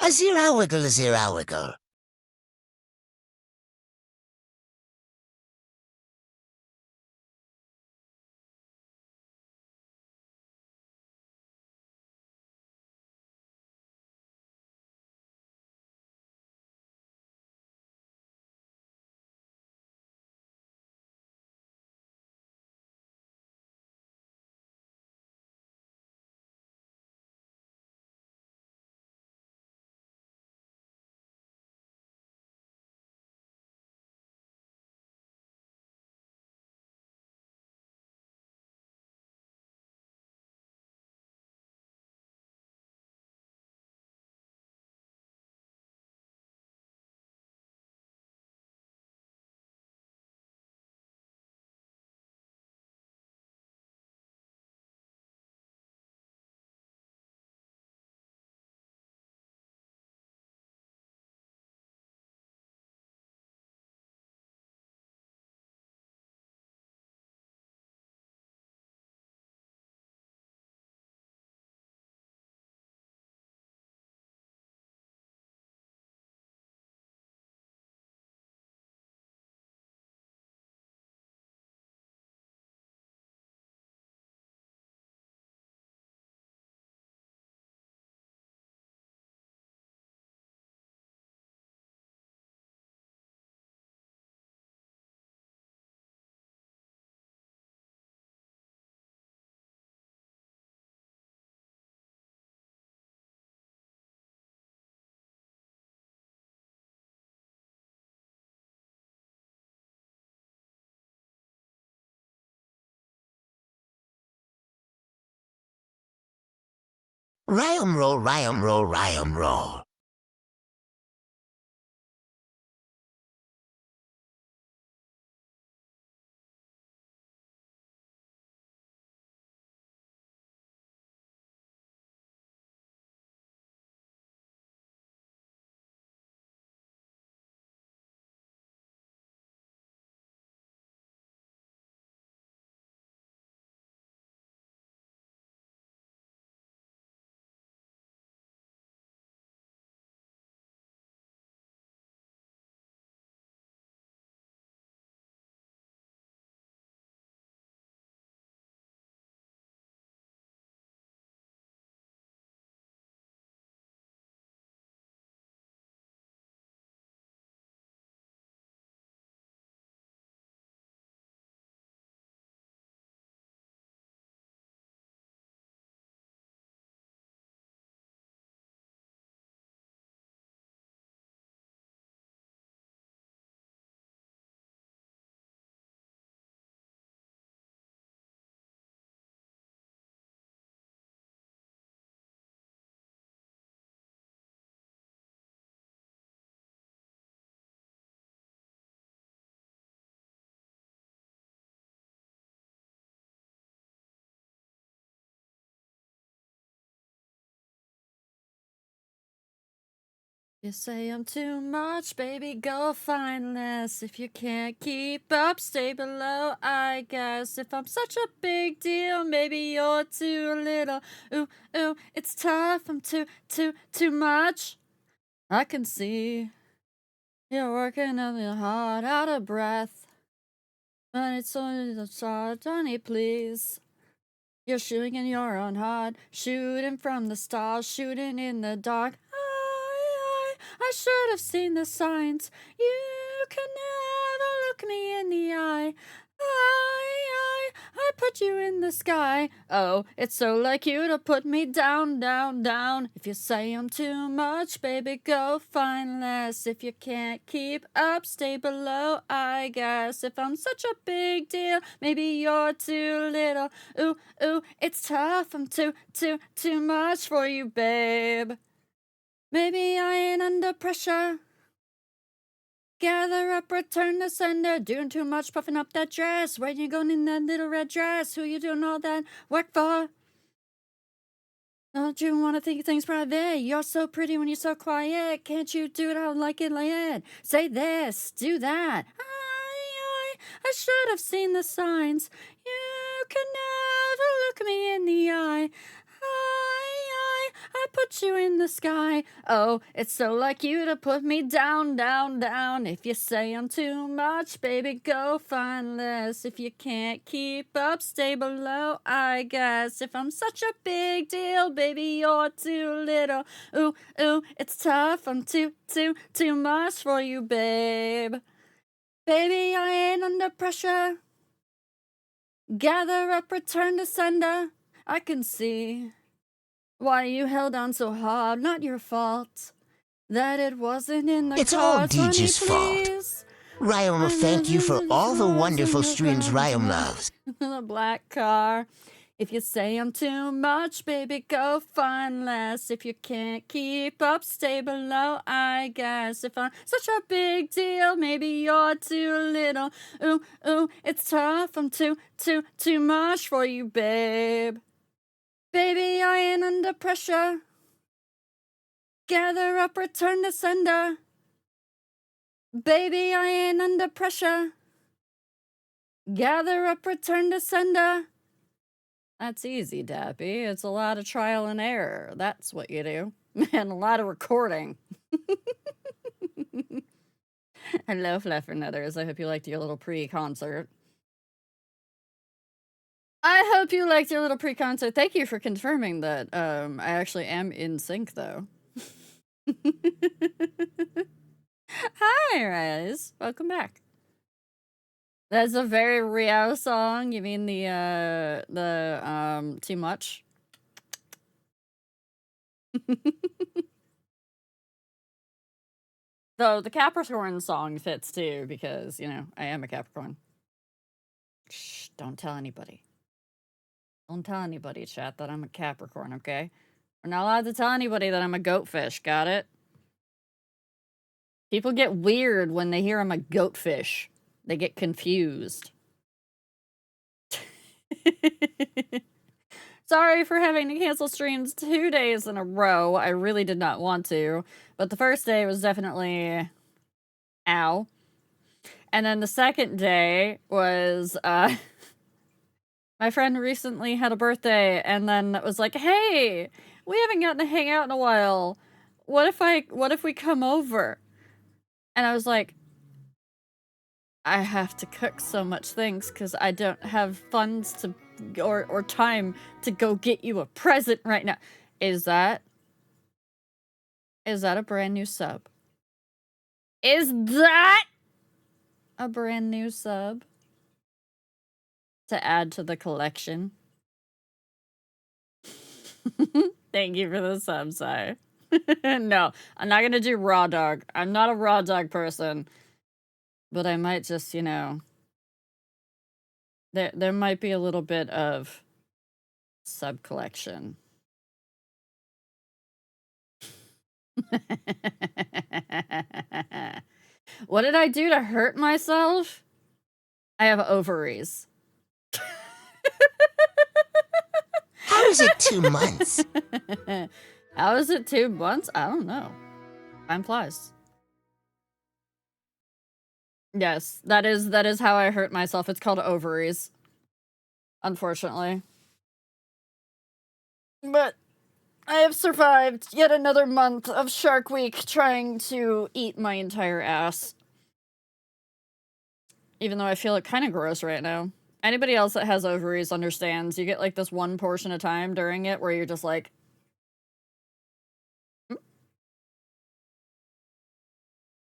A zero wiggle, a zero wiggle. Rhyme roll, rhyme roll, rhyme roll. You say I'm too much, baby, go find less. If you can't keep up, stay below, I guess. If I'm such a big deal, maybe you're too little. Ooh, ooh, it's tough, I'm too much. I can see you're working a little hard, out of breath. But it's only the start, honey, please. You're shooting in your own heart, shooting from the stars, shooting in the dark. I should have seen the signs. You can never look me in the eye. I put you in the sky. Oh, it's so like you to put me down, down, down. If you say I'm too much, baby, go find less. If you can't keep up, stay below, I guess. If I'm such a big deal, maybe you're too little. Ooh, ooh, it's tough. I'm too much for you, babe. Maybe I ain't under pressure. Gather up, return to sender. Doing too much, puffing up that dress. Where you going in that little red dress? Who you doing all that work for? Don't you want to think things private? You're so pretty when you're so quiet. Can't you do it how I like it? Say this, do that. I should have seen the signs. You can never look me in the eye. I put you in the sky. Oh, it's so like you to put me down, down, down. If you say I'm too much, baby, go find less. If you can't keep up, stay below, I guess. If I'm such a big deal, baby, you're too little. Ooh, ooh, it's tough. I'm too much for you, babe. Baby, I ain't under pressure. Gather up, return to sender. I can see why you held on so hard, not your fault. That it wasn't in the It's all cards, honey, Deej's fault. please. Ryam will thank you for all the wonderful streams Ryam loves. The black car. If you say I'm too much, baby, go find less. If you can't keep up, stay below, I guess. If I'm such a big deal, maybe you're too little. Ooh, ooh, it's tough. I'm too much for you, babe. Baby, I ain't under pressure. Gather up, return to sender. Baby, I ain't under pressure. Gather up, return to sender. That's easy, Dappy. It's a lot of trial and error. That's what you do. And a lot of recording. Hello, Fluffernutters. I hope you liked your little pre-concert. I hope you liked your little pre-concert. Thank you for confirming that. I actually am in sync, though. Hi, Rise. Welcome back. That's a very Rio song. You mean the Too Much? Though the Capricorn song fits too, because, you know, I am a Capricorn. Shh, don't tell anybody. Don't tell anybody, chat, that I'm a Capricorn, okay? We're not allowed to tell anybody that I'm a goatfish, got it? People get weird when they hear I'm a goatfish. They get confused. Sorry for having to cancel streams 2 days in a row. I really did not want to. But the first day was definitely... ow. And then the second day was... my friend recently had a birthday, and then it was like, hey, we haven't gotten to hang out in a while. What if we come over? And I was like, I have to cook so much things because I don't have funds to or time to go get you a present right now. Is that a brand new sub? Is that a brand new sub to add to the collection? Thank you for the sub, Sai. No, I'm not gonna do raw dog. I'm not a raw dog person. But I might just, you know... There might be a little bit of sub collection. What did I do to hurt myself? I have ovaries. How is it 2 months? How is it 2 months? I don't know. Time flies. Yes, that is how I hurt myself. It's called ovaries. Unfortunately. But I have survived yet another month of Shark Week trying to eat my entire ass. Even though I feel it kind of gross right now. Anybody else that has ovaries understands. You get like this one portion of time during it where you're just like...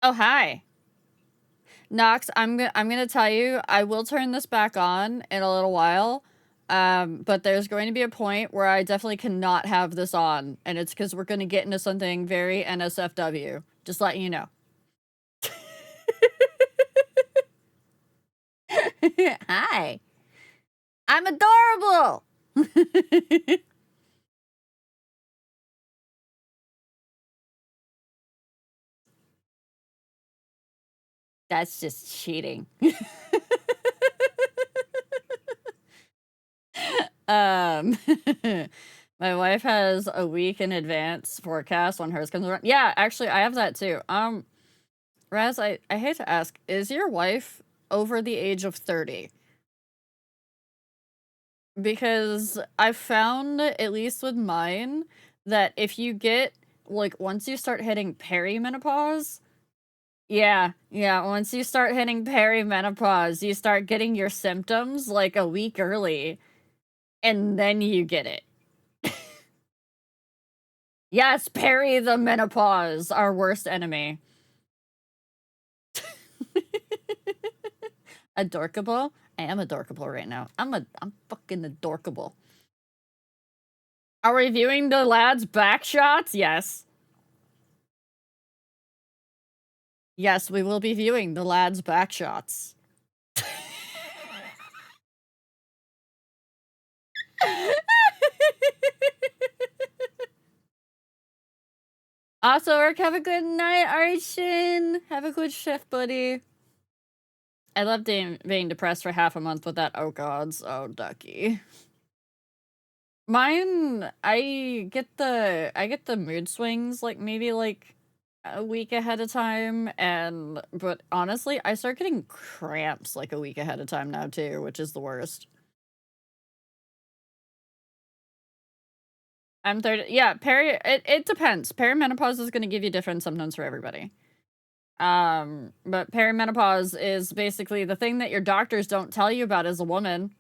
Oh, hi. Nox, I'm gonna tell you, I will turn this back on in a little while, but there's going to be a point where I definitely cannot have this on, and it's because we're gonna get into something very NSFW. Just letting you know. Hi. I'm adorable! That's just cheating. My wife has a week in advance forecast when hers comes around. Yeah, actually, I have that too. Raz, I hate to ask, is your wife over the age of 30? Because I've found, at least with mine, that if you get, like, once you start hitting perimenopause, yeah, once you start hitting perimenopause, you start getting your symptoms, like, a week early, and then you get it. Yes, peri the menopause, our worst enemy. Adorkable? I am adorkable right now. I'm fucking adorkable. Are we viewing the lad's back shots? Yes. Yes, we will be viewing the lad's back shots. Also, Orc, have a good night, Arshin. Have a good shift, buddy. I love being depressed for half a month with that. Oh gods. Oh, ducky. Mine, I get the mood swings, like, maybe, like, a week ahead of time, but honestly, I start getting cramps, like, a week ahead of time now, too, which is the worst. I'm 30, yeah, it depends. Perimenopause is gonna give you different symptoms for everybody. But perimenopause is basically the thing that your doctors don't tell you about as a woman.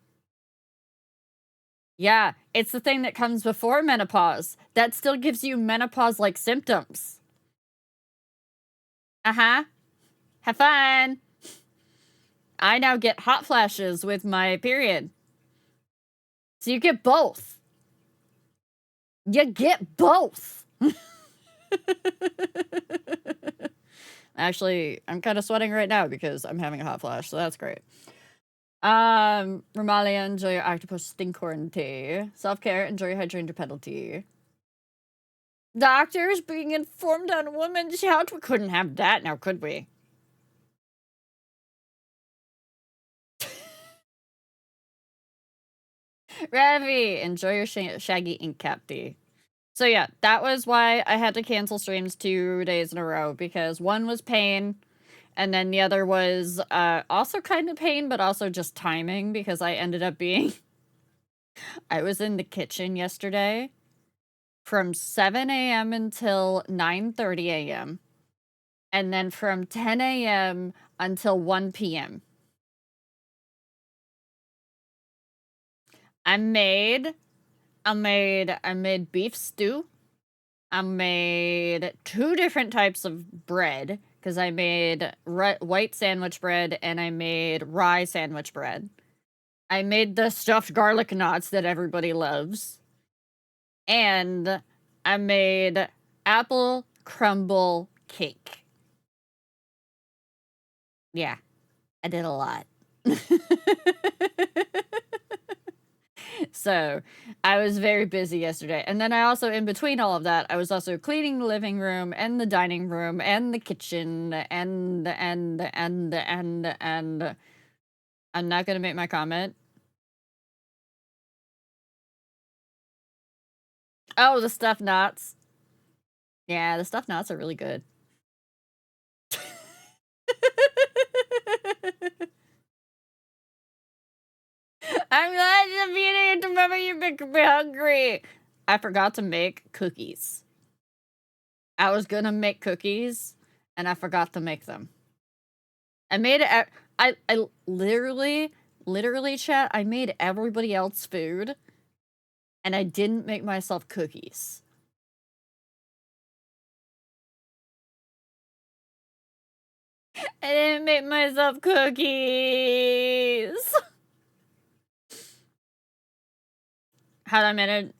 Yeah, it's the thing that comes before menopause that still gives you menopause-like symptoms. Uh-huh. Have fun. I now get hot flashes with my period. So you get both. You get both. Actually, I'm kind of sweating right now because I'm having a hot flash, so that's great. Romalia, enjoy your octopus stinkhorn tea. Self-care, enjoy your hydrangea petal tea. Doctors being informed on women's health. We couldn't have that now, could we? Ravi, enjoy your shaggy ink cap tea. So yeah, that was why I had to cancel streams 2 days in a row, because one was pain, and then the other was also kind of pain, but also just timing, because I ended up being... I was in the kitchen yesterday from 7 a.m. until 9:30 a.m. and then from 10 a.m. until 1 p.m. I made beef stew. I made 2 different types of bread, because I made white sandwich bread and I made rye sandwich bread. I made the stuffed garlic knots that everybody loves. And I made apple crumble cake. Yeah, I did a lot. So, I was very busy yesterday. And then I also, in between all of that, I was also cleaning the living room and the dining room and the kitchen and I'm not gonna make my comment. Oh, the stuffed knots. Yeah, the stuffed knots are really good. I'm not just eating it to remember you make me hungry. I forgot to make cookies. I was gonna make cookies, and I forgot to make them. I made it. I literally, chat. I made everybody else food, and I didn't make myself cookies. I didn't make myself cookies. How I manage?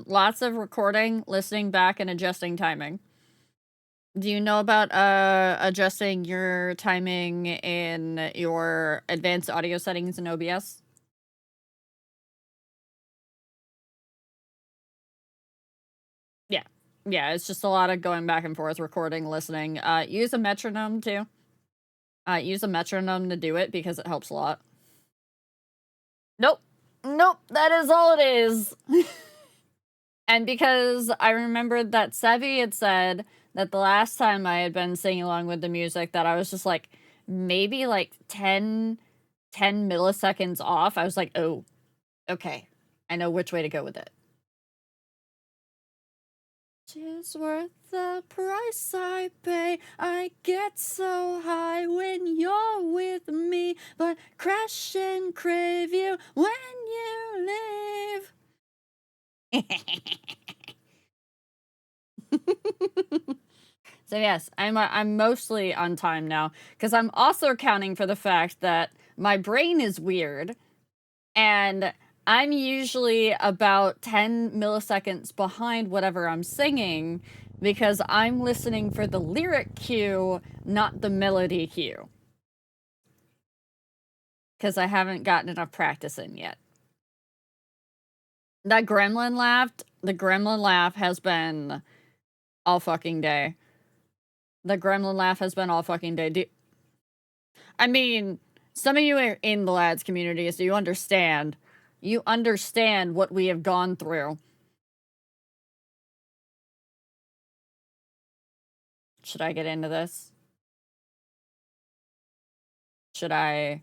Lots of recording, listening back, and adjusting timing. Do you know about adjusting your timing in your advanced audio settings in OBS? Yeah. Yeah, it's just a lot of going back and forth, recording, listening. Use a metronome too. Use a metronome to do it because it helps a lot. Nope. Nope, that is all it is. And because I remembered that Sevi had said that the last time I had been singing along with the music that I was just like, maybe like 10 milliseconds off. I was like, oh, okay. I know which way to go with it. She's worth the price I pay. I get so high when you're with me, but crash and crave you when you leave. So yes, I'm mostly on time now, because I'm also accounting for the fact that my brain is weird, and I'm usually about 10 milliseconds behind whatever I'm singing, because I'm listening for the lyric cue, not the melody cue. Because I haven't gotten enough practice in yet. That gremlin laughed. The gremlin laugh has been all fucking day. The gremlin laugh has been all fucking day. I mean, some of you are in the lads community, so you understand. You understand what we have gone through. Should I get into this? Should I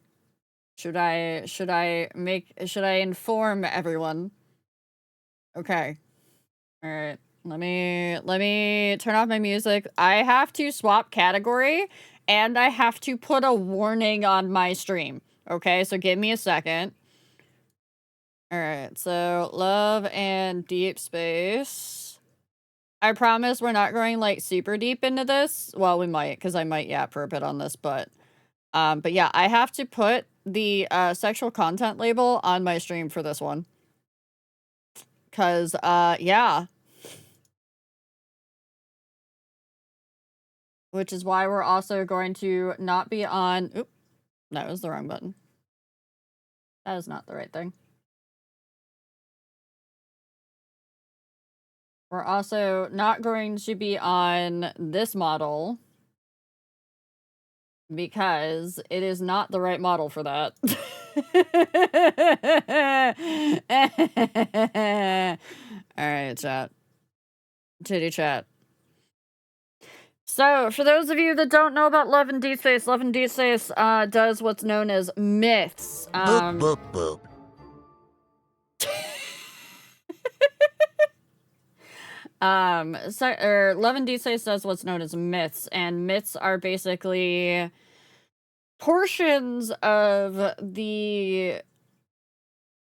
inform everyone? Okay. All right. Let me turn off my music. I have to swap category, and I have to put a warning on my stream. Okay, so give me a second. All right, so love and deep space. I promise we're not going like super deep into this. Well, we might, because I might yap for a bit on this, but yeah, I have to put the sexual content label on my stream for this one. Cause yeah. Which is why we're also going to not be on... Oop, that was the wrong button. That is not the right thing. We're also not going to be on this model, because it is not the right model for that. Alright, chat. Titty chat. So, for those of you that don't know about Love and Deep Space, Love and Deep Space does what's known as myths. Boop, boop, boop. Love and Deep Space does what's known as myths, and myths are basically portions of the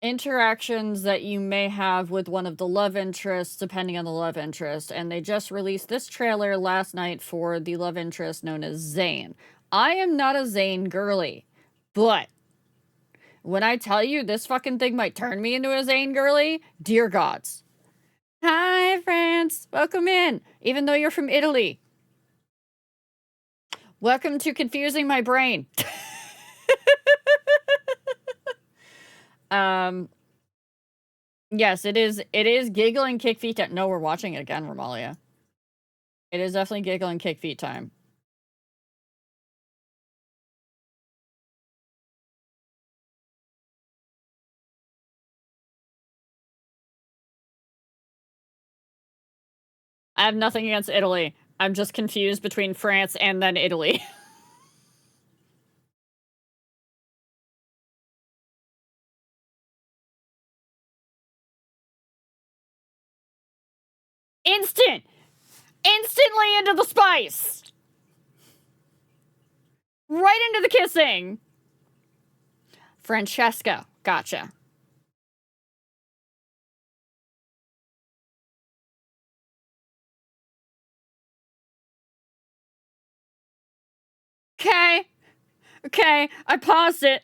interactions that you may have with one of the love interests, depending on the love interest. And they just released this trailer last night for the love interest known as Zane. I am not a Zane girly, but when I tell you this fucking thing might turn me into a Zane girly, dear gods. Hi, friends. Welcome in, even though you're from Italy. Welcome to confusing my brain. Yes, it is giggle and kick feet time. No, we're watching it again, Romalia. It is definitely giggle and kick feet time. I have nothing against Italy. I'm just confused between France and then Italy. Instantly into the spice! Right into the kissing! Francesca. Gotcha. Okay, I paused it.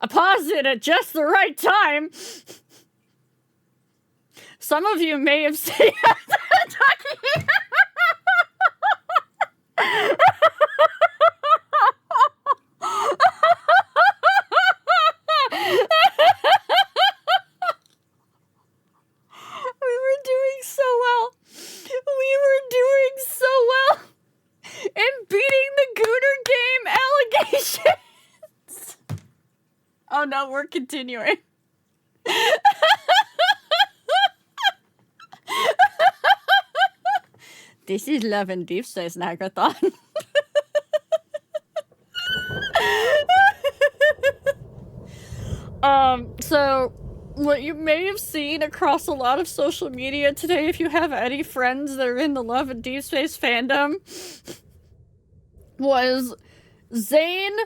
I paused it at just the right time. Some of you may have seen Kentucky. We were doing so well. We were doing so well in beating the Gooner game allegations. Oh no, we're continuing. This is Love and Deep Space Nagathon. So what you may have seen across a lot of social media today, if you have any friends that are in the Love and Deep Space fandom, was Zane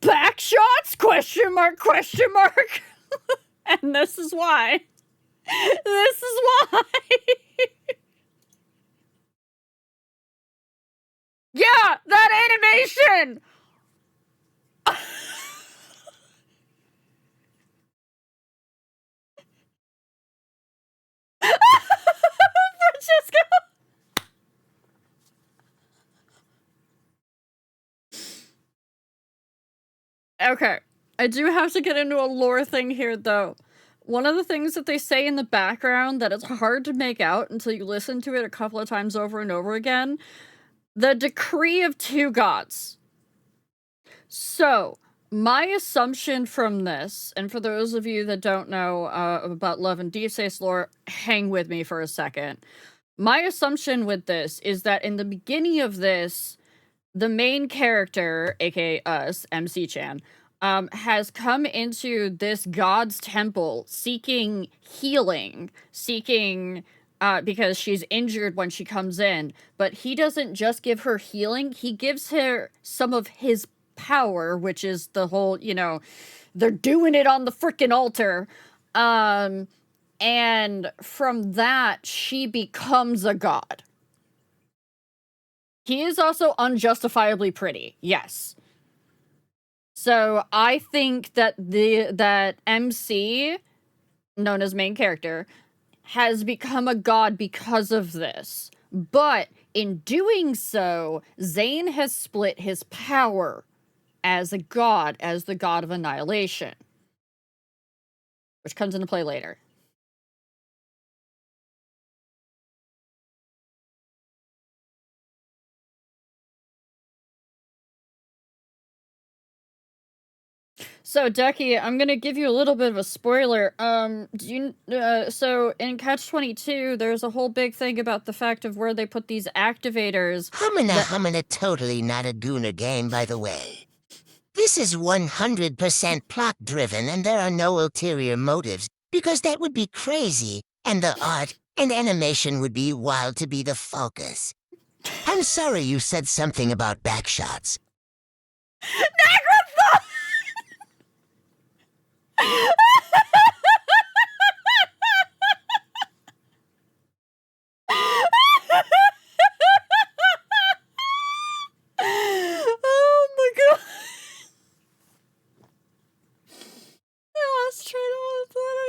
backshots? Question mark, question mark. And this is why. This is why. Yeah, that animation! Francesco! Okay, I do have to get into a lore thing here, though. One of the things that they say in the background that it's hard to make out until you listen to it a couple of times over and over again, the decree of two gods. So, my assumption from this, and for those of you that don't know about Love and Deep Space lore, hang with me for a second. My assumption with this is that in the beginning of this, the main character, aka us, MC Chan, has come into this god's temple seeking healing, because she's injured when she comes in. But he doesn't just give her healing, he gives her some of his power, which is the whole, they're doing it on the freaking altar. And from that, she becomes a god. He is also unjustifiably pretty, yes. So I think that that MC, known as main character, has become a god because of this. But in doing so, Zane has split his power as a god, as the god of annihilation, which comes into play later. So, Ducky, I'm gonna give you a little bit of a spoiler. So in Catch-22, there's a whole big thing about the fact of where they put these activators. Humana, totally not a Gooner game, by the way. This is 100% plot-driven, and there are no ulterior motives, because that would be crazy, and the art and animation would be wild to be the focus. I'm sorry you said something about backshots. Oh my god. I lost train of thought.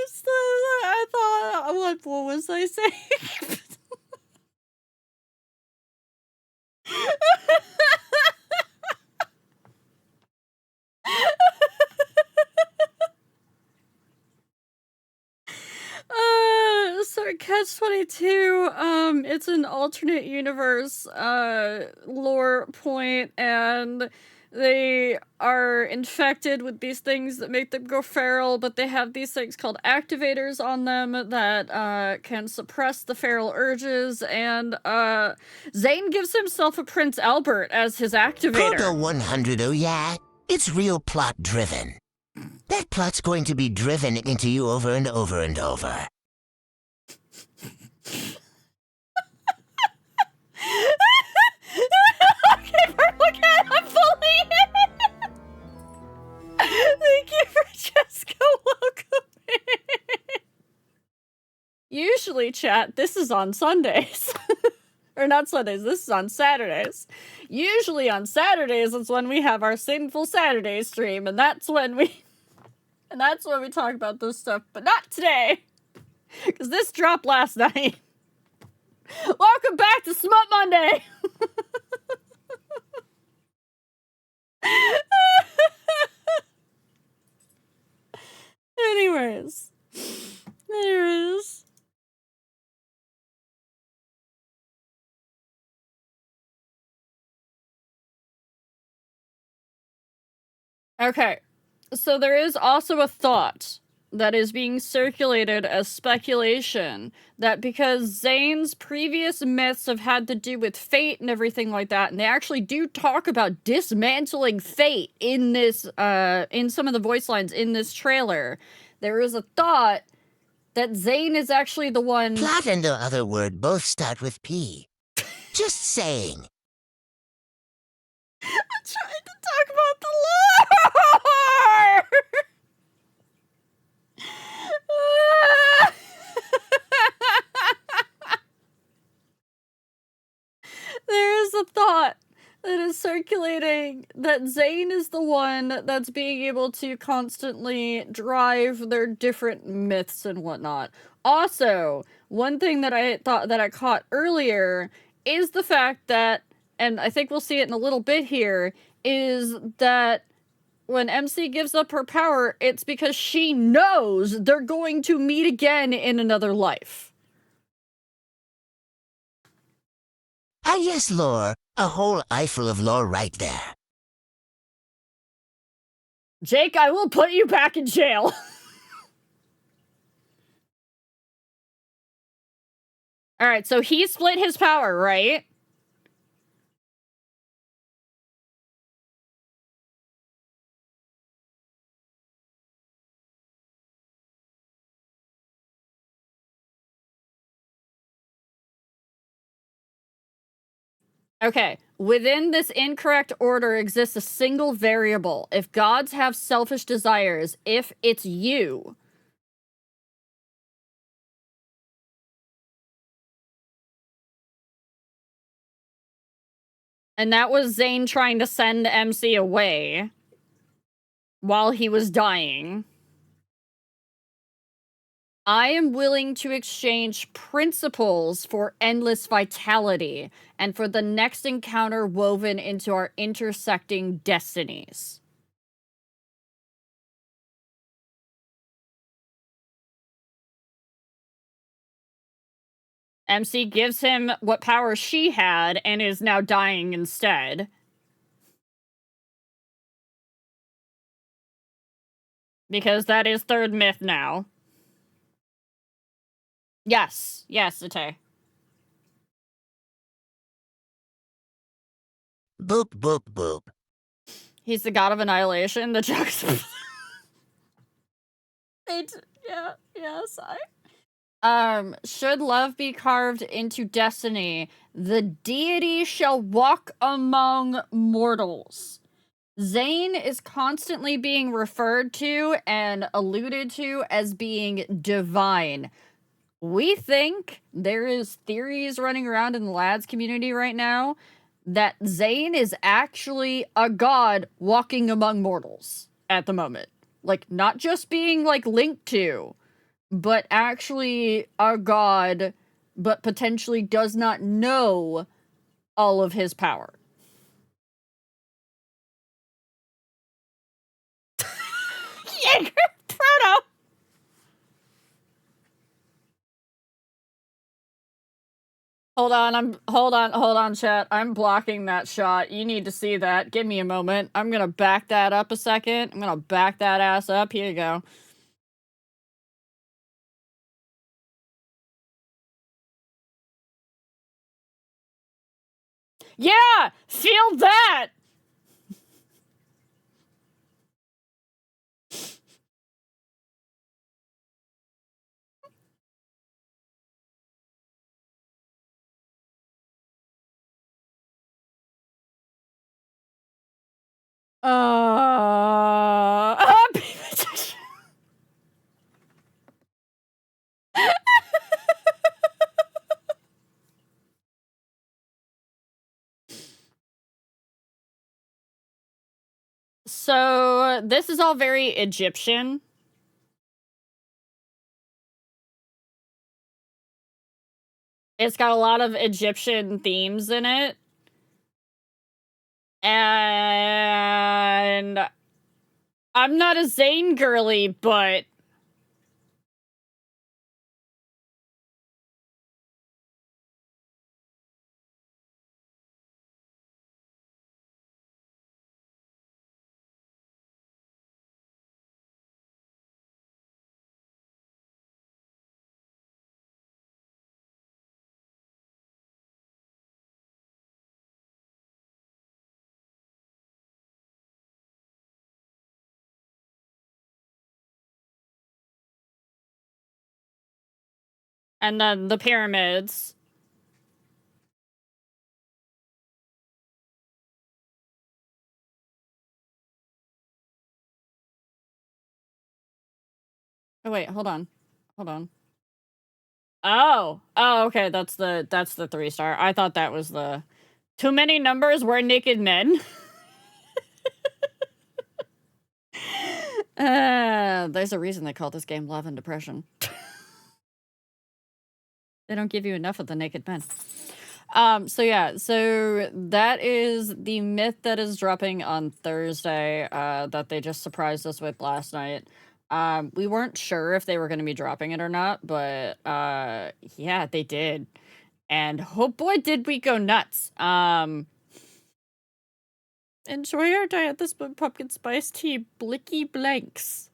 I thought, what was I saying? So Catch-22, it's an alternate universe, lore point, and they are infected with these things that make them go feral, but they have these things called activators on them that, can suppress the feral urges, and, Zane gives himself a Prince Albert as his activator. Proto 100, oh yeah? It's real plot-driven. That plot's going to be driven into you over and over and over. Okay, again, I'm fully in. Thank you, Francesco. Welcome in. Usually, chat, this is on Sundays. Or not Sundays, this is on Saturdays. Usually on Saturdays is when we have our Sinful Saturday stream, and that's when we talk about this stuff, but not today. Because this dropped last night. Welcome back to Smut Monday! Anyways. Okay. So there is also a thought that is being circulated as speculation that because Zane's previous myths have had to do with fate and everything like that, and they actually do talk about dismantling fate in this, in some of the voice lines in this trailer, there is a thought that Zane is actually the one... Plot and the other word both start with P. Just saying. I'm trying to talk about the lore! There is a thought that is circulating that Zane is the one that's being able to constantly drive their different myths and whatnot. Also, one thing that I thought that I caught earlier is the fact that, and I think we'll see it in a little bit here, is that when MC gives up her power, it's because she knows they're going to meet again in another life. Ah, yes, lore. A whole eyeful of lore right there. Jake, I will put you back in jail. Alright, so he split his power, right? Okay, within this incorrect order exists a single variable. If gods have selfish desires, if it's you. And that was Zane trying to send MC away while he was dying. I am willing to exchange principles for endless vitality and for the next encounter woven into our intersecting destinies. MC gives him what power she had and is now dying instead. Because that is third myth now. Yes. Yes, Ite. Boop, boop, boop. He's the god of annihilation, the juxtaposition. Yeah, yes, should love be carved into destiny, the deity shall walk among mortals. Zane is constantly being referred to and alluded to as being divine. We think there is theories running around in the lads community right now that Zane is actually a god walking among mortals at the moment. Like, not just being, like, linked to, but actually a god, but potentially does not know all of his power. Jaeger, Proto! Hold on, chat. I'm blocking that shot. You need to see that. Give me a moment. I'm gonna back that up a second. I'm gonna back that ass up. Here you go. Yeah! Feel that! So, this is all very Egyptian. It's got a lot of Egyptian themes in it. And I'm not a Zane girly, but And then the pyramids. Oh, wait, hold on. Hold on. Oh. Oh, okay, that's the 3-star. I thought that was the... Too many numbers, we're naked men. There's a reason they call this game Love and Depression. They don't give you enough of the naked men. So yeah, so that is the myth that is dropping on Thursday, that they just surprised us with last night. We weren't sure if they were going to be dropping it or not, but, yeah, they did. And oh boy, did we go nuts. Enjoy our diet this pumpkin spice tea, blicky blanks.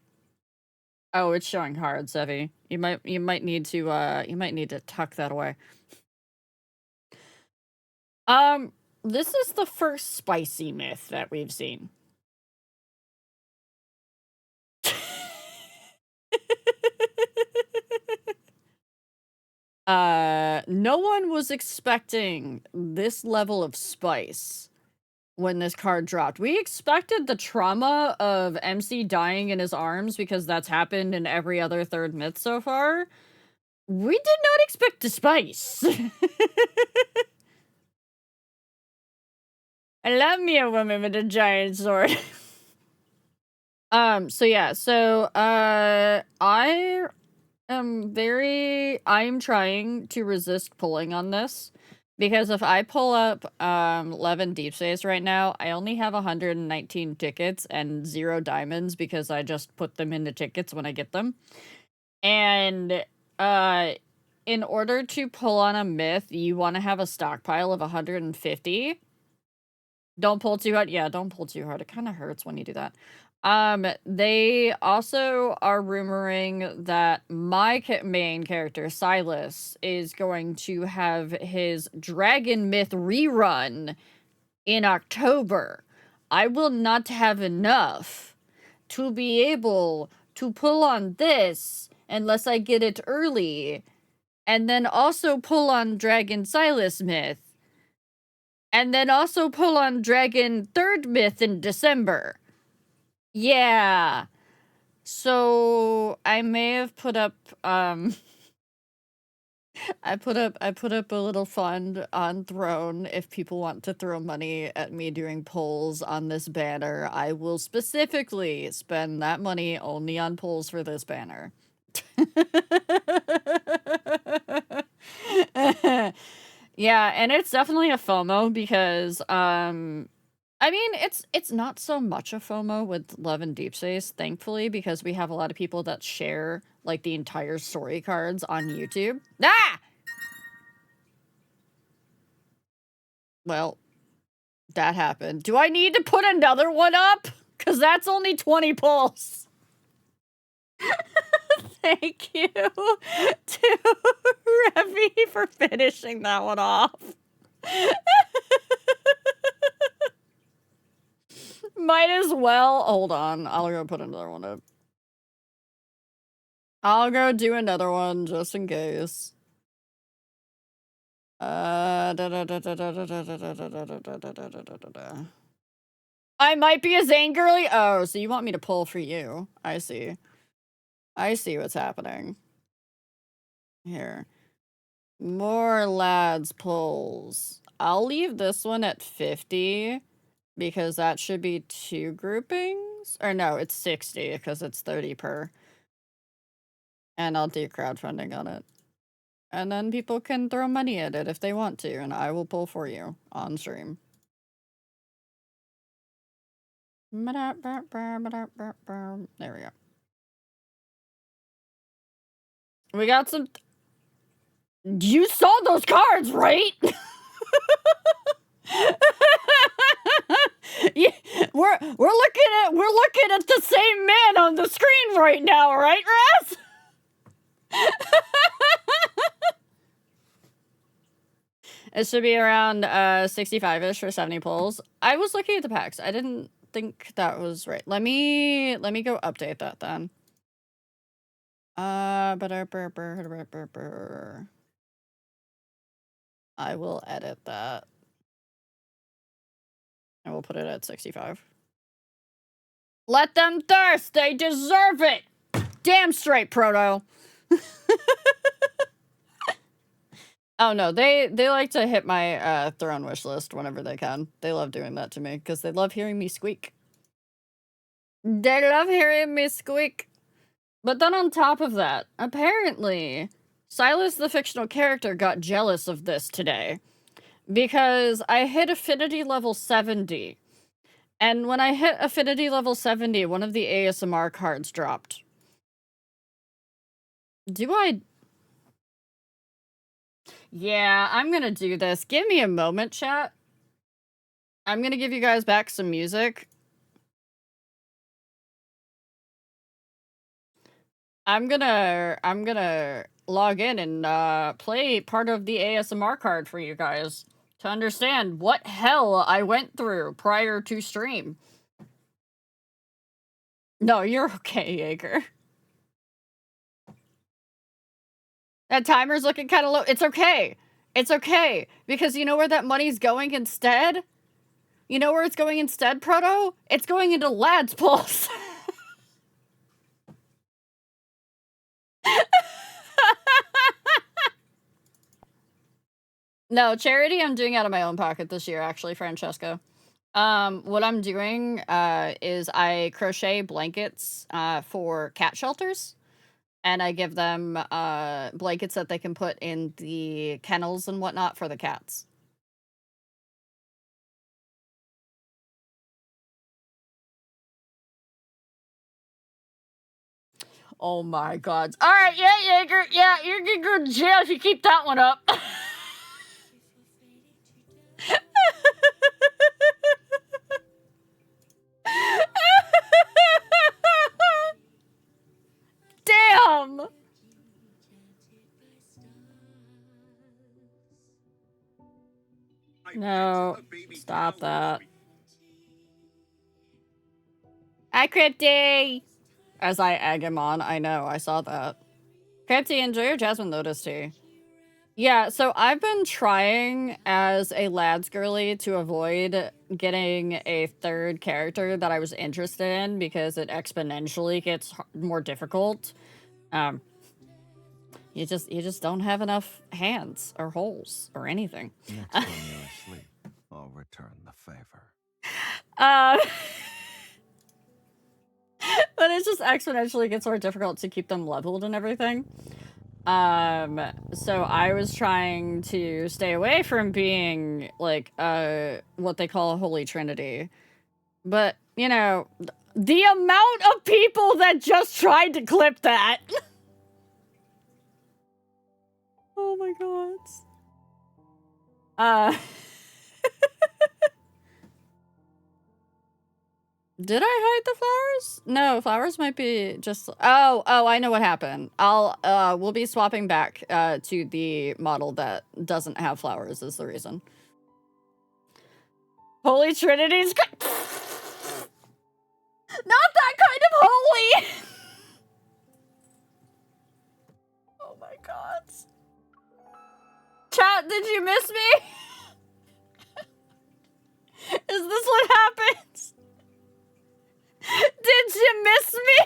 Oh, it's showing hard, Sevi. You might need to tuck that away. This is the first spicy myth that we've seen. No one was expecting this level of spice when this card dropped. We expected the trauma of MC dying in his arms because that's happened in every other third myth so far. We did not expect the spice. I love me a woman with a giant sword. So yeah, so, I'm trying to resist pulling on this, because if I pull up, 11 Deep Space right now, I only have 119 tickets and 0 diamonds because I just put them into tickets when I get them. And, in order to pull on a myth, you want to have a stockpile of 150. Don't pull too hard. Yeah, don't pull too hard. It kind of hurts when you do that. They also are rumoring that my main character, Silas, is going to have his Dragon Myth rerun in October. I will not have enough to be able to pull on this unless I get it early, and then also pull on Dragon Silas Myth, and then also pull on Dragon 3rd Myth in December. Yeah. So I may have put up I put up a little fund on Throne. If people want to throw money at me doing polls on this banner, I will specifically spend that money only on polls for this banner. Yeah, and it's definitely a FOMO because, I mean, it's not so much a FOMO with Love and Deep Space, thankfully, because we have a lot of people that share, like, the entire story cards on YouTube. Ah! Well, that happened. Do I need to put another one up? Because that's only 20 pulls. Thank you to Revy for finishing that one off. Might as well. Hold on. I'll go put another one up. I'll go do another one just in case. I might be a Zane girly. Oh, so you want me to pull for you. I see. I see what's happening. Here. More lads pulls. I'll leave this one at 50 because that should be 2 groupings. Or no, it's 60 because it's 30 per. And I'll do crowdfunding on it. And then people can throw money at it if they want to, and I will pull for you on stream. There we go. We got some... You saw those cards, right? Yeah, we're looking at the same man on the screen right now, right, Raz? It should be around 65-ish or 70 pulls. I was looking at the packs. I didn't think that was right. Let me go update that then. I will edit that. And we'll put it at 65. Let them thirst! They deserve it! Damn straight, Proto! Oh no, they like to hit my throne wish list whenever they can. They love doing that to me, because they love hearing me squeak. They love hearing me squeak. But then on top of that, apparently, Silas the fictional character got jealous of this today. Because I hit affinity level 70. And when I hit affinity level 70, one of the ASMR cards dropped. Do I... Yeah, I'm gonna do this. Give me a moment, chat. I'm gonna give you guys back some music. I'm gonna log in and play part of the ASMR card for you guys to understand what hell I went through prior to stream. No, you're okay, Jaeger. That timer's looking kind of low. It's okay. It's okay. Because you know where that money's going instead? You know where it's going instead, Proto? It's going into Lad's Pulse. No, charity I'm doing out of my own pocket this year, actually, Francesca. What I'm doing is I crochet blankets for cat shelters. And I give them blankets that they can put in the kennels and whatnot for the cats. Oh my god. Alright, yeah, Jaeger. Yeah, you're gonna go to jail if you keep that one up. Damn! No, stop that. Hi, Crypty! As I egg him on, I know, I saw that. Crypty, enjoy your Jasmine Lotus tea. Yeah, so I've been trying as a lads girly to avoid getting a third character that I was interested in because it exponentially gets more difficult. You just don't have enough hands or holes or anything. Next time you're asleep, I'll return the favor. But it just exponentially gets more difficult to keep them leveled and everything. So I was trying to stay away from being, like, what they call a Holy Trinity. But, you know, the amount of people that just tried to clip that! Oh my god. Did I hide the flowers? No, flowers might be just... Oh, I know what happened. We'll be swapping back, to the model that doesn't have flowers is the reason. Holy Trinity's... Not that kind of holy! Oh my god. Chat, did you miss me? Is this what happens? Did you miss me?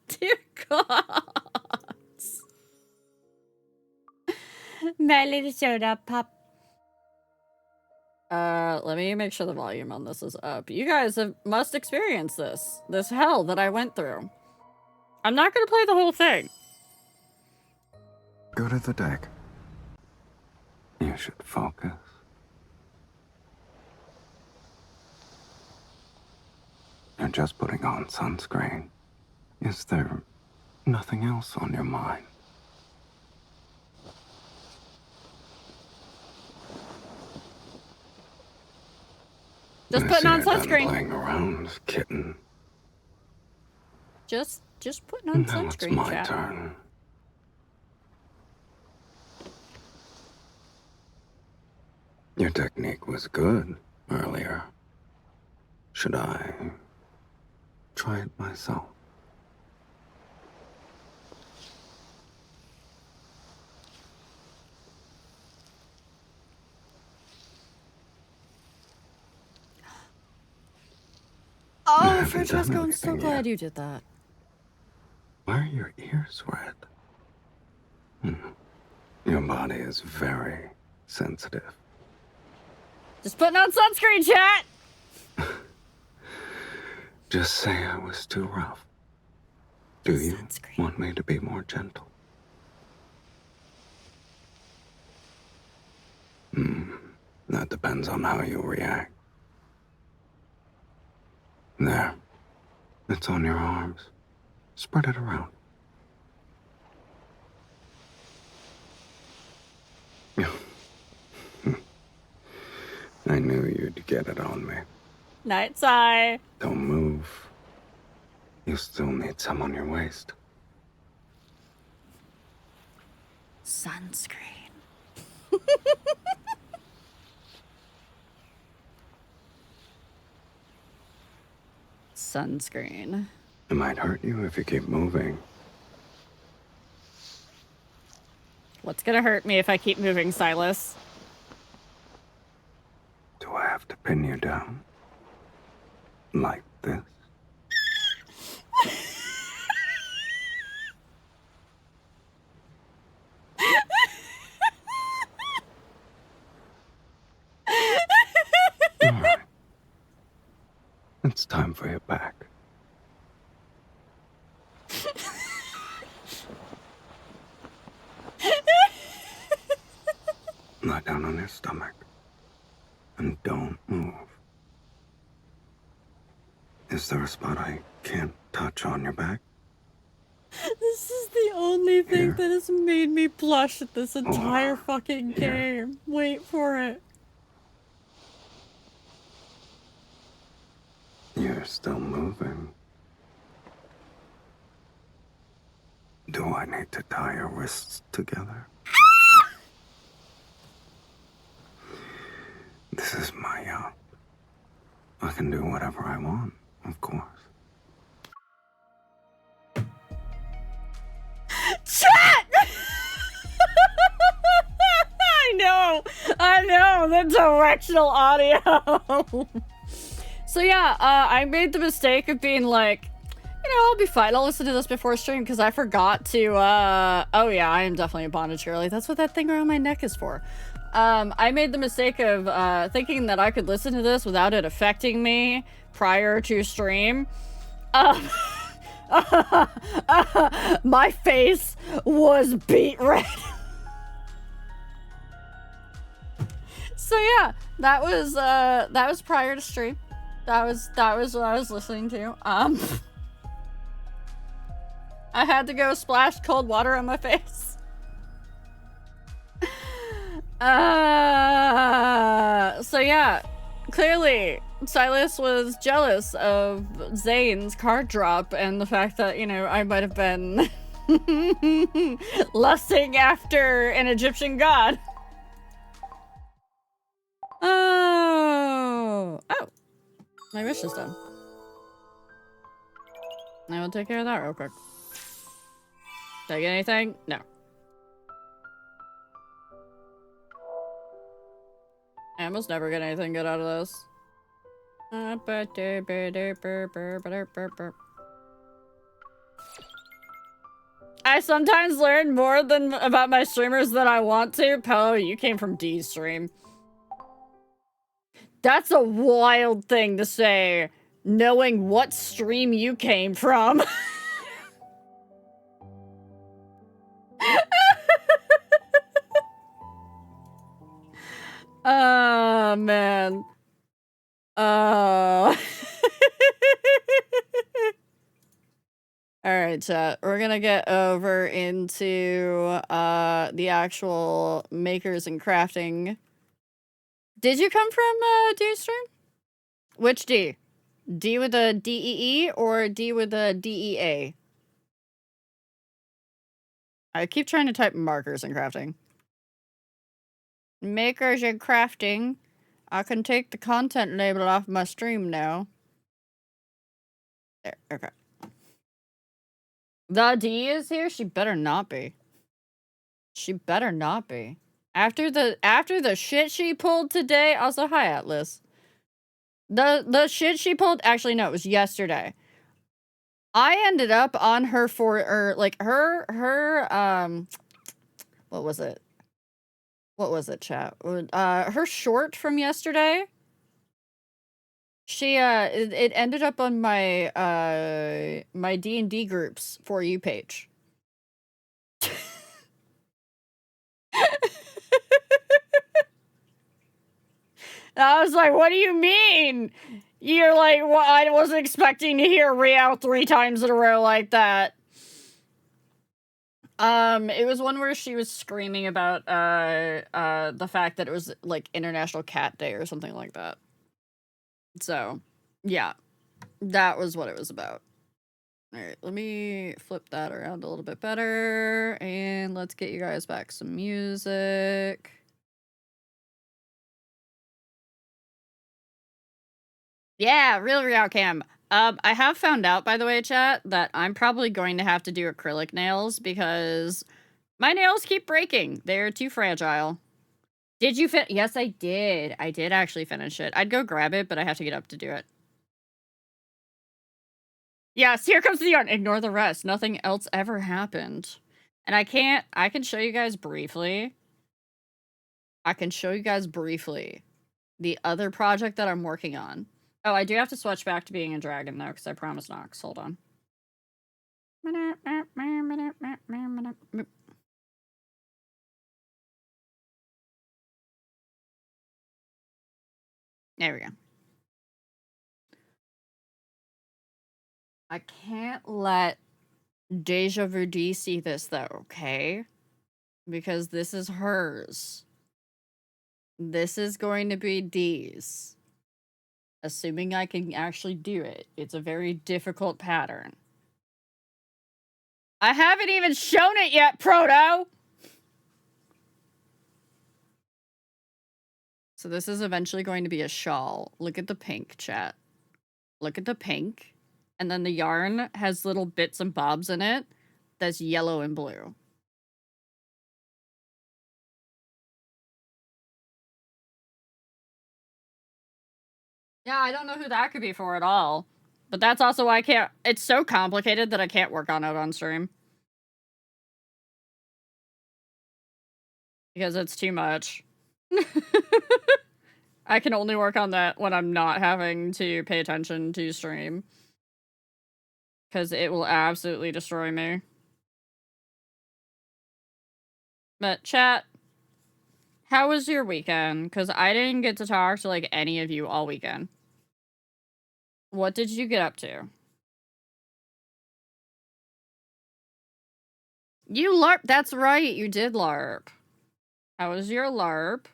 Dear God. My little soda pop. Let me make sure the volume on this is up. You guys must experience this. This hell that I went through. I'm not gonna play the whole thing. Go to the deck. You should focus. You're just putting on sunscreen. Is there nothing else on your mind? Just putting on sunscreen. Playing around, kitten. Just putting on Now sunscreen, it's my chat. turn. Your technique was good earlier. Should I try it myself? Oh, haven't done Francesco, I'm so anything glad yet. you did that. Why are your ears red? Your body is very sensitive. Just putting on sunscreen, chat! Just say I was too rough. Do you Sunscreen. want me to be more gentle? That depends on how you react. There. It's on your arms. Spread it around. I knew you'd get it on me. Night sigh. Don't move. You still need some on your waist. Sunscreen. Sunscreen. It might hurt you if you keep moving. What's gonna hurt me if I keep moving, Silas? Do I have to pin you down? Like this? All right. It's time for your back. Lie down on your stomach. And don't move. Is there a spot I can't touch on your back? This is the only thing Here. that has made me blush at this entire Or fucking here. game. Wait for it. You're still moving. Do I need to tie your wrists together? This is my yacht. I can do whatever I want, of course. Chat! I know, the directional audio. So yeah, I made the mistake of being like, you know, I'll be fine. I'll listen to this before stream because I forgot to, oh yeah, I am definitely a bondage girly. That's what that thing around my neck is for. I made the mistake of thinking that I could listen to this without it affecting me prior to stream. My face was beet red. So yeah, that was prior to stream. That was what I was listening to. I had to go splash cold water on my face. So yeah, clearly Silas was jealous of Zane's card drop and the fact that, you know, I might have been lusting after an Egyptian god. Oh, my wish is done. I will take care of that real quick. Did I get anything? No. I almost never get anything good out of this. I sometimes learn more about my streamers than I want to. Pello, you came from D's stream. That's a wild thing to say, knowing what stream you came from. Oh, man. Alright, chat. We're gonna get over into the actual makers and crafting. Did you come from D's stream? Which D? D with a D-E-E or D with a D-E-A? I keep trying to type markers and crafting. Makers and crafting. I can take the content label off my stream now. There, okay. The D is here? She better not be. She better not be. After the shit she pulled today, also hi Atlas. The shit she pulled, actually no, it was yesterday. I ended up on her like her what was it? What was it, chat? Her short from yesterday. She it ended up on my my D&D groups For You page. I was like, what do you mean? You're like, well, I wasn't expecting to hear Riao 3 times in a row like that. It was one where she was screaming about the fact that it was like International Cat Day or something like that. So, yeah. That was what it was about. Alright, let me flip that around a little bit better, and let's get you guys back some music. Yeah, real Real Cam. I have found out, by the way, chat, that I'm probably going to have to do acrylic nails because my nails keep breaking. They're too fragile. Did you fit? Yes, I did. I did actually finish it. I'd go grab it, but I have to get up to do it. Yes, here comes the yarn. Ignore the rest. Nothing else ever happened. And I can show you guys briefly. I can show you guys briefly the other project that I'm working on. Oh, I do have to switch back to being a dragon, though, because I promised Nox. Hold on. There we go. I can't let Deja Vu D see this, though, okay? Because this is hers. This is going to be D's. Assuming I can actually do it. It's a very difficult pattern. I haven't even shown it yet, Proto! So this is eventually going to be a shawl. Look at the pink, chat. Look at the pink. And then the yarn has little bits and bobs in it that's yellow and blue. Yeah, I don't know who that could be for at all. But that's also why I can't... It's so complicated that I can't work on it on stream. Because it's too much. I can only work on that when I'm not having to pay attention to stream. Because it will absolutely destroy me. But chat, how was your weekend? Because I didn't get to talk to, like, any of you all weekend. What did you get up to? You LARP. That's right. You did LARP. How was your LARP?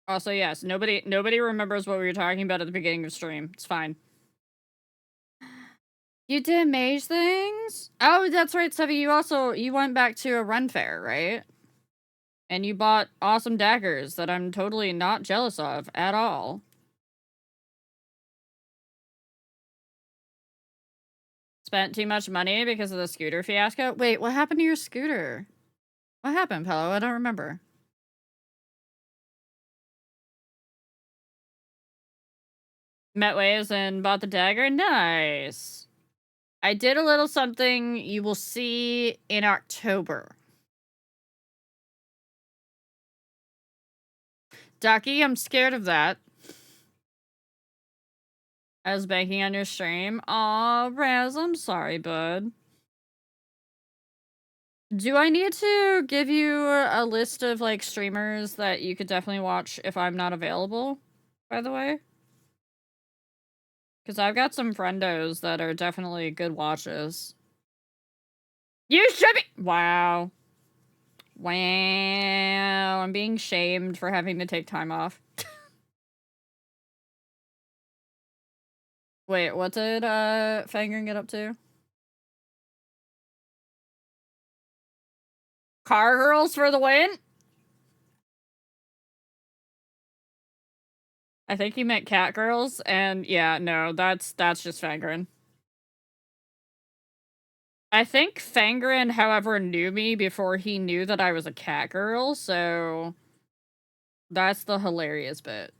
Also, yes, nobody remembers what we were talking about at the beginning of stream. It's fine. You did mage things? Oh, that's right, Sevi. You went back to a run fair, right? And you bought awesome daggers that I'm totally not jealous of at all. Spent too much money because of the scooter fiasco? Wait, what happened to your scooter? What happened, Pello? I don't remember. Met waves and bought the dagger? Nice. I did a little something you will see in October. Ducky, I'm scared of that. I was banking on your stream. Aw, Raz, I'm sorry, bud. Do I need to give you a list of, like, streamers that you could definitely watch if I'm not available, by the way? Because I've got some friendos that are definitely good watches. You should be- Wow. Wow. I'm being shamed for having to take time off. Wait, what did, Fangren get up to? Car girls for the win? I think he meant cat girls, and yeah, no, that's just Fangren. I think Fangren, however, knew me before he knew that I was a cat girl, so that's the hilarious bit.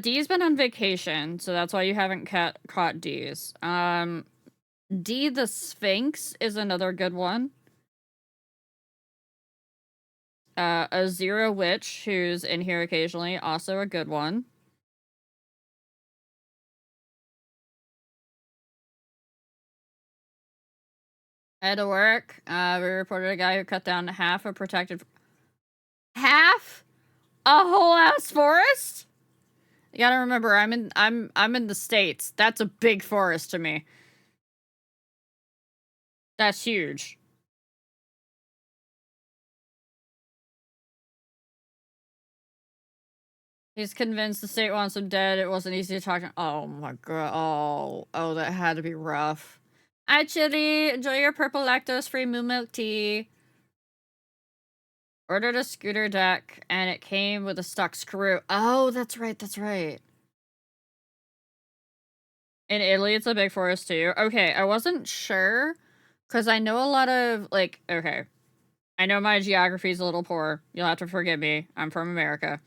Dee's been on vacation, so that's why you haven't caught Dee's. Dee the Sphinx is another good one. A Zero Witch, who's in here occasionally, also a good one. At work, we reported a guy who cut down half a protected... Half? A whole ass forest? You gotta remember, I'm in the States. That's a big forest to me. That's huge. He's convinced the state wants him dead. It wasn't easy to talk to him. Oh my god. Oh, that had to be rough. Hi, Chitty. Enjoy your purple lactose-free moo milk tea. Ordered a scooter deck, and it came with a stuck screw. Oh, that's right, that's right. In Italy, it's a big forest, too. Okay, I wasn't sure, because I know a lot of, like, okay. I know my geography is a little poor. You'll have to forgive me. I'm from America.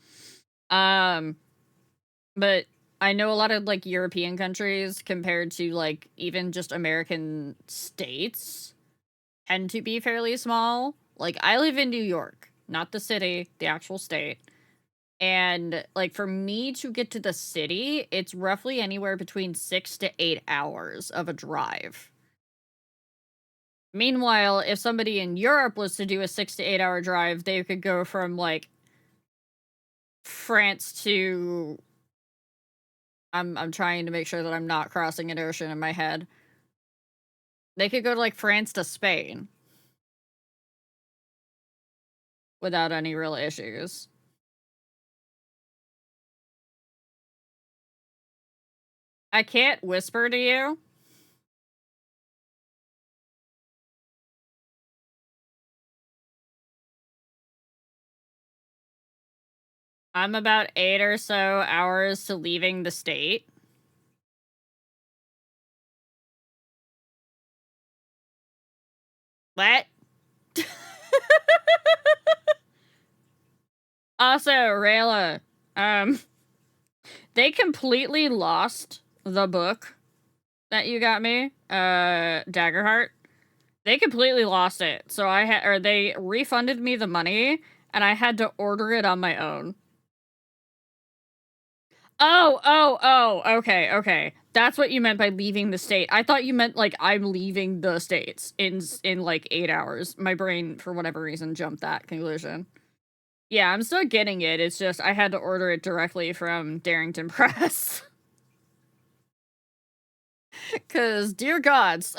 But I know a lot of, like, European countries compared to, like, even just American states tend to be fairly small. Like, I live in New York, not the city, the actual state. And, like, for me to get to the city, it's roughly anywhere between 6 to 8 hours of a drive. Meanwhile, if somebody in Europe was to do a 6 to 8 hour drive, they could go from, like, France to... I'm trying to make sure that I'm not crossing an ocean in my head. They could go to, like, France to Spain. Without any real issues. I can't whisper to you. I'm about 8 or so hours to leaving the state. What? Also, Rayla, they completely lost the book that you got me, Daggerheart. They completely lost it. So they refunded me the money, and I had to order it on my own. Oh, okay. That's what you meant by leaving the state. I thought you meant, like, I'm leaving the States in like, 8 hours. My brain, for whatever reason, jumped that conclusion. Yeah, I'm still getting it. It's just I had to order it directly from Darrington Press. Because, dear gods.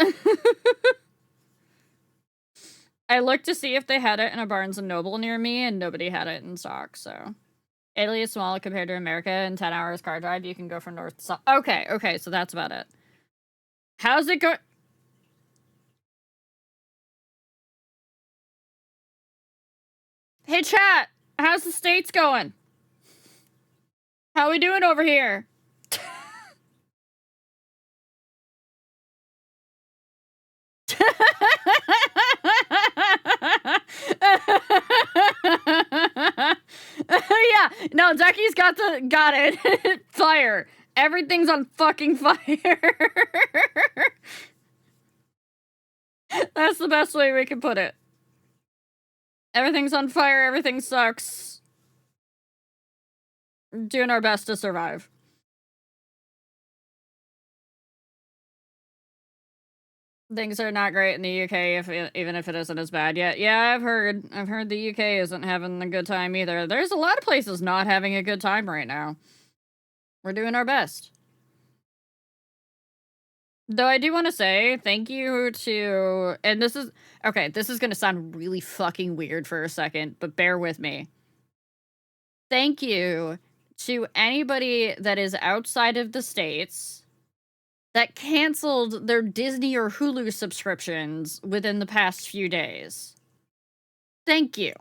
I looked to see if they had it in a Barnes & Noble near me, and nobody had it in stock, so... Italy is small compared to America. In 10 hours car drive, you can go from north to south. Okay, so that's about it. How's it go? Hey, chat! How's the States going? How we doing over here? Yeah, no, Ducky's got it. Fire. Everything's on fucking fire. That's the best way we can put it. Everything's on fire, everything sucks. We're doing our best to survive. Things are not great in the UK, even if it isn't as bad yet. Yeah, I've heard the UK isn't having a good time either. There's a lot of places not having a good time right now. We're doing our best. Though I do want to say thank you to, and this is going to sound really fucking weird for a second, but bear with me. Thank you to anybody that is outside of the States that canceled their Disney or Hulu subscriptions within the past few days. Thank you.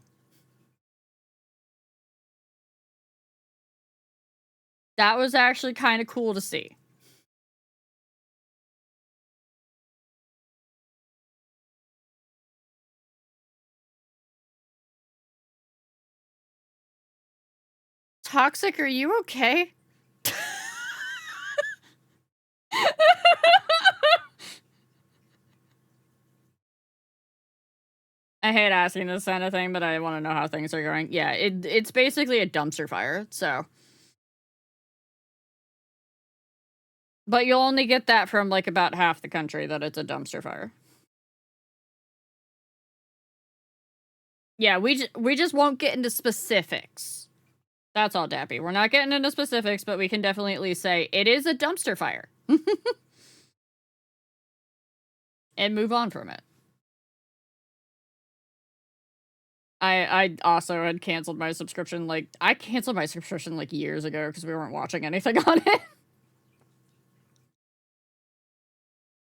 That was actually kind of cool to see. Toxic, are you okay? I hate asking this kind of thing, but I want to know how things are going. Yeah, it's basically a dumpster fire, so. But you'll only get that from, like, about half the country that it's a dumpster fire. Yeah, we just won't get into specifics. That's all, Dappy. We're not getting into specifics, but we can definitely at least say it is a dumpster fire. And move on from it. I also had canceled my subscription, like, I canceled my subscription, like, years ago because we weren't watching anything on it.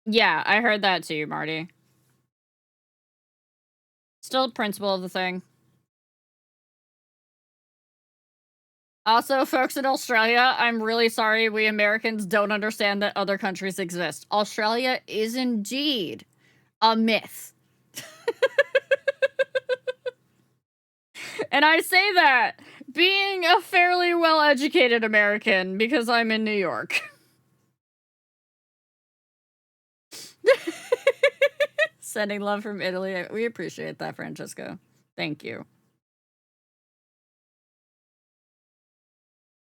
Yeah, I heard that too, Marty. Still principle of the thing. Also, folks in Australia, I'm really sorry we Americans don't understand that other countries exist. Australia is indeed a myth. And I say that being a fairly well-educated American because I'm in New York. Sending love from Italy. We appreciate that, Francesco. Thank you.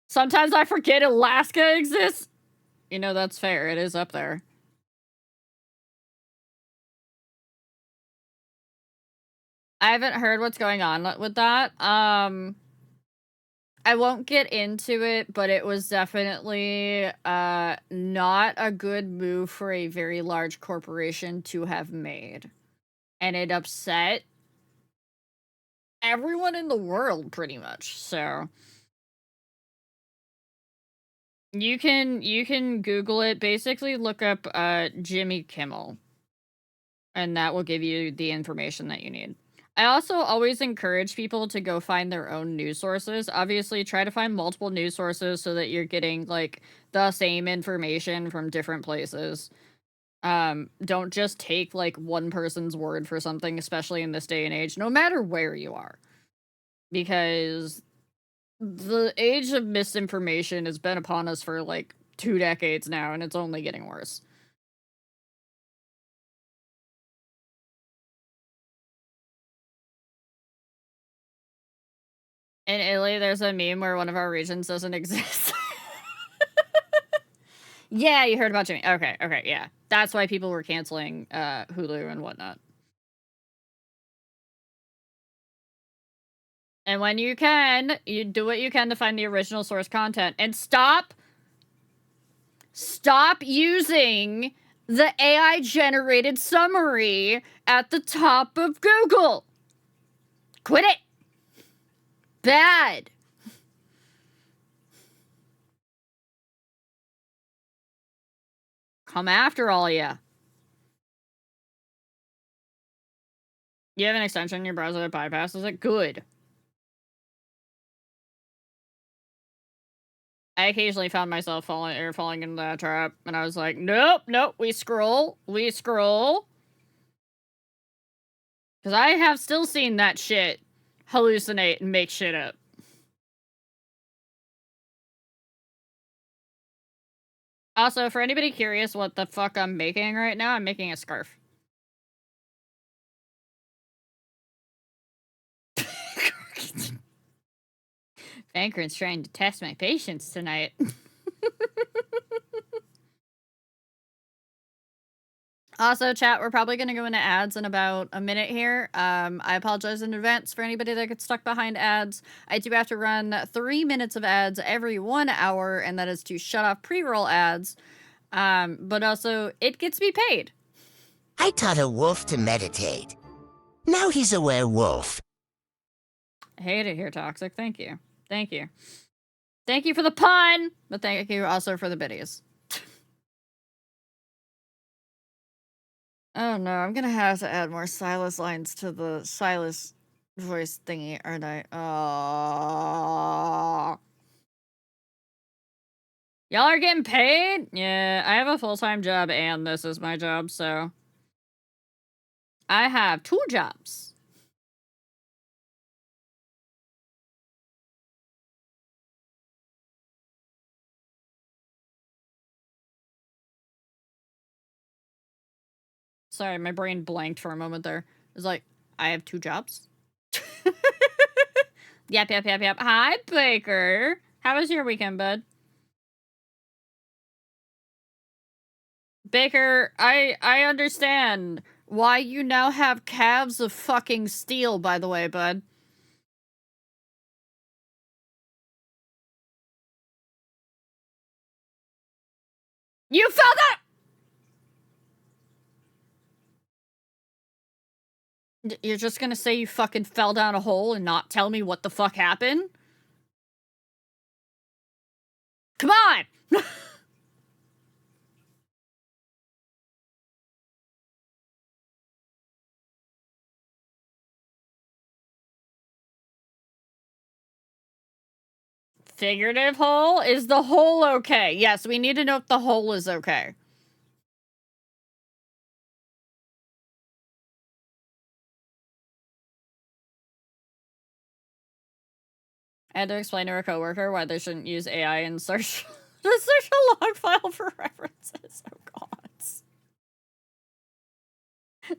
Sometimes I forget Alaska exists. You know, that's fair. It is up there. I haven't heard what's going on with that. I won't get into it, but it was definitely not a good move for a very large corporation to have made. And it upset everyone in the world, pretty much. So you can Google it. Basically, look up Jimmy Kimmel, and that will give you the information that you need. I also always encourage people to go find their own news sources. Obviously, try to find multiple news sources so that you're getting, like, the same information from different places. Don't just take, like, one person's word for something, especially in this day and age, no matter where you are. Because the age of misinformation has been upon us for, like, 2 decades now, and it's only getting worse. In Italy, there's a meme where one of our regions doesn't exist. Yeah, you heard about Jimmy. Okay, yeah. That's why people were canceling Hulu and whatnot. And when you can, you do what you can to find the original source content. And stop using the AI-generated summary at the top of Google. Quit it. Bad. Come after all ya. You have an extension in your browser that bypasses it? Good. I occasionally found myself falling into that trap, and I was like, nope, we scroll. Because I have still seen that shit hallucinate and make shit up. Also, for anybody curious what the fuck I'm making right now, I'm making a scarf. Vankrin's trying to test my patience tonight. Also, chat, we're probably going to go into ads in about a minute here. I apologize in advance for anybody that gets stuck behind ads. I do have to run 3 minutes of ads every 1 hour, and that is to shut off pre-roll ads. But also, it gets me paid. I taught a wolf to meditate. Now he's a werewolf. I hate it here, Toxic. Thank you. Thank you. Thank you for the pun, but thank you also for the biddies. Oh no, I'm gonna have to add more Silas lines to the Silas voice thingy, aren't I? Oh. Y'all are getting paid? Yeah, I have a full-time job and this is my job, so... I have 2 jobs. Sorry, my brain blanked for a moment there. It was like, I have 2 jobs? Yep. Hi, Baker. How was your weekend, bud? Baker, I understand why you now have calves of fucking steel, by the way, bud. You found that! You're just gonna say you fucking fell down a hole and not tell me what the fuck happened? Come on! Figurative hole? Is the hole okay? Yes, we need to know if the hole is okay. I had to explain to a coworker why they shouldn't use AI in search. Just search a log file for references. Oh god.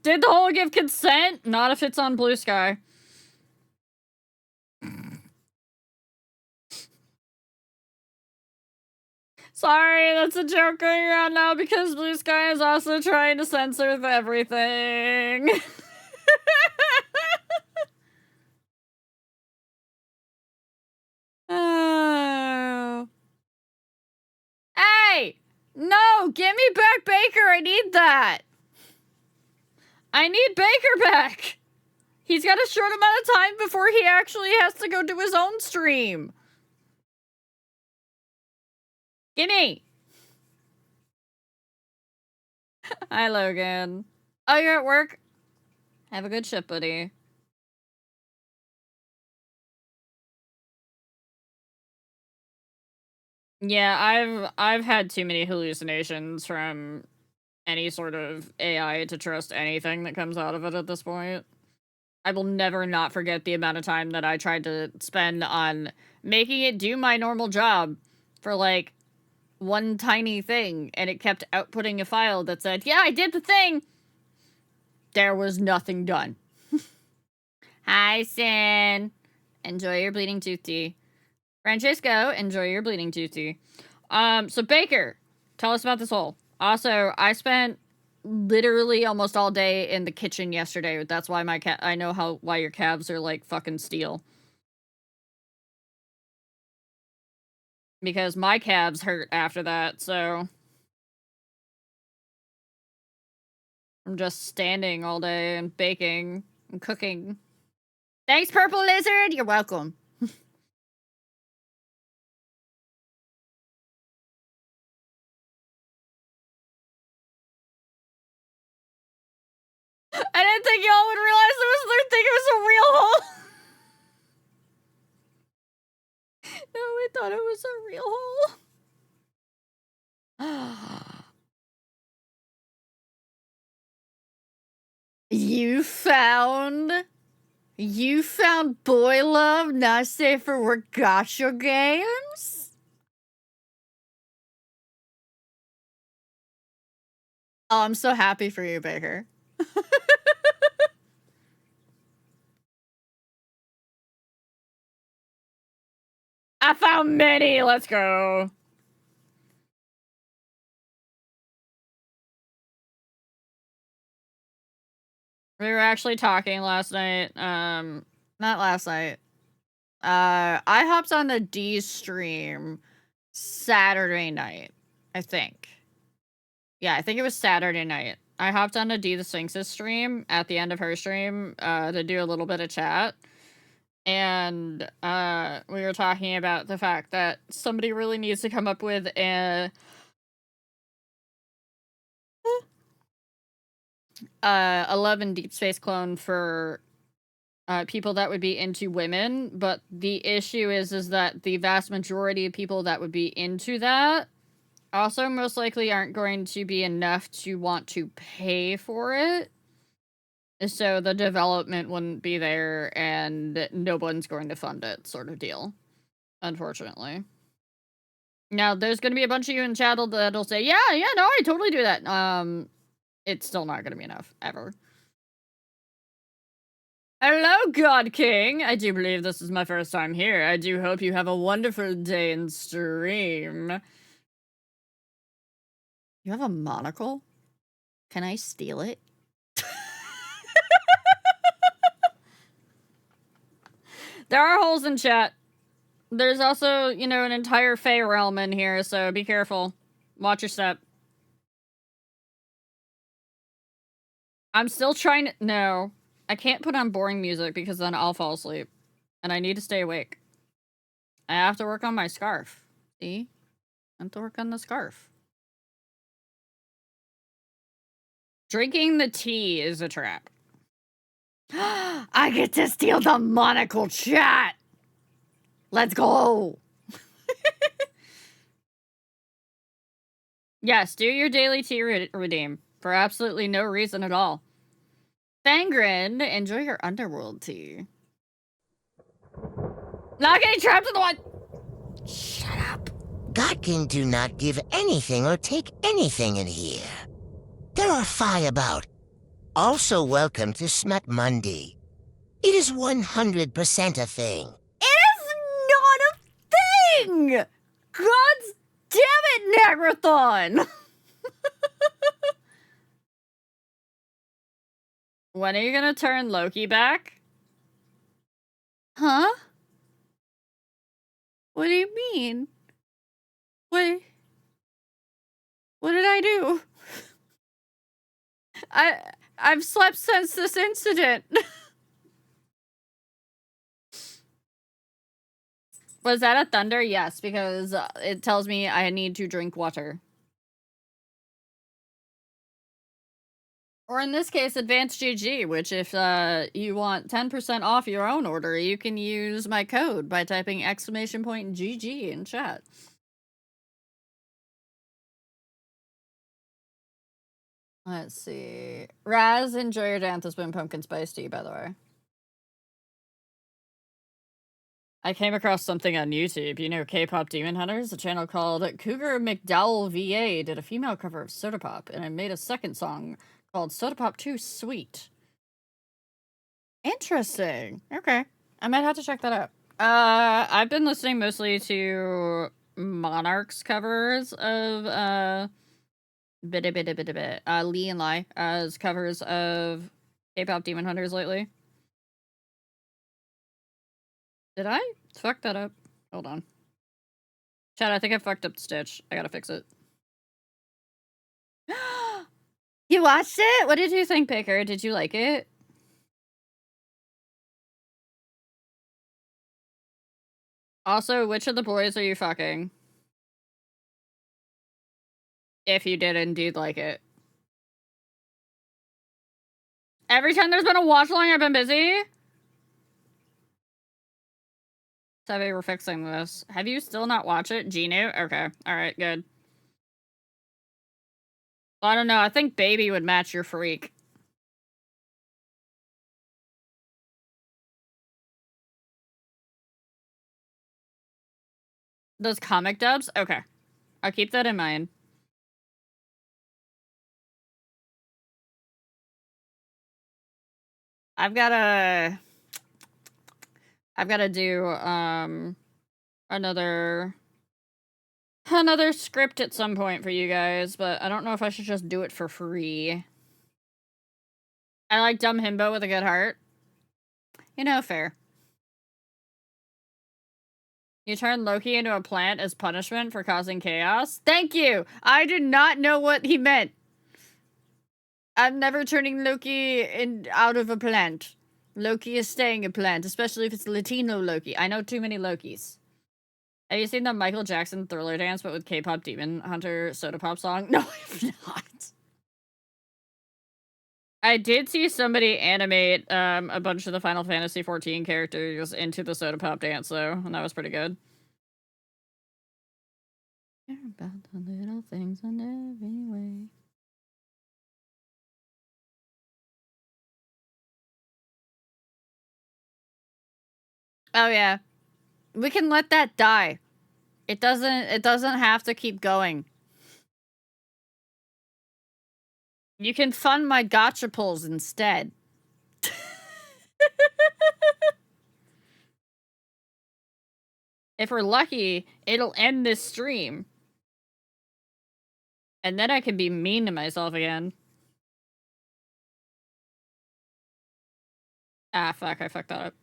Did the hole give consent? Not if it's on Blue Sky. Sorry, that's a joke going around now because Blue Sky is also trying to censor everything. Oh. Hey! No! Give me back Baker! I need that! I need Baker back! He's got a short amount of time before he actually has to go do his own stream. Gimme! Hi, Logan. Oh, you're at work? Have a good shift, buddy. Yeah, I've had too many hallucinations from any sort of AI to trust anything that comes out of it at this point. I will never not forget the amount of time that I tried to spend on making it do my normal job for, like, one tiny thing, and it kept outputting a file that said, yeah, I did the thing! There was nothing done. Hi, Sin. Enjoy your bleeding tooth tea. Francesco, enjoy your bleeding tooth tea. So Baker, tell us about this hole. Also, I spent literally almost all day in the kitchen yesterday. That's why I know why your calves are like fucking steel. Because my calves hurt after that, so I'm just standing all day and baking and cooking. Thanks, Purple Lizard! You're welcome. I didn't think y'all would realize it was a real hole. No, we thought it was a real hole. You found boy love not safe for work gacha games? Oh, I'm so happy for you, Baker. I found many. Let's go. We were actually talking last night. Not last night. I hopped on the D stream Saturday night, I think. Yeah, I think it was Saturday night. I hopped on to D the Sphinx's stream at the end of her stream to do a little bit of chat. And we were talking about the fact that somebody really needs to come up with a 11 Deep Space clone for people that would be into women, but the issue is that the vast majority of people that would be into that Also, most likely aren't going to be enough to want to pay for it. So the development wouldn't be there and no one's going to fund it, sort of deal. Unfortunately. Now, there's going to be a bunch of you in chat that'll say, yeah, no, I totally do that. It's still not going to be enough, ever. Hello, God King. I do believe this is my first time here. I do hope you have a wonderful day in stream. You have a monocle? Can I steal it? There are holes in chat. There's also, you know, an entire Fey realm in here, so be careful. Watch your step. I'm still trying to... No. I can't put on boring music because then I'll fall asleep. And I need to stay awake. I have to work on my scarf. See? I have to work on the scarf. Drinking the tea is a trap. I get to steal the monocle chat! Let's go! Yes, do your daily tea redeem. For absolutely no reason at all. Fangren, enjoy your underworld tea. Not getting trapped in the one! Shut up. Godkin do not give anything or take anything in here. There are five about. Also welcome to Smut Monday. It is 100% a thing. It is not a thing! God's damn it, Nagrathon! When are you gonna turn Loki back? Huh? What do you mean? What did I do? I've slept since this incident. Was that a thunder? Yes, because it tells me I need to drink water. Or in this case, Advanced GG, which if you want 10% off your own order, you can use my code by typing !GG in chat. Let's see. Raz, enjoy your Danthus Wind Pumpkin Spice Tea, by the way. I came across something on YouTube. You know K-Pop Demon Hunters? A channel called Cougar McDowell VA did a female cover of Soda Pop, and I made a second song called Soda Pop 2 Sweet. Interesting. Okay. I might have to check that out. I've been listening mostly to Monarch's covers of, Lee and Lai as covers of K-Pop Demon Hunters lately. Did I fuck that up? Hold on. Chad, I think I fucked up the stitch. I gotta fix it. You watched it? What did you think, Picker? Did you like it? Also, which of the boys are you fucking? If you did indeed like it. Every time there's been a watch along, I've been busy. Savvy, we're fixing this. Have you still not watched it? Genu? Okay. Alright, good. Well, I don't know. I think Baby would match your freak. Those comic dubs? Okay. I'll keep that in mind. I've gotta do, another script at some point for you guys, but I don't know if I should just do it for free. I like Dumb Himbo with a good heart. You know, fair. You turn Loki into a plant as punishment for causing chaos? Thank you! I did not know what he meant. I'm never turning Loki out of a plant. Loki is staying a plant, especially if it's Latino Loki. I know too many Lokis. Have you seen the Michael Jackson Thriller dance, but with K-pop Demon Hunter Soda Pop song? No, I've not. I did see somebody animate a bunch of the Final Fantasy XIV characters into the Soda Pop dance, though, and that was pretty good. Care about the little things in every way. Oh yeah. We can let that die. It doesn't have to keep going. You can fund my gotcha pulls instead. If we're lucky, it'll end this stream. And then I can be mean to myself again. Ah, fuck, I fucked that up.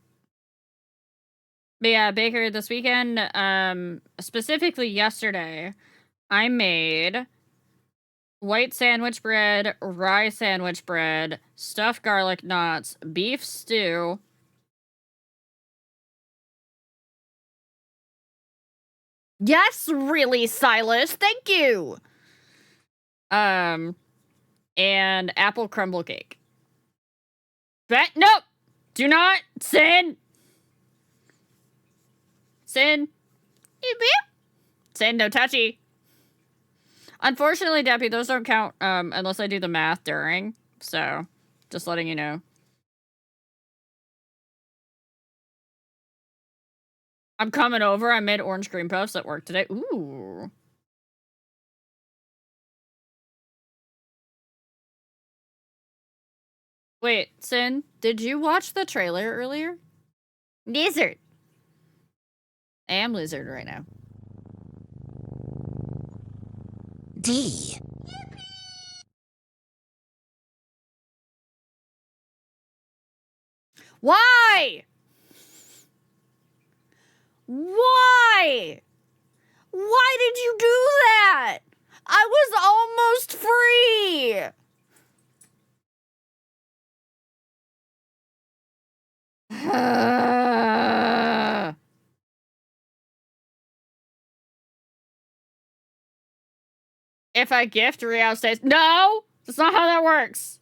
But yeah, Baker, this weekend, specifically yesterday, I made white sandwich bread, rye sandwich bread, stuffed garlic knots, beef stew. Yes, really, Silas, thank you! And apple crumble cake. But, nope! Do not sin! Sin. Sin, no touchy. Unfortunately, Deppy, those don't count unless I do the math during. So, just letting you know. I'm coming over. I made orange cream puffs at work today. Ooh. Wait, Sin, did you watch the trailer earlier? Lizard. I am lizard right now. D. Why? Why? Why did you do that? I was almost free. If I gift, Riao stays. No! That's not how that works.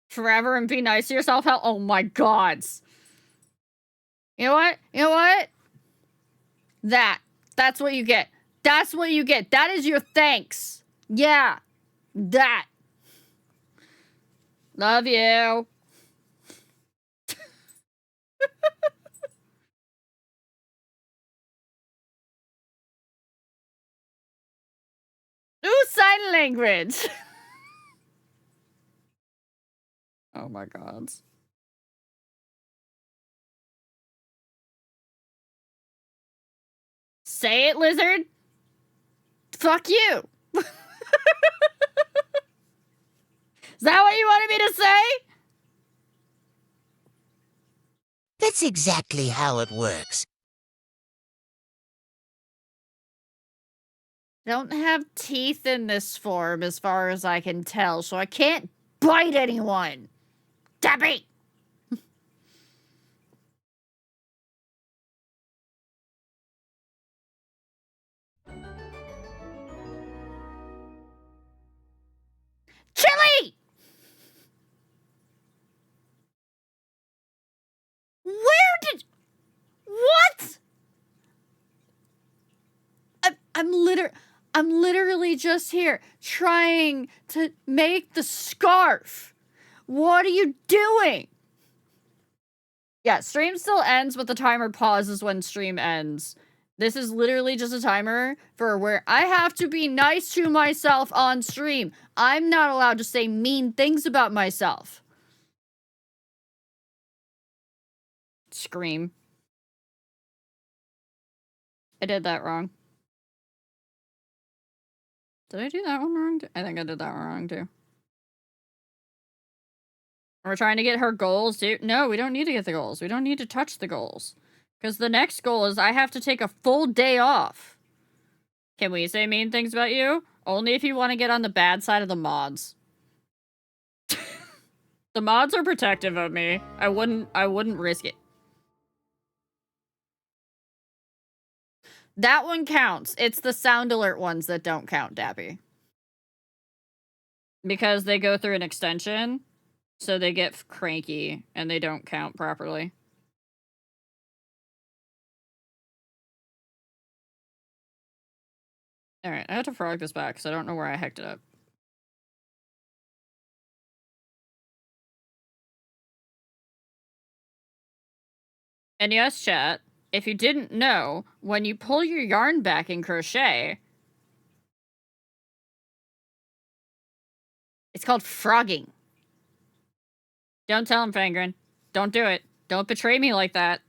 Forever and be nice to yourself. Hell, oh my gods. You know what? You know what? That's what you get. That's what you get. That is your thanks. Yeah. That. Love you. Ooh, sign language. Oh my god. Say it, lizard. Fuck you. Is that what you wanted me to say? That's exactly how it works. Don't have teeth in this form as far as I can tell, so I can't bite anyone. Debbie! Chili! Where did... What? I'm literally just here trying to make the scarf. What are you doing? Yeah, stream still ends, but the timer pauses when stream ends. This is literally just a timer for where I have to be nice to myself on stream. I'm not allowed to say mean things about myself. Scream. I did that wrong. Did I do that one wrong? I think I did that one wrong too. We're trying to get her goals, dude. No, we don't need to get the goals. We don't need to touch the goals. Because the next goal is I have to take a full day off. Can we say mean things about you? Only if you want to get on the bad side of the mods. The mods are protective of me. I wouldn't risk it. That one counts. It's the sound alert ones that don't count, Dappy. Because they go through an extension, so they get cranky and they don't count properly. Alright, I have to frog this back because I don't know where I hecked it up. And yes, chat, if you didn't know, when you pull your yarn back in crochet, it's called frogging. Don't tell him, Fangren. Don't do it. Don't betray me like that.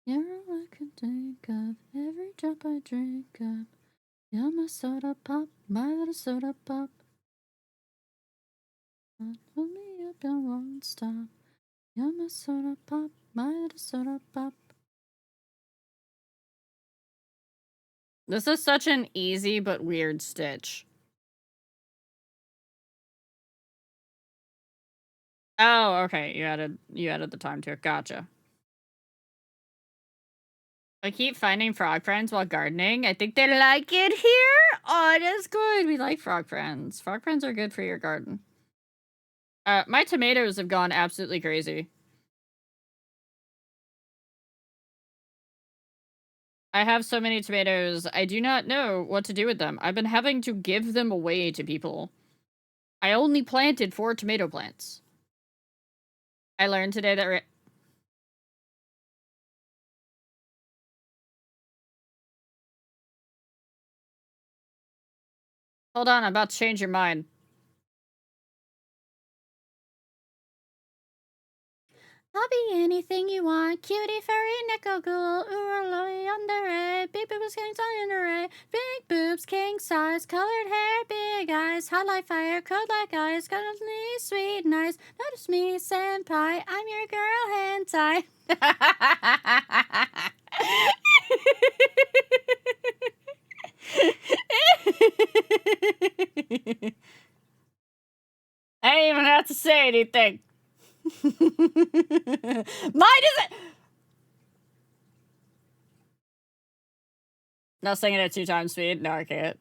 You're all I can think of, every drop I drink of. You're my soda pop, my little soda pop. Pull me up, I won't stop. You're my soda pop, my little soda pop. This is such an easy but weird stitch. Oh, okay. You added the time to it. Gotcha. I keep finding frog friends while gardening. I think they like it here. Oh, that's good. We like frog friends. Frog friends are good for your garden. My tomatoes have gone absolutely crazy. I have so many tomatoes, I do not know what to do with them. I've been having to give them away to people. I only planted 4 tomato plants. I learned today that... Hold on, I'm about to change your mind. I'll be anything you want. Cutie, furry, nickel ghoul, oorloi, underay, big boobs, king size, underay, big boobs, king size, colored hair, big eyes, hot like fire, cold like ice, cuddly, sweet, nice. Notice me, senpai, I'm your girl, hentai. I didn't even have to say anything. Mine isn't. Not singing at 2 times speed. No, I can't.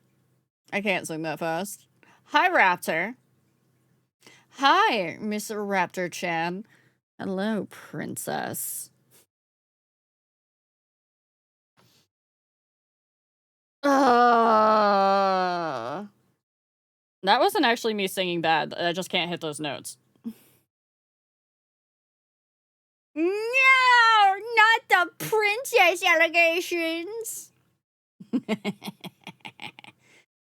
I can't sing that fast. Hi, Raptor. Hi, Mr. Raptor Chan. Hello, princess. That wasn't actually me singing bad. I just can't hit those notes. No, not the princess allegations.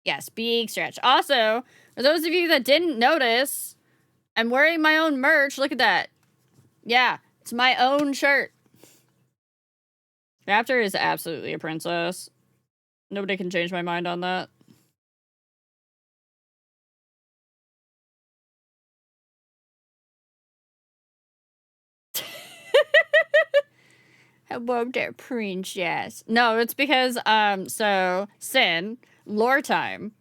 Yes, big stretch. Also, for those of you that didn't notice, I'm wearing my own merch. Look at that. Yeah, it's my own shirt. Raptor is absolutely a princess. Nobody can change my mind on that. Hello there, princess. No, it's because, so, Sin, lore time.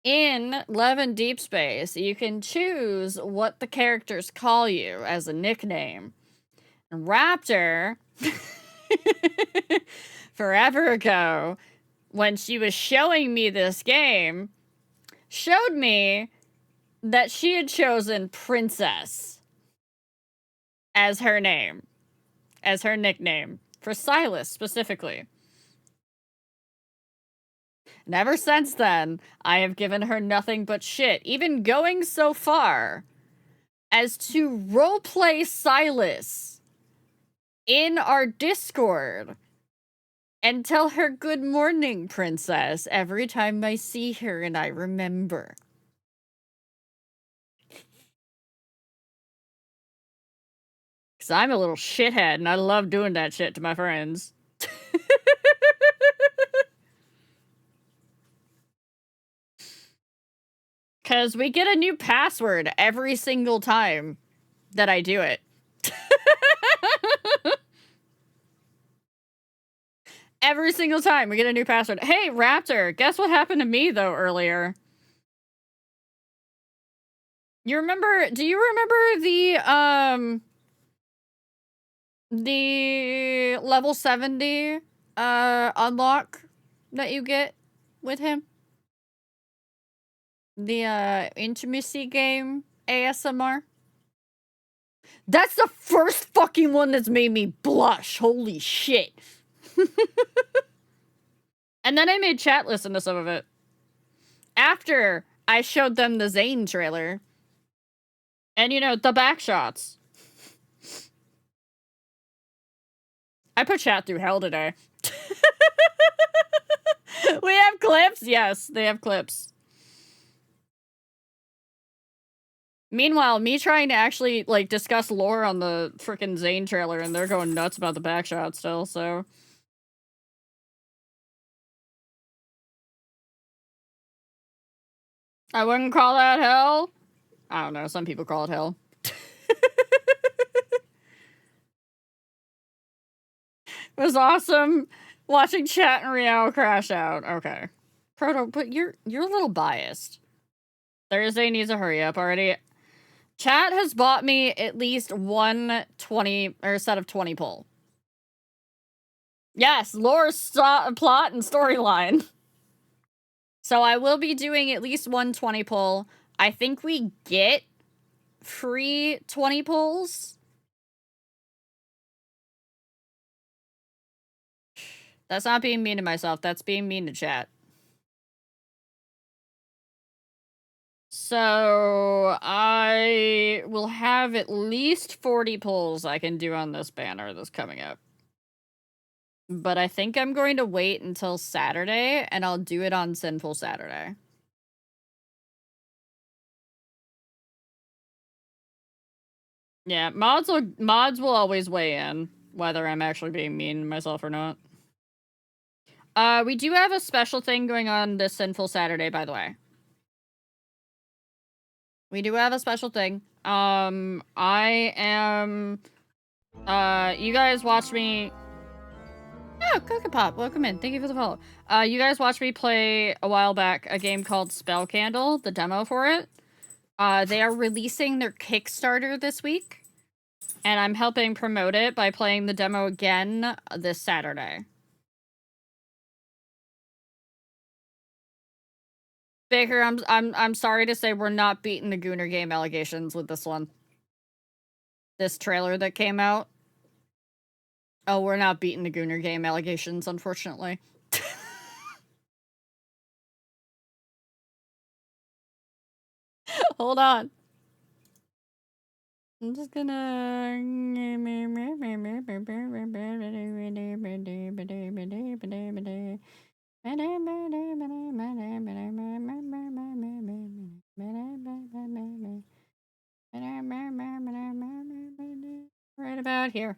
In Love and Deep Space, you can choose what the characters call you as a nickname. And Raptor, forever ago, when she was showing me this game, showed me that she had chosen Princess as her name, as her nickname, for Silas specifically. And ever since then, I have given her nothing but shit, even going so far as to roleplay Silas in our Discord and tell her good morning, princess, every time I see her and I remember. Because I'm a little shithead and I love doing that shit to my friends. Because we get a new password every single time that I do it. Every single time we get a new password. Hey, Raptor, guess what happened to me, though, earlier? You remember, do you remember the level 70, unlock that you get with him? The, intimacy game ASMR? That's the first fucking one that's made me blush. Holy shit. And then I made chat listen to some of it. After I showed them the Zane trailer. And, you know, the back shots. I put chat through hell today. We have clips? Yes, they have clips. Meanwhile, me trying to actually, like, discuss lore on the frickin' Zane trailer, and they're going nuts about the back shot still, so... I wouldn't call that hell. I don't know, some people call it hell. It was awesome watching chat and Riao crash out. Okay. Proto, but you're a little biased. Thursday needs a hurry up already. Chat has bought me at least one 20 or set of 20 pull. Yes, lore, plot, and storyline. So I will be doing at least one 20 pull. I think we get free 20 pulls. That's not being mean to myself. That's being mean to chat. So I will have at least 40 pulls I can do on this banner that's coming up. But I think I'm going to wait until Saturday, and I'll do it on Sinful Saturday. Yeah, mods will always weigh in, whether I'm actually being mean to myself or not. We do have a special thing going on this Sinful Saturday, by the way. We do have a special thing. I am... you guys watched me... Oh, Coca Pop, welcome in. Thank you for the follow. You guys watched me play a while back a game called Spell Candle, the demo for it. They are releasing their Kickstarter this week, and I'm helping promote it by playing the demo again this Saturday. Baker, I'm sorry to say we're not beating the Gooner Game allegations with this one. This trailer that came out. Oh, we're not beating the Gooner Game allegations, unfortunately. Hold on. I'm just gonna... Right about here.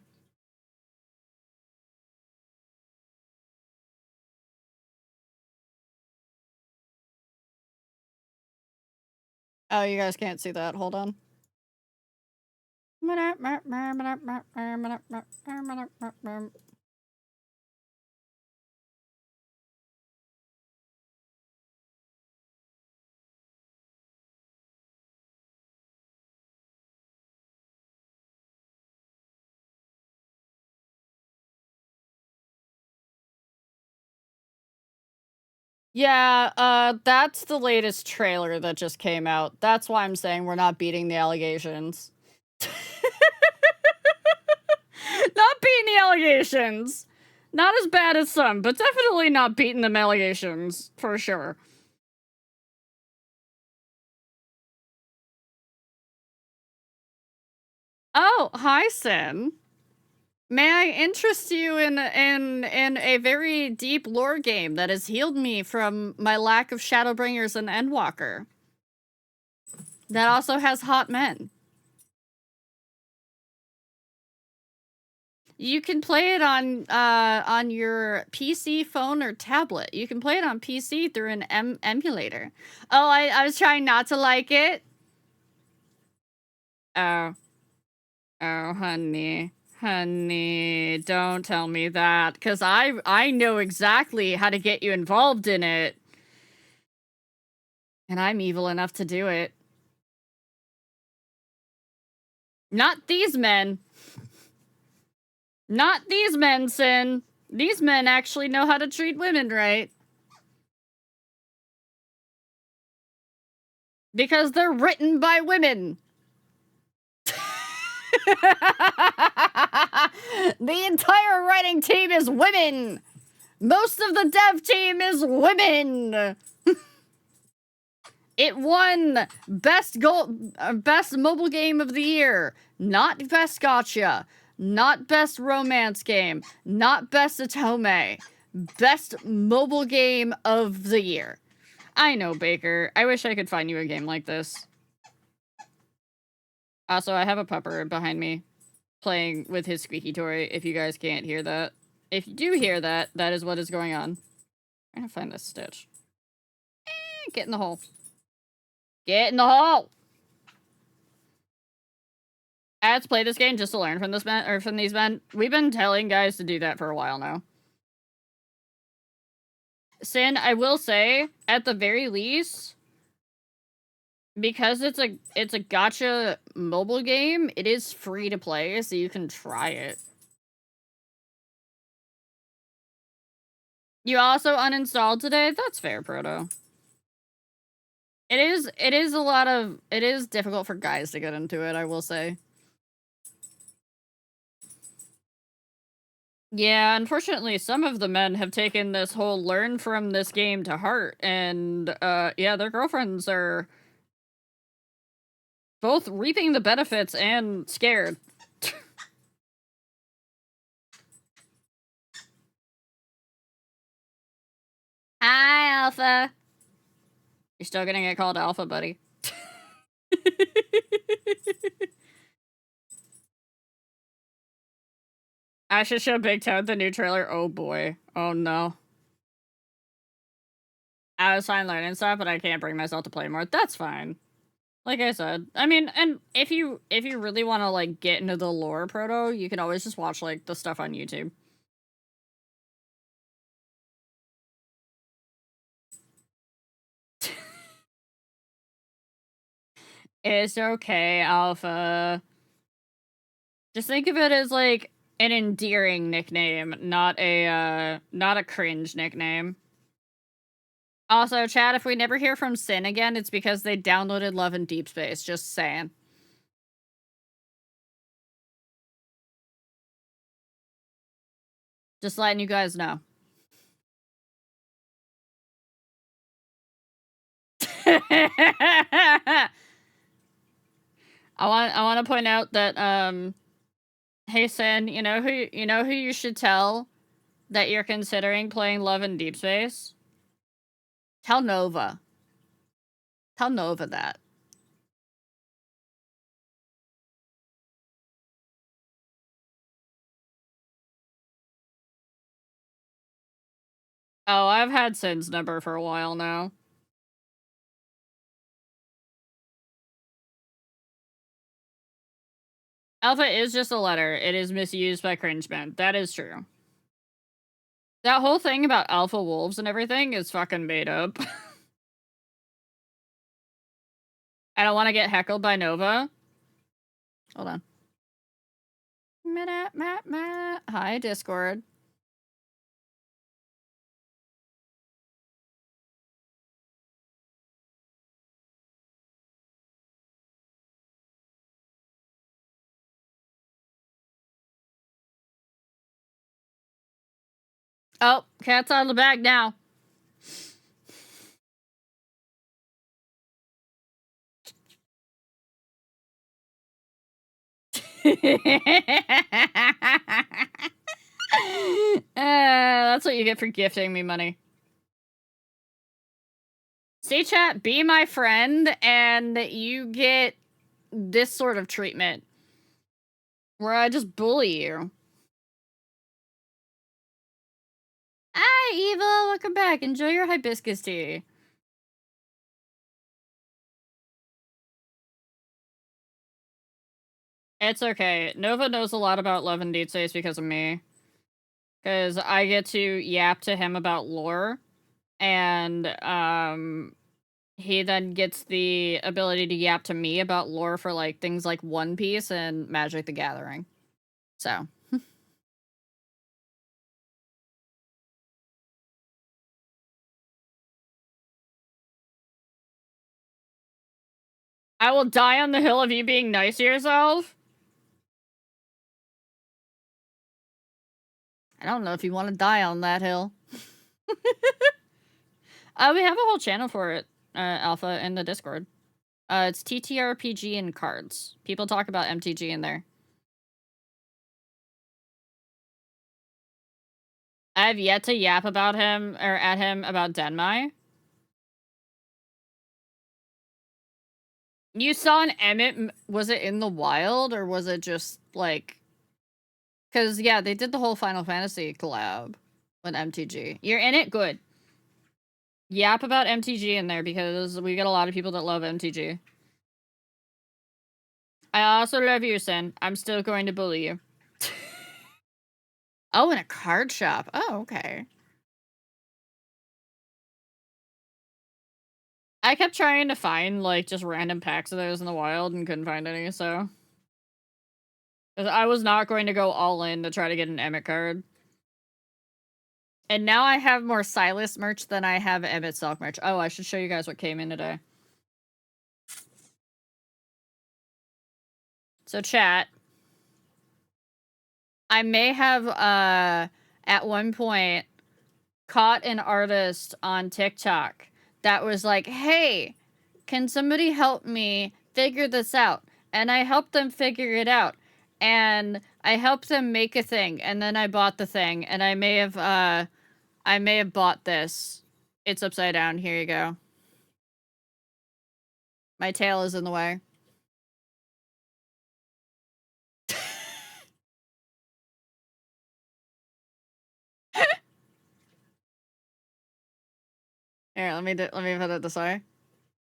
Oh, you guys can't see that. Hold on. Yeah, that's the latest trailer that just came out. That's why I'm saying we're not beating the allegations. Not beating the allegations. Not as bad as some, but definitely not beating them allegations, for sure. Oh, hi, Sin. May I interest you in a very deep lore game that has healed me from my lack of Shadowbringers and Endwalker. That also has hot men. You can play it on your PC, phone, or tablet. You can play it on PC through an emulator. Oh, I was trying not to like it. Oh. Oh, honey. Honey, don't tell me that, because I know exactly how to get you involved in it. And I'm evil enough to do it. Not these men. Not these men, Sin. These men actually know how to treat women right. Because they're written by women. The entire writing team is women. Most of the dev team is women. It won best mobile game of the year, not best gotcha, not best romance game, not best Atome, best mobile game of the year. I know, Baker. I wish I could find you a game like this. Also, I have a pupper behind me playing with his squeaky toy, if you guys can't hear that. If you do hear that, that is what is going on. I'm gonna find this stitch. Get in the hole. Get in the hole! I had to play this game just to learn from this man, or from these men. We've been telling guys to do that for a while now. Sin, I will say, at the very least, because it's a gacha mobile game, it is free to play, so you can try it. You also uninstalled today? That's fair, Proto. It is difficult for guys to get into it, I will say. Yeah, unfortunately, some of the men have taken this whole learn from this game to heart, and, yeah, their girlfriends are both reaping the benefits and scared. Hi, Alpha. You're still gonna get called Alpha, buddy. I should show Big Toad the new trailer. Oh boy. Oh no. I was fine learning stuff, but I can't bring myself to play more. That's fine. Like I said. I mean, and if you really want to, like, get into the lore, Proto, you can always just watch, like, the stuff on YouTube. It's okay, Alpha. Just think of it as, like, an endearing nickname, not a cringe nickname. Also, chat, if we never hear from Sin again, it's because they downloaded Love in Deep Space. Just saying. Just letting you guys know. I want to point out that hey Sin, you know who you should tell that you're considering playing Love in Deep Space? Tell Nova. Tell Nova that. Oh, I've had Sin's number for a while now. Alpha is just a letter. It is misused by cringemen. That is true. That whole thing about alpha wolves and everything is fucking made up. I don't want to get heckled by Nova. Hold on. Hi, Discord. Oh, cat's out of the bag now. That's what you get for gifting me money. See, chat, be my friend, and you get this sort of treatment. Where I just bully you. Hi, Eva! Welcome back. Enjoy your hibiscus tea. It's okay. Nova knows a lot about Love and Deep Space because of me. Because I get to yap to him about lore. And, he then gets the ability to yap to me about lore for, like, things like One Piece and Magic the Gathering. So. I will die on the hill of you being nice to yourself? I don't know if you want to die on that hill. We have a whole channel for it, Alpha, in the Discord. It's TTRPG and cards. People talk about MTG in there. I have yet to yap about him, or at him about Denmai. You saw an Emmett, was it in the wild, or was it just, like... Because, yeah, they did the whole Final Fantasy collab with MTG. You're in it? Good. Yap about MTG in there, because we get a lot of people that love MTG. I also love you, Sin. I'm still going to bully you. Oh, in a card shop. Oh, okay. I kept trying to find, like, just random packs of those in the wild and couldn't find any, so... I was not going to go all in to try to get an Emmett card. And now I have more Silas merch than I have Emmett Selk merch. Oh, I should show you guys what came in today. So, chat. I may have, at one point, caught an artist on TikTok that was like, hey, can somebody help me figure this out? And I helped them figure it out. And I helped them make a thing. And then I bought the thing. And I may have bought this. It's upside down. Here you go. My tail is in the way. Here, let me put it this way.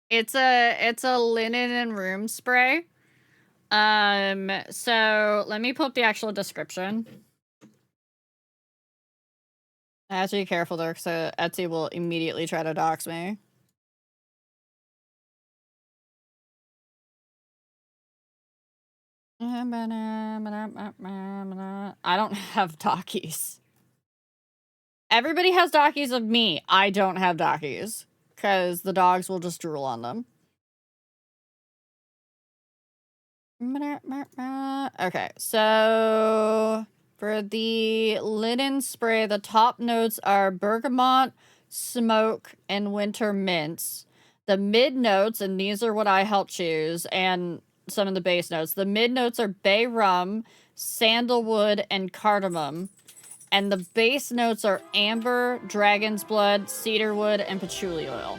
It's a linen and room spray. So let me pull up the actual description. I have to be careful though, because Etsy will immediately try to dox me. I don't have Dockies. Everybody has Dockies of me. I don't have Dockies. Because the dogs will just drool on them. Okay, so... For the linen spray, the top notes are bergamot, smoke, and winter mints. The mid notes, and these are what I helped choose, and some of the base notes. The mid notes are bay rum, sandalwood, and cardamom. And the base notes are amber, dragon's blood, cedarwood, and patchouli oil.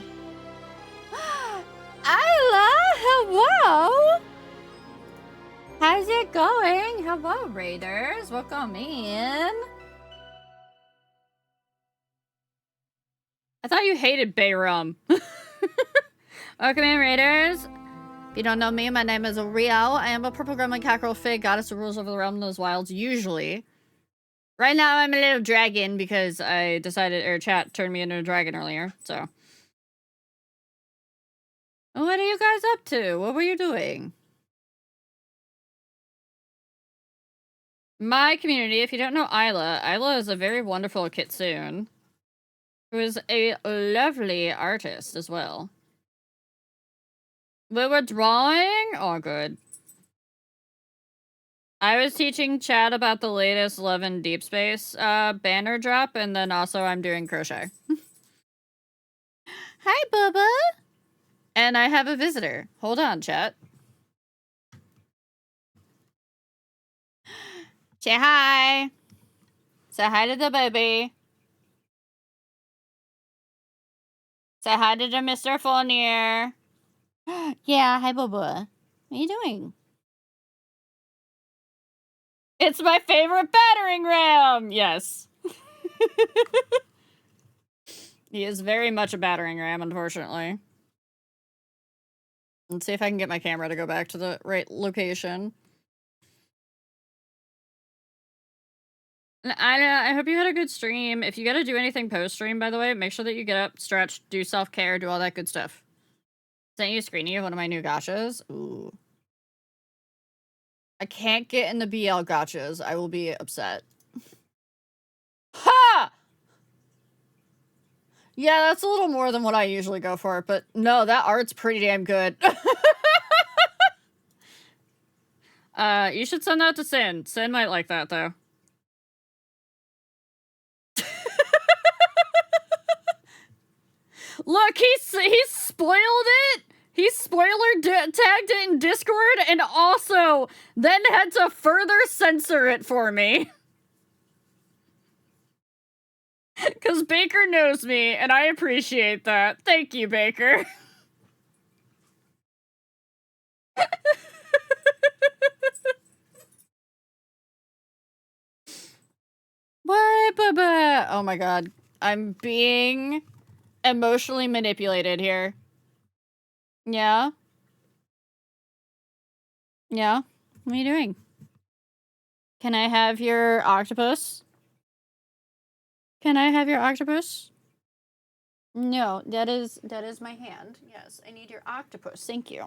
Isla, hello! How's it going? Hello, Raiders. Welcome in. I thought you hated bay rum. Welcome in, Raiders. If you don't know me, my name is Rio. I am a purple gremlin cockerel fig, goddess who rules over the realm of those wilds, usually. Right now, I'm a little dragon because I decided, or chat turned me into a dragon earlier, so. What are you guys up to? What were you doing? My community, if you don't know Isla, Isla is a very wonderful kitsune who is a lovely artist as well. We were drawing? Oh, good. I was teaching Chad about the latest Love in Deep Space banner drop, and then also I'm doing crochet. Hi, Bubba! And I have a visitor. Hold on, chat. Say hi! Say hi to the baby. Say hi to the Mr. Fournier. Yeah, hi, Bubba. What are you doing? It's my favorite battering ram! Yes. He is very much a battering ram, unfortunately. Let's see if I can get my camera to go back to the right location. I hope you had a good stream. If you gotta do anything post-stream, by the way, make sure that you get up, stretch, do self-care, do all that good stuff. Sent you a screenie of one of my new gachas. Ooh. I can't get in the BL gachas. I will be upset. Ha! Yeah, that's a little more than what I usually go for, but no, that art's pretty damn good. You should send that to Sin. Sin might like that, though. Look, he spoiled it. He tagged it in Discord and also then had to further censor it for me. Because Baker knows me, and I appreciate that. Thank you, Baker. What? Oh my god. I'm being emotionally manipulated here. Yeah? Yeah? What are you doing? Can I have your octopus? Can I have your octopus? No, that is my hand. Yes, I need your octopus. Thank you.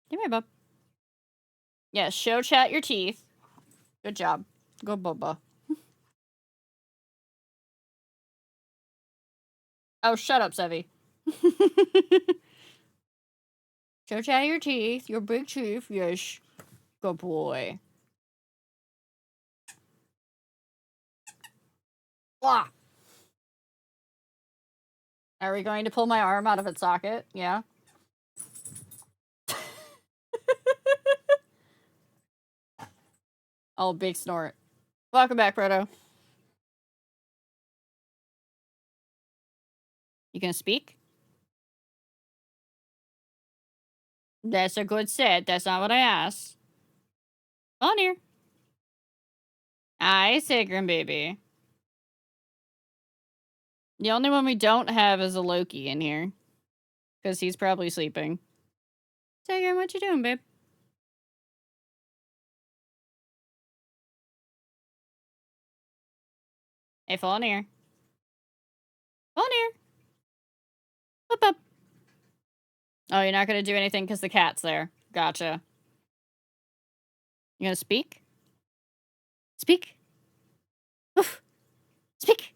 Give me a bub. Yes, show chat your teeth. Good job. Go Bubba. Oh, shut up, Sevi. Show chat your teeth. Your big teeth. Yes. Good boy. Blah. Are we going to pull my arm out of its socket? Yeah. Oh, big snort. Welcome back, Proto. You gonna speak? That's a good set. That's not what I asked. On here. I say, Grim Baby. The only one we don't have is a Loki in here. Because he's probably sleeping. Sagan, what you doing, babe? Hey, fall in here. Fall in here. Up, up. Oh, you're not going to do anything because the cat's there. Gotcha. You going to speak? Speak. Oof. Speak.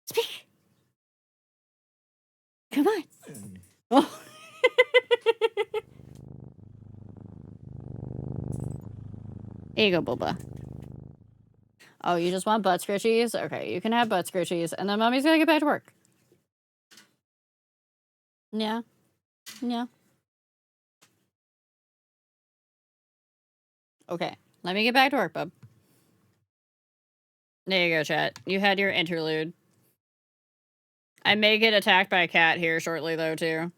Speak. Come on. Oh. Here you go, Boba. Oh, you just want butt scritchies? Okay, you can have butt scritchies, and then mommy's gonna get back to work. Yeah. Yeah. Okay, let me get back to work, bub. There you go, chat. You had your interlude. I may get attacked by a cat here shortly, though, too.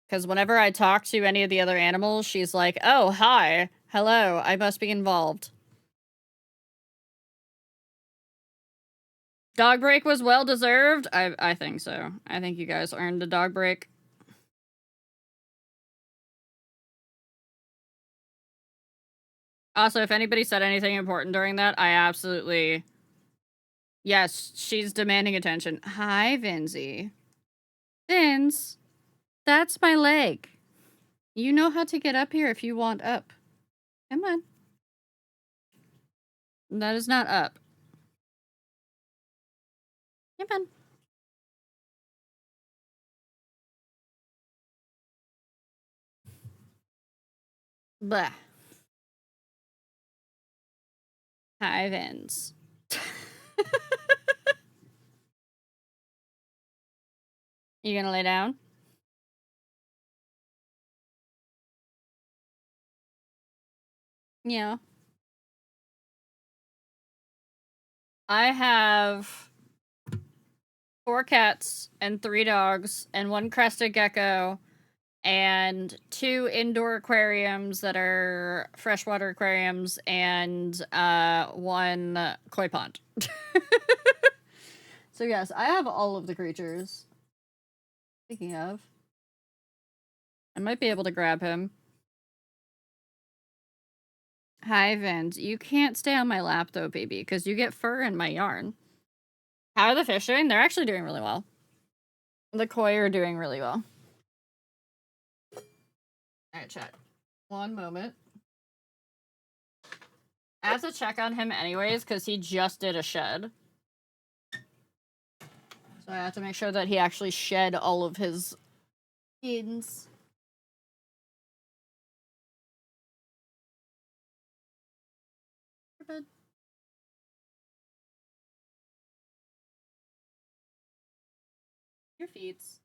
Because whenever I talk to any of the other animals, she's like, oh, hi. Hello, I must be involved. Dog break was well deserved? I think so. I think you guys earned a dog break. Also, if anybody said anything important during that, I absolutely... Yes, she's demanding attention. Hi, Vinzy. Vince, that's my leg. You know how to get up here if you want up. Come on. That is not up. Come on. Blah. Hi, Vince. You gonna lay down? Yeah. I have 4 cats and 3 dogs and 1 crested gecko and 2 indoor aquariums that are freshwater aquariums and 1 koi pond. So yes, I have all of the creatures. Speaking of, I might be able to grab him. Hi, Vince. You can't stay on my lap though, baby, because you get fur in my yarn. How are the fish doing? They're actually doing really well. The koi are doing really well. Alright, chat. One moment. I have to check on him anyways, because he just did a shed. So I have to make sure that he actually shed all of his skins. your feets.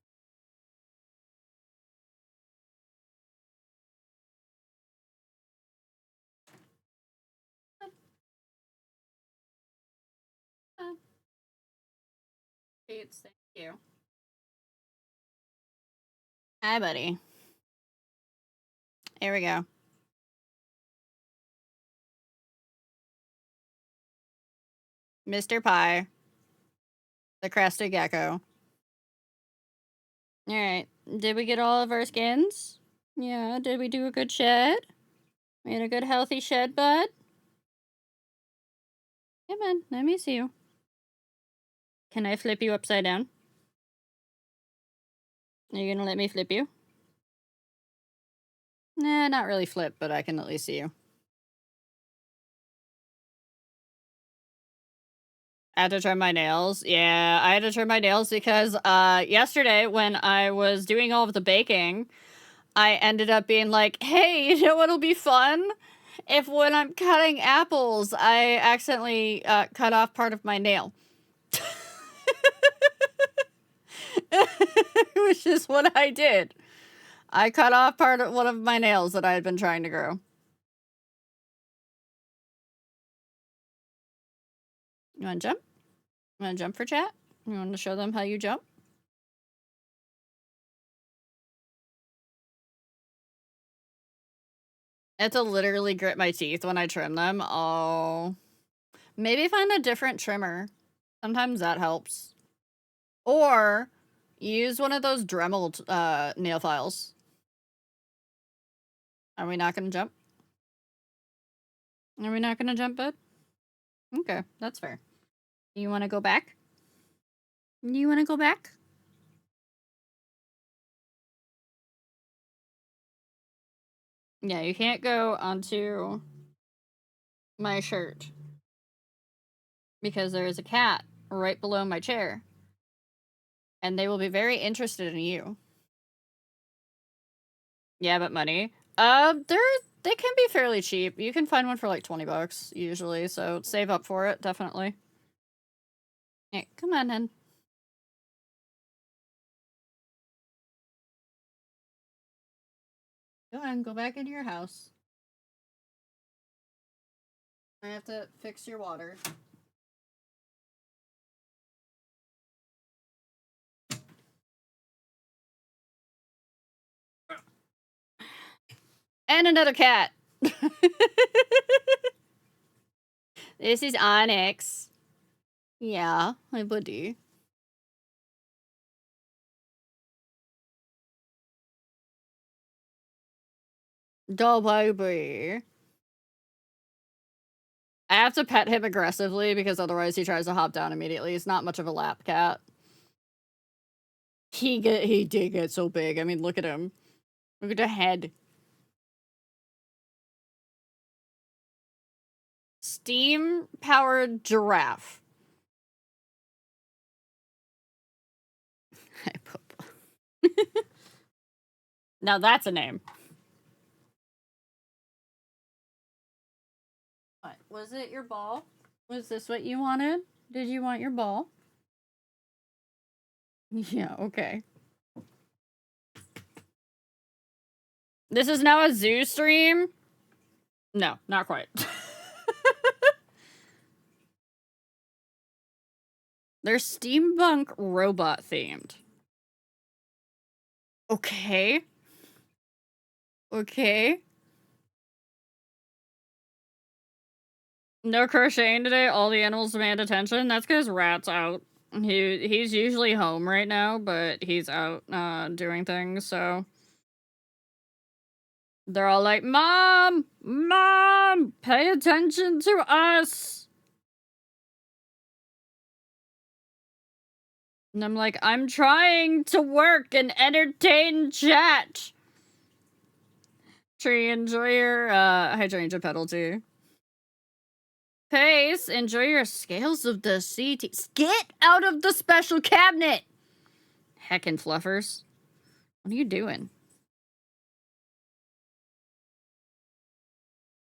Feet, thank you. Hi, buddy. Here we go. Mr. Pie. The crested gecko. Alright. Did we get all of our skins? Yeah, did we do a good shed? We had a good healthy shed, bud? Come on, let me see you. Can I flip you upside down? Are you gonna let me flip you? Nah, not really flip, but I can at least see you. I had to trim my nails. Yeah, I had to trim my nails because yesterday when I was doing all of the baking, I ended up being like, hey, you know what'll be fun? If when I'm cutting apples, I accidentally cut off part of my nail. Which is what I did. I cut off part of one of my nails that I had been trying to grow. You wanna jump? You wanna jump for chat? You wanna show them how you jump? I have to literally grit my teeth when I trim them. Oh. Maybe find a different trimmer. Sometimes that helps. Or use one of those Dremel nail files. Are we not gonna jump? Are we not gonna jump, bud? Okay, that's fair. You wanna go back? You wanna go back? Yeah, you can't go onto my shirt. Because there is a cat right below my chair. And they will be very interested in you. Yeah, but money. They can be fairly cheap. You can find one for like 20 bucks usually, so save up for it, definitely. Hey, come on, hen. Go on, go back into your house. I have to fix your water. And another cat. This is Onyx. Yeah, my buddy. The baby. I have to pet him aggressively because otherwise he tries to hop down immediately. He's not much of a lap cat. He did get so big. I mean, look at him. Look at the head. Steam-powered giraffe. Now that's a name. What? Was it your ball? Was this what you wanted? Did you want your ball? Yeah, okay. This is now a zoo stream? No, not quite. They're steampunk robot themed. Okay. Okay. No crocheting today. All the animals demand attention. That's because Rat's out. He's usually home right now, but he's out doing things, so they're all like, Mom! Mom! Pay attention to us! And I'm like, I'm trying to work and entertain chat! Tree, enjoy your hydrangea petal too. Pace, enjoy your scales of the sea. Get out of the special cabinet! Heckin' fluffers. What are you doing?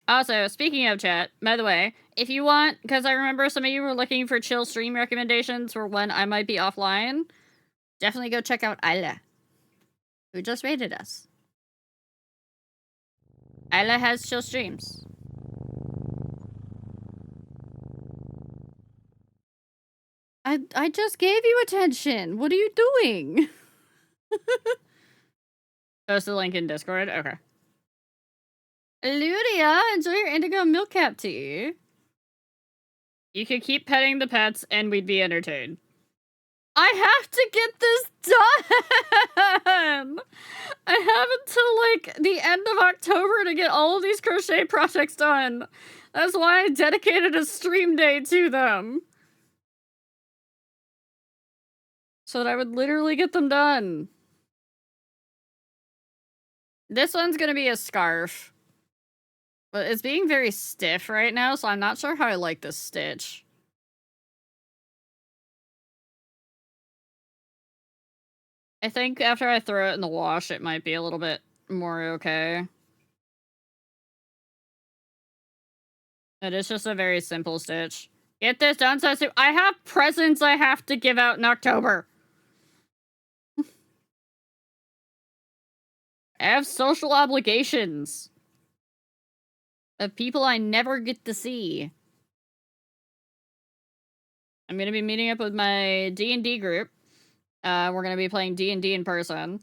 Also, speaking of chat, by the way, if you want, because I remember some of you were looking for chill stream recommendations for when I might be offline. Definitely go check out Isla, who just rated us. Isla has chill streams. I just gave you attention. What are you doing? Post the link in Discord? Okay. Ludia, enjoy your indigo milk cap tea. You could keep petting the pets and we'd be entertained. I have to get this done! I have until, like, the end of October to get all of these crochet projects done. That's why I dedicated a stream day to them. So that I would literally get them done. This one's gonna be a scarf. But it's being very stiff right now, so I'm not sure how I like this stitch. I think after I throw it in the wash, it might be a little bit more okay. It is just a very simple stitch. Get this done so soon. I have presents I have to give out in October. I have social obligations of people I never get to see. I'm gonna be meeting up with my D&D group. We're gonna be playing D&D in person.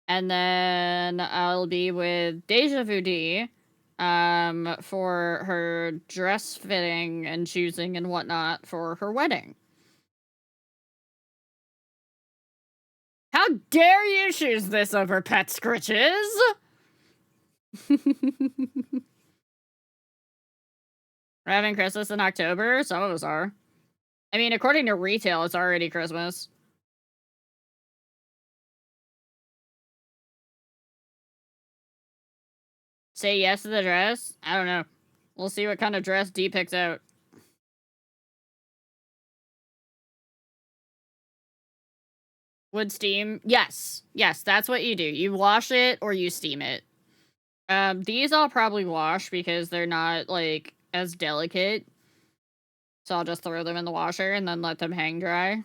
And then I'll be with Deja Vu D for her dress fitting and choosing and whatnot for her wedding. How dare you choose this over pet scritches? We're having Christmas in October? Some of us are. I mean, according to retail, it's already Christmas. Say yes to the dress? I don't know. We'll see what kind of dress D picks out. Would steam? Yes. Yes, that's what you do. You wash it or you steam it. These I'll probably wash because they're not, like, as delicate. So I'll just throw them in the washer and then let them hang dry.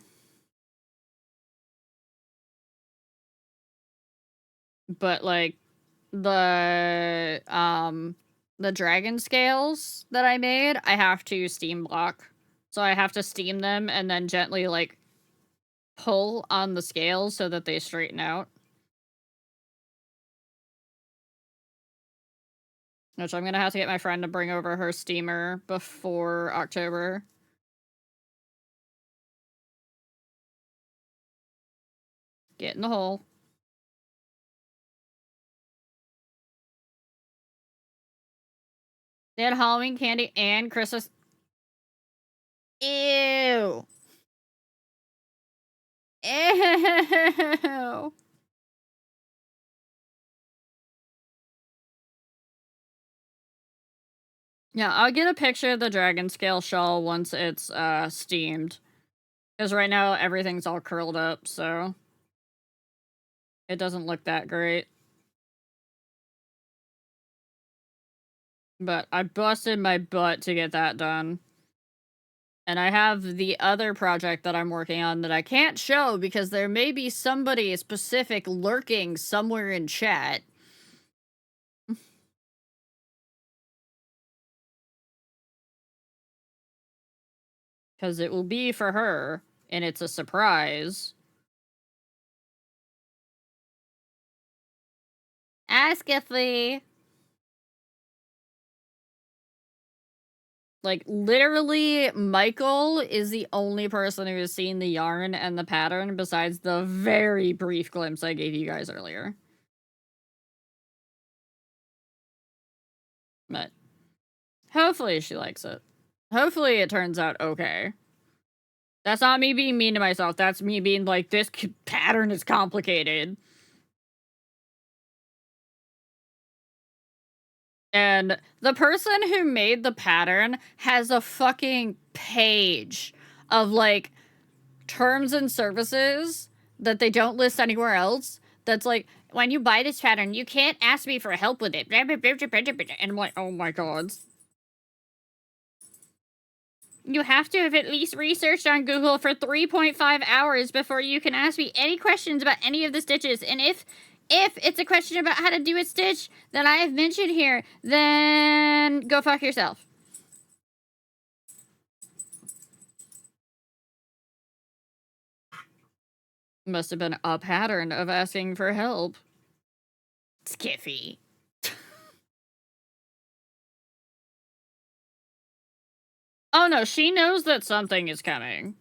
But, like, the dragon scales that I made, I have to steam block. So I have to steam them and then gently, like, pull on the scales so that they straighten out. Which I'm gonna have to get my friend to bring over her steamer before October. Get in the hole. They had Halloween candy and Christmas. Ew. Ew. Yeah, I'll get a picture of the dragon scale shawl once it's steamed. Because right now everything's all curled up, so it doesn't look that great. But I busted my butt to get that done. And I have the other project that I'm working on that I can't show because there may be somebody specific lurking somewhere in chat. Because it will be for her, and it's a surprise. Ask Ithly. Like, literally, Michael is the only person who has seen the yarn and the pattern besides the very brief glimpse I gave you guys earlier. But hopefully she likes it. Hopefully it turns out okay. That's not me being mean to myself. That's me being like, this pattern is complicated. And the person who made the pattern has a fucking page of, like, terms and services that they don't list anywhere else. That's like, when you buy this pattern, you can't ask me for help with it. And I'm like, oh my god. You have to have at least researched on Google for 3.5 hours before you can ask me any questions about any of the stitches. And if it's a question about how to do a stitch that I have mentioned here, then go fuck yourself. Must have been a pattern of asking for help. Skiffy. Oh no, she knows that something is coming.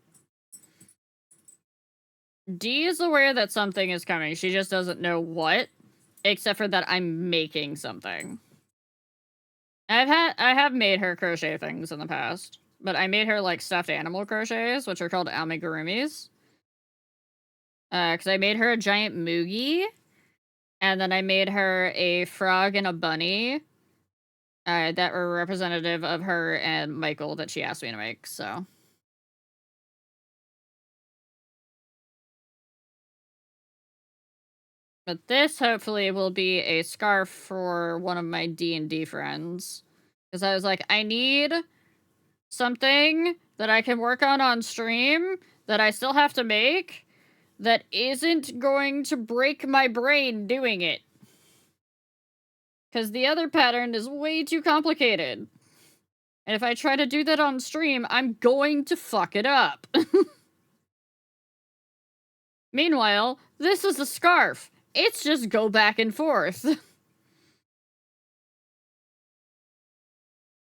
Dee is aware that something is coming. She just doesn't know what, except for that I'm making something. I have made her crochet things in the past, but I made her like stuffed animal crochets, which are called amigurumis. Because I made her a giant moogie, and then I made her a frog and a bunny that were representative of her and Michael that she asked me to make, so. But this, hopefully, will be a scarf for one of my D&D friends. Because I was like, I need something that I can work on stream that I still have to make that isn't going to break my brain doing it. Because the other pattern is way too complicated. And if I try to do that on stream, I'm going to fuck it up. Meanwhile, this is a scarf. It's just go back and forth.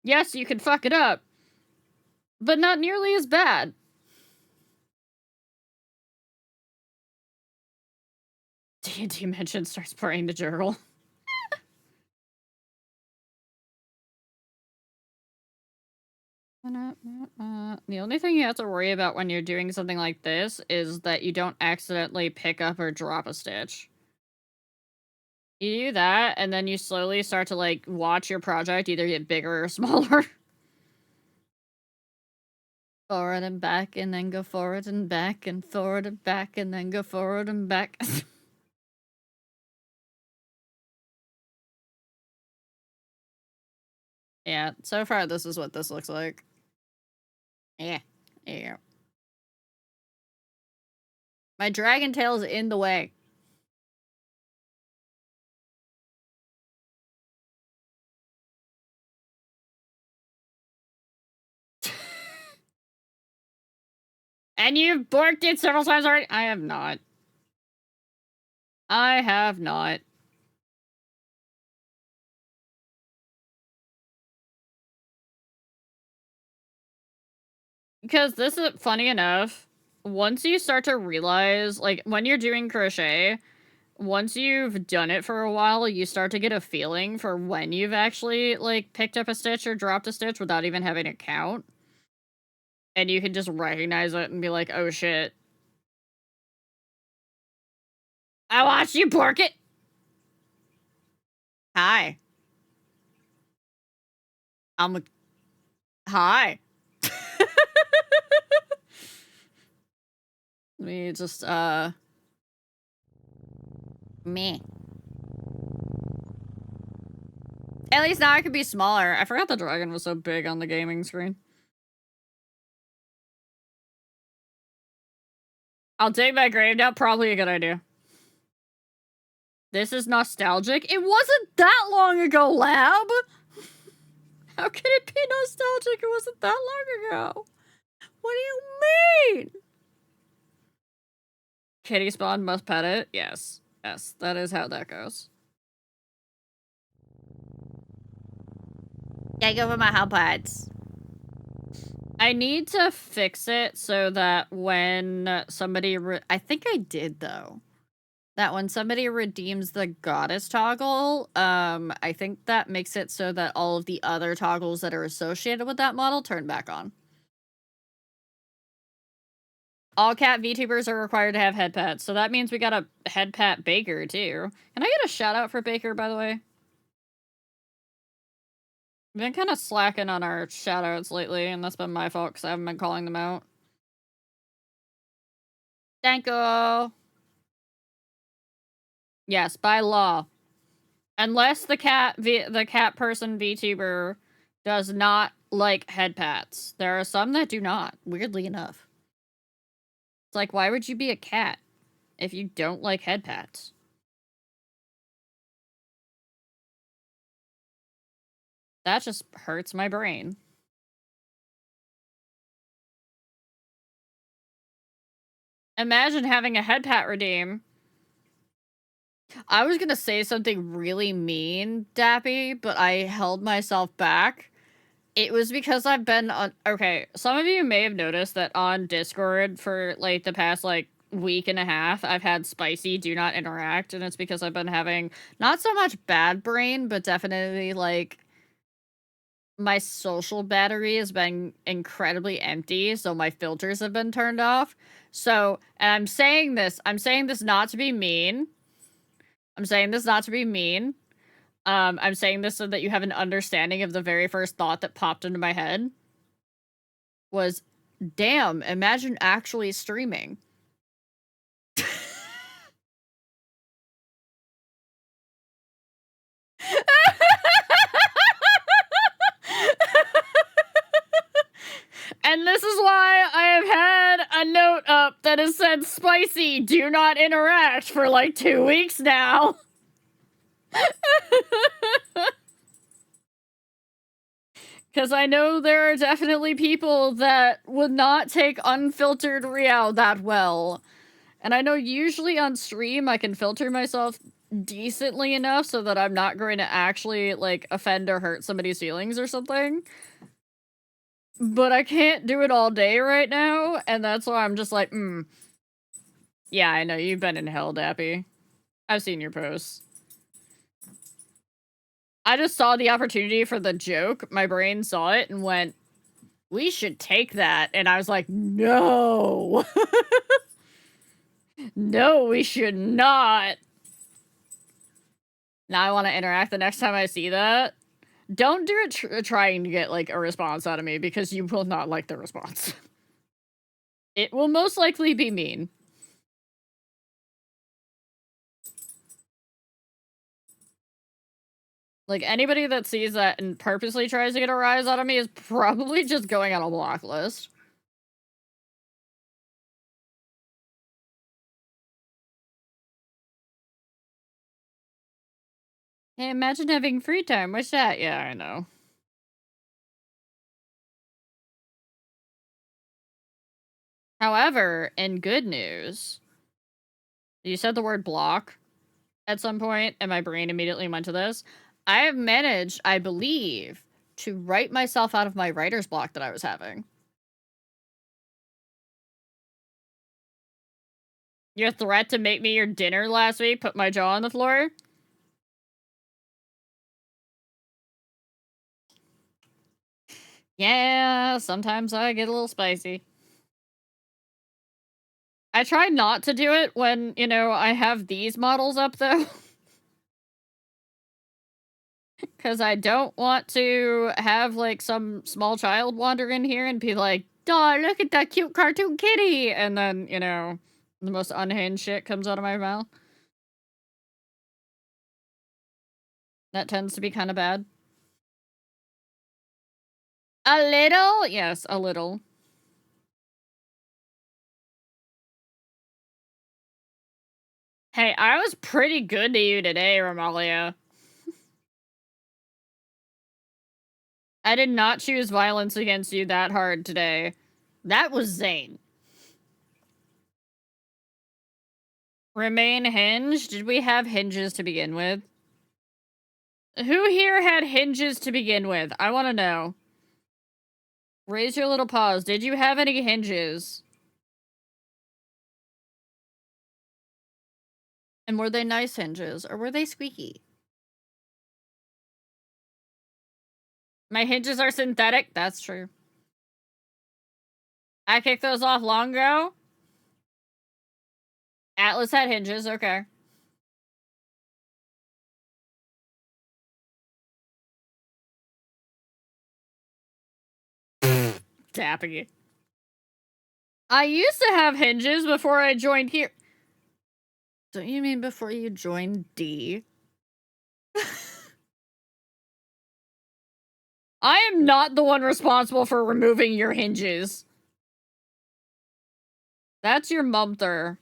Yes, you can fuck it up, but not nearly as bad. D&D mention starts praying to journal. The only thing you have to worry about when you're doing something like this is that you don't accidentally pick up or drop a stitch. You do that, and then you slowly start to, like, watch your project either get bigger or smaller. Forward and back, and then go forward and back, and forward and back, and then go forward and back. Yeah, so far this is what this looks like. Yeah. Yeah. My dragon tail is in the way. And you've borked it several times already? I have not. I have not. Because this is, funny enough, once you start to realize, like, when you're doing crochet, once you've done it for a while, you start to get a feeling for when you've actually, like, picked up a stitch or dropped a stitch without even having to count. And you can just recognize it and be like, oh shit. I watched you bork it! Hi. Hi. Let me just, me. At least now I can be smaller. I forgot the dragon was so big on the gaming screen. I'll take my grave down. Probably a good idea. This is nostalgic. It wasn't that long ago, Lab. How can it be nostalgic? It wasn't that long ago. What do you mean? Kitty spawn, must pet it. Yes. Yes, that is how that goes. Take over my hot pots. I need to fix it so that when somebody... I think I did, though. That when somebody redeems the goddess toggle, I think that makes it so that all of the other toggles that are associated with that model turn back on. All cat VTubers are required to have head pats, so that means we got a head pat Baker, too. Can I get a shout out for Baker, by the way? We've been kind of slacking on our shout outs lately, and that's been my fault because I haven't been calling them out. Thank you. Yes, by law. Unless the cat person VTuber does not like head pats. There are some that do not, weirdly enough. It's like, why would you be a cat if you don't like head pats? That just hurts my brain. Imagine having a head pat redeem. I was gonna say something really mean, Dappy, but I held myself back. It was because I've been on... Okay, some of you may have noticed that on Discord for, like, the past, like, week and a half, I've had Spicy do not interact, and it's because I've been having not so much bad brain, but definitely, like, my social battery has been incredibly empty, so my filters have been turned off. So, and I'm saying this not to be mean. I'm saying this not to be mean. I'm saying this so that you have an understanding of the very first thought that popped into my head. Was, damn, imagine actually streaming. And this is why I have had a note up that has said, Spicy, do not interact for like 2 weeks now. Because I know there are definitely people that would not take unfiltered Riao that well. And I know usually on stream I can filter myself decently enough so that I'm not going to actually, like, offend or hurt somebody's feelings or something. But I can't do it all day right now, and that's why I'm just like, Yeah, I know, you've been in hell, Dappy. I've seen your posts. I just saw the opportunity for the joke, my brain saw it and went, we should take that, and I was like, no! No, we should not! Now I want to interact the next time I see that. Don't do it trying to get, like, a response out of me, because you will not like the response. It will most likely be mean. Like, anybody that sees that and purposely tries to get a rise out of me is probably just going on a block list. Hey, imagine having free time. What's that? Yeah, I know. However, in good news, you said the word block at some point, and my brain immediately went to this. I have managed, I believe, to write myself out of my writer's block that I was having. Your threat to make me your dinner last week put my jaw on the floor? Yeah, sometimes I get a little spicy. I try not to do it when, you know, I have these models up, though. Because I don't want to have, like, some small child wander in here and be like, "Aw, look at that cute cartoon kitty!" And then, you know, the most unhinged shit comes out of my mouth. That tends to be kind of bad. A little? Yes, a little. Hey, I was pretty good to you today, Romalia. I did not choose violence against you that hard today. That was Zane. Remain hinged? Did we have hinges to begin with? Who here had hinges to begin with? I want to know. Raise your little paws. Did you have any hinges? And were they nice hinges, or were they squeaky? My hinges are synthetic? That's true. I kicked those off long ago? Atlas had hinges, okay. Tapping. I used to have hinges before I joined here. Don't you mean before you joined D? I am not the one responsible for removing your hinges. That's your mumther.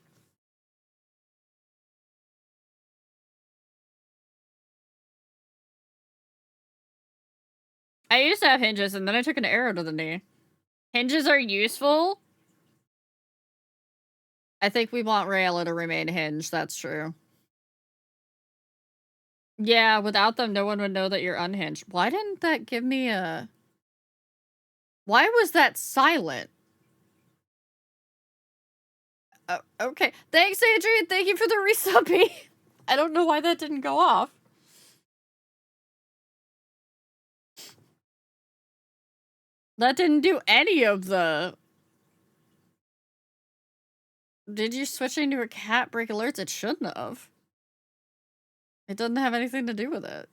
I used to have hinges, and then I took an arrow to the knee. Hinges are useful. I think we want Rayla to remain hinged, that's true. Yeah, without them, no one would know that you're unhinged. Why didn't that give me a... Why was that silent? Oh, okay. Thanks, Adrian. Thank you for the resubbing. I don't know why that didn't go off. That didn't do any of the... Did you switch into a cat break alerts? It shouldn't have. It doesn't have anything to do with it.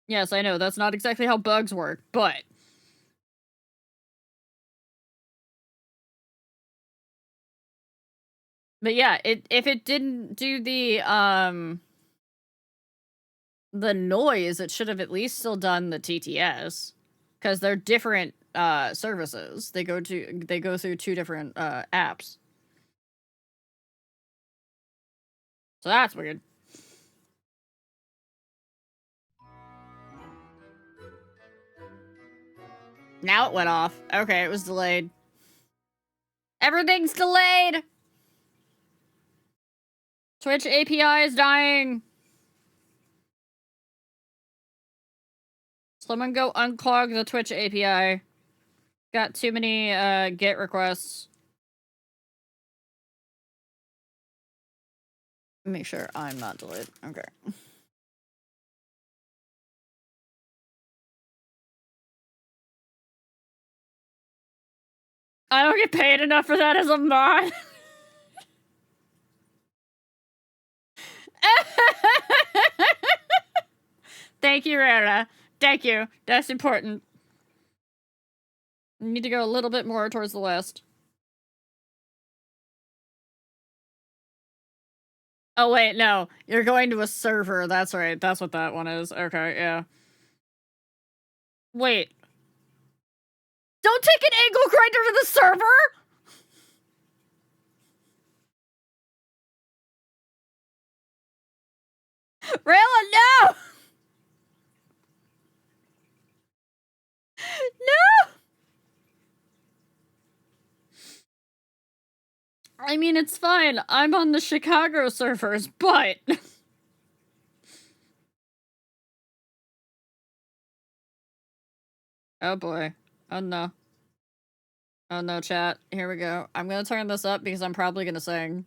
Yes, I know, that's not exactly how bugs work, but... But yeah, if it didn't do the noise, it should have at least still done the TTS. Because they're different services. They go through two different apps. So that's weird. Now it went off. Okay, it was delayed. Everything's delayed! Twitch API is dying. Someone go unclog the Twitch API. Got too many GET requests. Make sure I'm not delayed. Okay. I don't get paid enough for that as a mod. Thank you, Rara. Thank you. That's important. Need to go a little bit more towards the west. Oh, wait, no. You're going to a server. That's right. That's what that one is. Okay, yeah. Wait. Don't take an angle grinder to the server! Rayla, no! No! I mean, it's fine. I'm on the Chicago servers, but... Oh boy. Oh no. Oh no, chat. Here we go. I'm gonna turn this up because I'm probably gonna sing.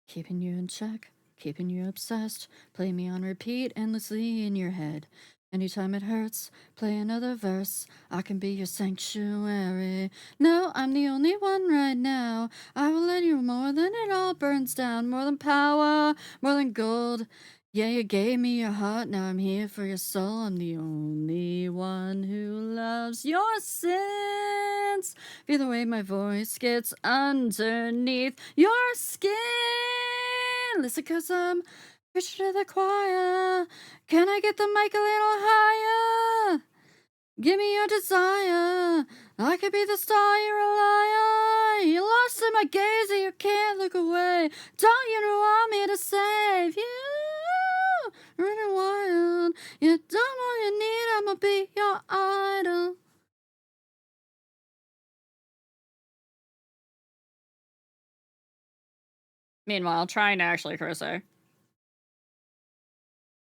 Keeping you in check, keeping you obsessed. Play me on repeat endlessly in your head. Anytime it hurts, play another verse. I can be your sanctuary. No, I'm the only one right now. I will lend you more than it all burns down. More than power, more than gold. Yeah, you gave me your heart, now I'm here for your soul. I'm the only one who loves your sins. Feel the way my voice gets underneath your skin. Listen, cause I'm preaching to the choir. Can I get the mic a little higher? Give me your desire. I could be the star, you're a liar. You're lost in my gaze and you can't look away. Don't you know I'm here to save you? Running wild. You done all you need, I'ma be your idol. Meanwhile, trying to actually crochet.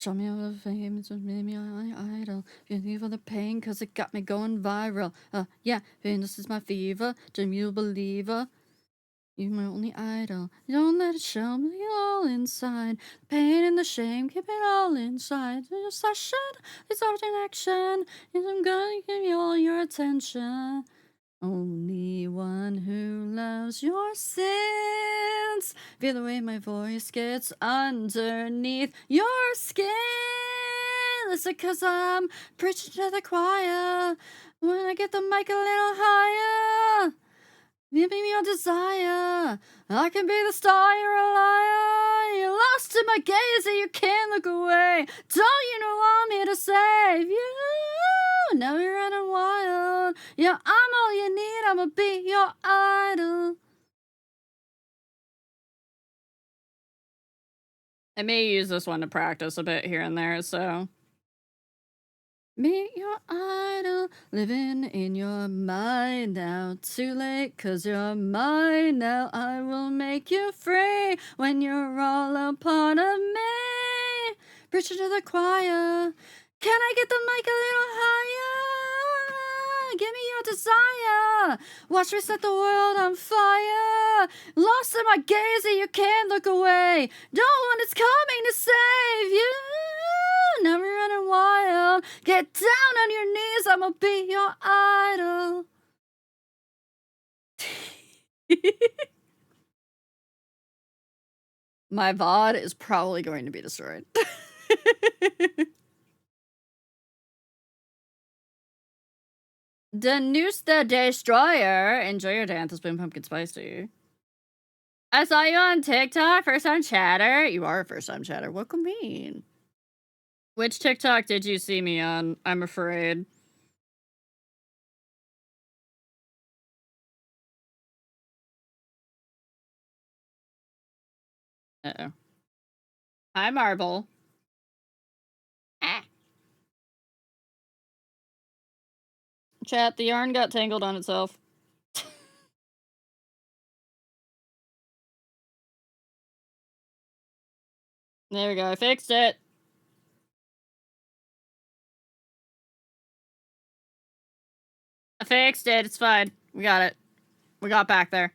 Show me all the fame, it's what made me my idol. Feel me for the pain, cause it got me going viral. Yeah, Venus is my fever, Jim, you believer. You're my only idol. Don't let it show me all inside. The pain and the shame, keep it all inside. Your session, it's our connection. And I'm gonna give you all your attention. Only one who loves your sins. Feel the way my voice gets underneath your skin. Listen, cause I'm preaching to the choir. When I get the mic a little higher, give me your desire. I can be the star, you're a liar. You're lost in my gaze and you can't look away. Don't you know I'm here to save you? Now you're running wild. Yeah, I'm all you need. I'ma be your idol. I may use this one to practice a bit here and there, so. Meet your idol, living in your mind now. Too late, cause you're mine now. I will make you free when you're all a part of me. Preaching to the choir. Can I get the mic a little higher? Give me your desire. Watch me set the world on fire. Lost in my gaze and you can't look away. No one is coming to save you. Never running wild. Get down on your knees. I'ma be your idol. My VOD is probably going to be destroyed. Denuse the Destroyer. Enjoy your day. This been pumpkin spicy. I saw you on TikTok. First time chatter. You are a first time chatter. What could mean? Which TikTok did you see me on? I'm afraid. Uh-oh. Hi, Marble. Ah. Chat, the yarn got tangled on itself. There we go. I fixed it. I fixed it. It's fine. We got it. We got back there.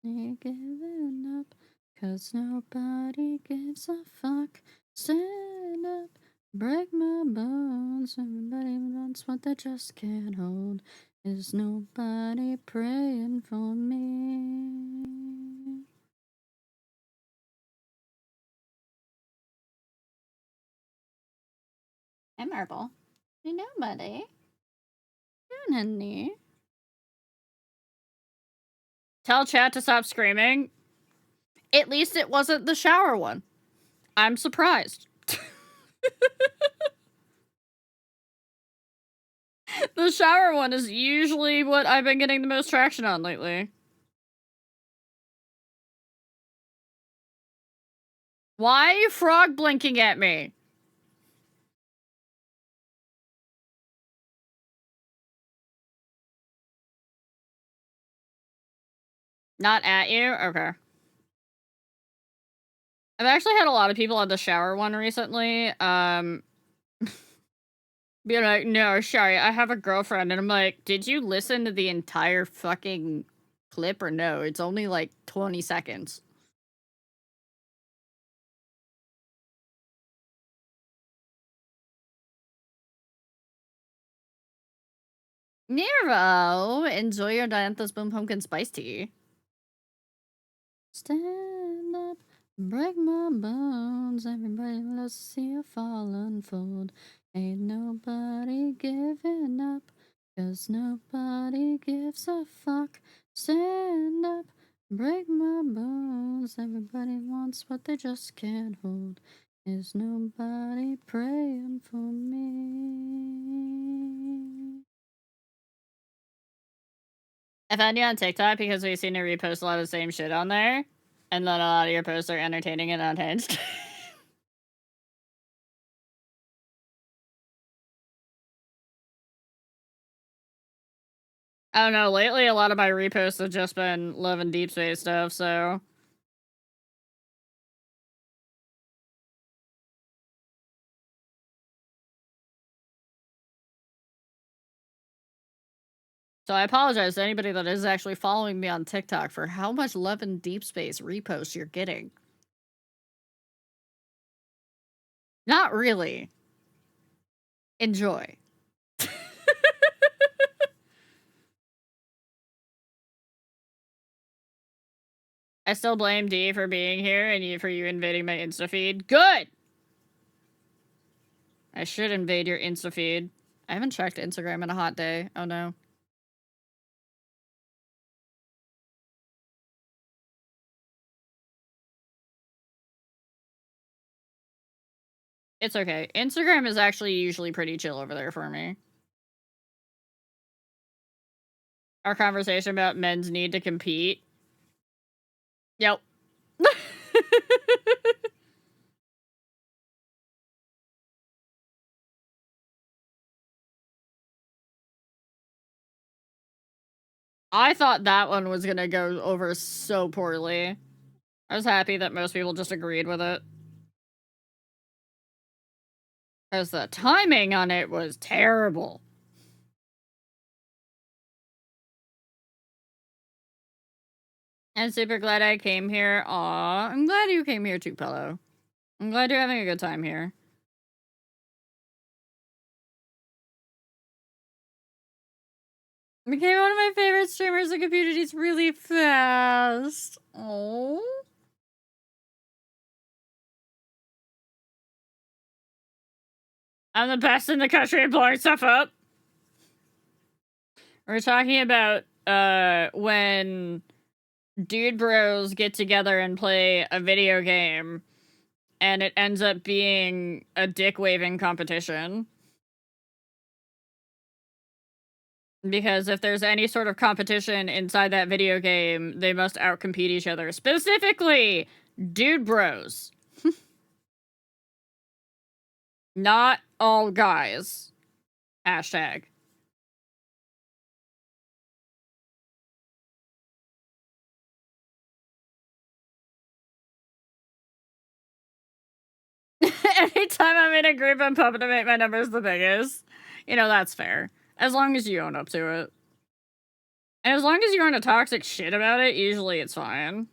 Ain't giving up, cause nobody gives a fuck. Stand up, break my bones. Everybody wants what they just can't hold. Is nobody praying for me? Hey, Marble. You know, buddy. You honey. Tell chat to stop screaming. At least it wasn't the shower one. I'm surprised. The shower one is usually what I've been getting the most traction on lately. Why are you frog blinking at me? Not at you? Okay. I've actually had a lot of people on the shower one recently, being like, no, sorry, I have a girlfriend. And I'm like, did you listen to the entire fucking clip or no? It's only like 20 seconds. Nero, enjoy your Diantha's Boom Pumpkin Spice Tea. Stand up, break my bones. Everybody loves to see a fall unfold. Ain't nobody giving up, cause nobody gives a fuck. Stand up, break my bones. Everybody wants what they just can't hold. Is nobody praying for me? I found you on TikTok because we've seen you repost a lot of the same shit on there. And then a lot of your posts are entertaining and unhinged. I don't know, lately a lot of my reposts have just been Love and Deep Space stuff, so... So I apologize to anybody that is actually following me on TikTok for how much Love and Deep Space reposts you're getting. Not really. Enjoy. I still blame D for being here and for you invading my Insta feed. Good! I should invade your Insta feed. I haven't checked Instagram in a hot day. Oh no. It's okay. Instagram is actually usually pretty chill over there for me. Our conversation about men's need to compete. Yep. I thought that one was gonna go over so poorly. I was happy that most people just agreed with it. Because the timing on it was terrible. I'm super glad I came here. Aw, I'm glad you came here too, Pillow. I'm glad you're having a good time here. Became one of my favorite streamers in communities really fast. Oh. I'm the best in the country at blowing stuff up. We're talking about when dude bros get together and play a video game and it ends up being a dick waving competition. Because if there's any sort of competition inside that video game, they must outcompete each other. Specifically, dude bros. Not all guys. Hashtag. Anytime I'm in a group, I'm pumping to make my numbers the biggest. You know, that's fair. As long as you own up to it. And as long as you aren't a toxic shit about it, usually it's fine.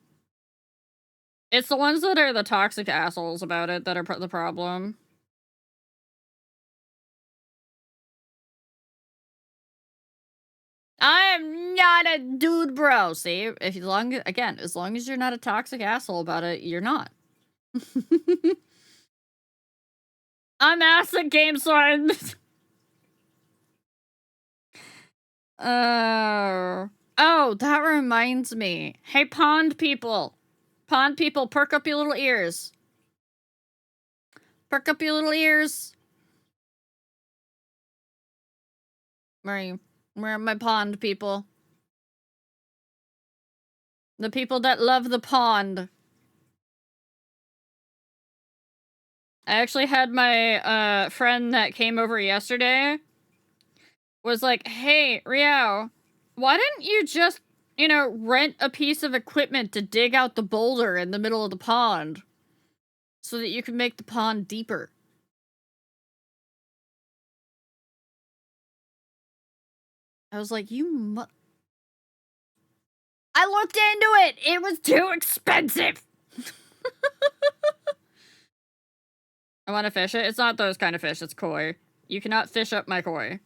It's the ones that are the toxic assholes about it that are the problem. I am not a dude bro. See, as long as you're not a toxic asshole about it, you're not. I'm ass at game swine. Oh, that reminds me. Hey, pond people. Pond people, perk up your little ears. Perk up your little ears. Where are you? Where are my pond people? The people that love the pond. I actually had my friend that came over yesterday was like, hey, Riao, why didn't you just, rent a piece of equipment to dig out the boulder in the middle of the pond so that you can make the pond deeper? I was like, I looked into it! It was too expensive! I want to fish it. It's not those kind of fish. It's koi. You cannot fish up my koi.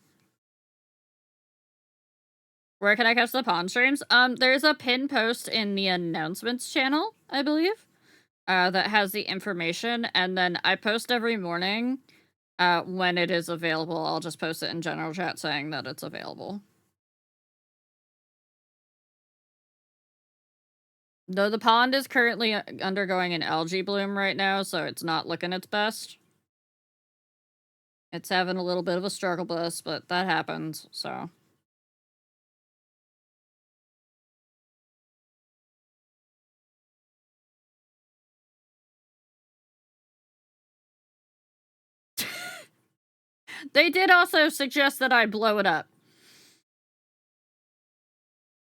Where can I catch the pond streams? There's a pin post in the announcements channel, I believe, that has the information, and then I post every morning when it is available. I'll just post it in general chat saying that it's available. Though the pond is currently undergoing an algae bloom right now, so it's not looking its best. It's having a little bit of a struggle bus, but that happens, so. They did also suggest that I blow it up.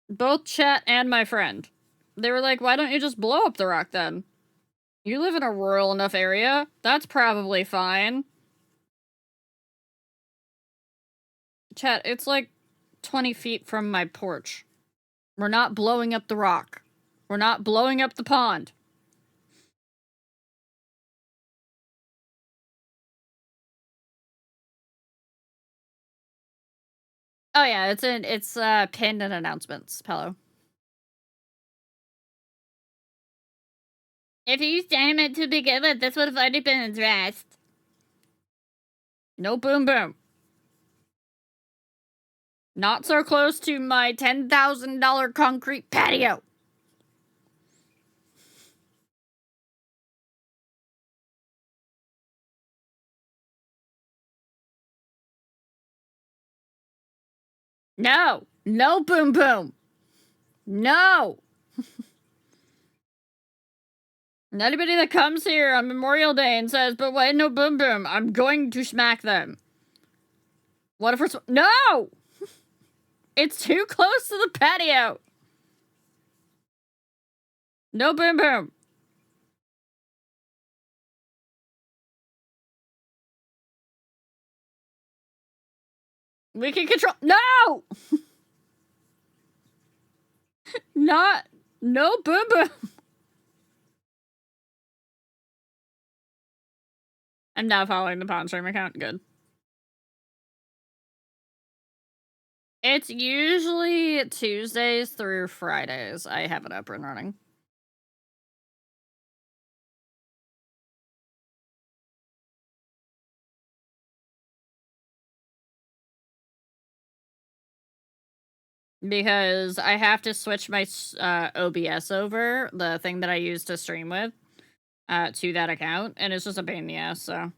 Both chat and my friend. They were like, why don't you just blow up the rock then? You live in a rural enough area. That's probably fine. Chat, it's like 20 feet from my porch. We're not blowing up the rock. We're not blowing up the pond. Oh yeah, it's pinned in announcements, Pello. If you used Dynamite to begin with, this would have already been addressed. No boom boom. Not so close to my $10,000 concrete patio. No. No boom boom. No. And anybody that comes here on Memorial Day and says, but why no boom boom, I'm going to smack them. What if we're... No! It's too close to the patio. No boom boom. We can control... No! Not... No boom boom. I'm now following the pawn stream account. Good. It's usually Tuesdays through Fridays. I have it up and running. Because I have to switch my OBS over, the thing that I use to stream with, to that account, and it's just a pain in the ass, so.